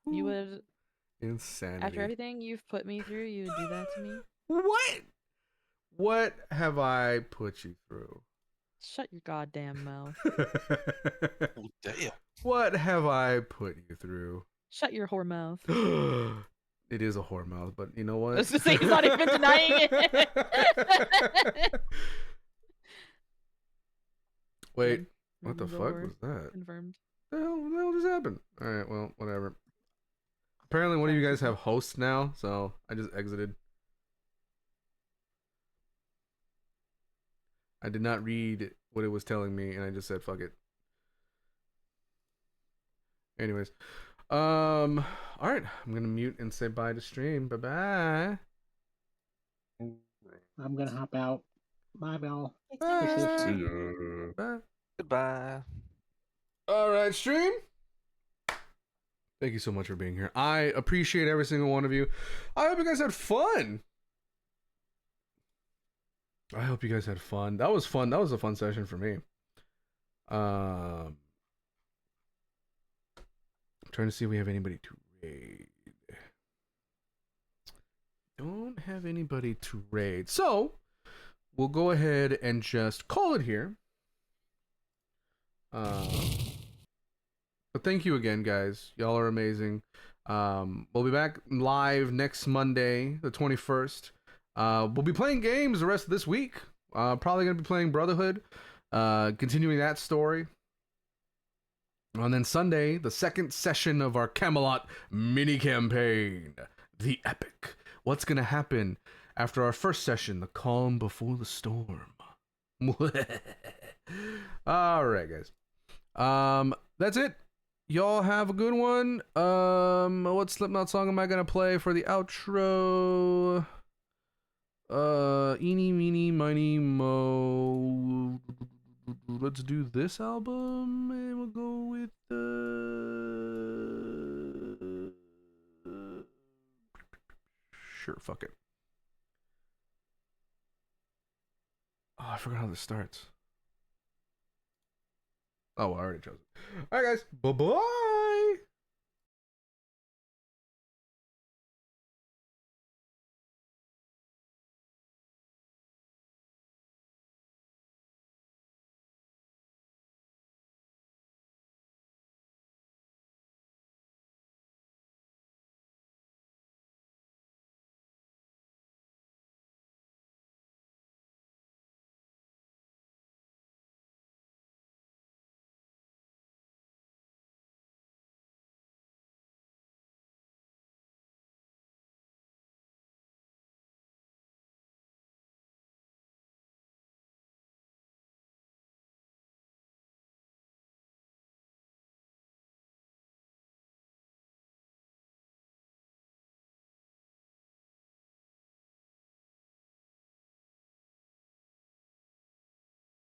You would, Insanity. after everything you've put me through, you would do that to me? What? What have I put you through? Shut your goddamn mouth. Oh, damn. What have I put you through? Shut your whore mouth. It is a whore mouth, but you know what? I was gonna say, he's not even denying it. Wait, what the Robo's a fuck whore. was that? Confirmed. The hell just happened? Alright, well, whatever. Apparently one of you guys have hosts now, so I just exited. I did not read what it was telling me, and I just said fuck it. Anyways. Alright, I'm gonna mute and say bye to stream. Bye bye. I'm gonna hop out. Bye, y'all. Bye. See ya. Bye. Goodbye. Alright, stream. Thank you so much for being here. I appreciate every single one of you. I hope you guys had fun. That was fun. That was a fun session for me. I'm trying to see if we have anybody to raid. Don't have anybody to raid. So, we'll go ahead and just call it here. But thank you again, guys. Y'all are amazing. We'll be back live next Monday, the 21st. We'll be playing games the rest of this week. Probably going to be playing Brotherhood, continuing that story. And then Sunday, the second session of our Camelot mini campaign, The Epic. What's going to happen after our first session, The Calm Before the Storm? All right, guys. That's it. Y'all have a good one. What Slipknot song am I going to play for the outro? Eeny, meeny, miny, mo. Let's do this album, and we'll go with sure, fuck it. Oh, I forgot how this starts. Oh, well, I already chose it. All right, guys. Bye-bye.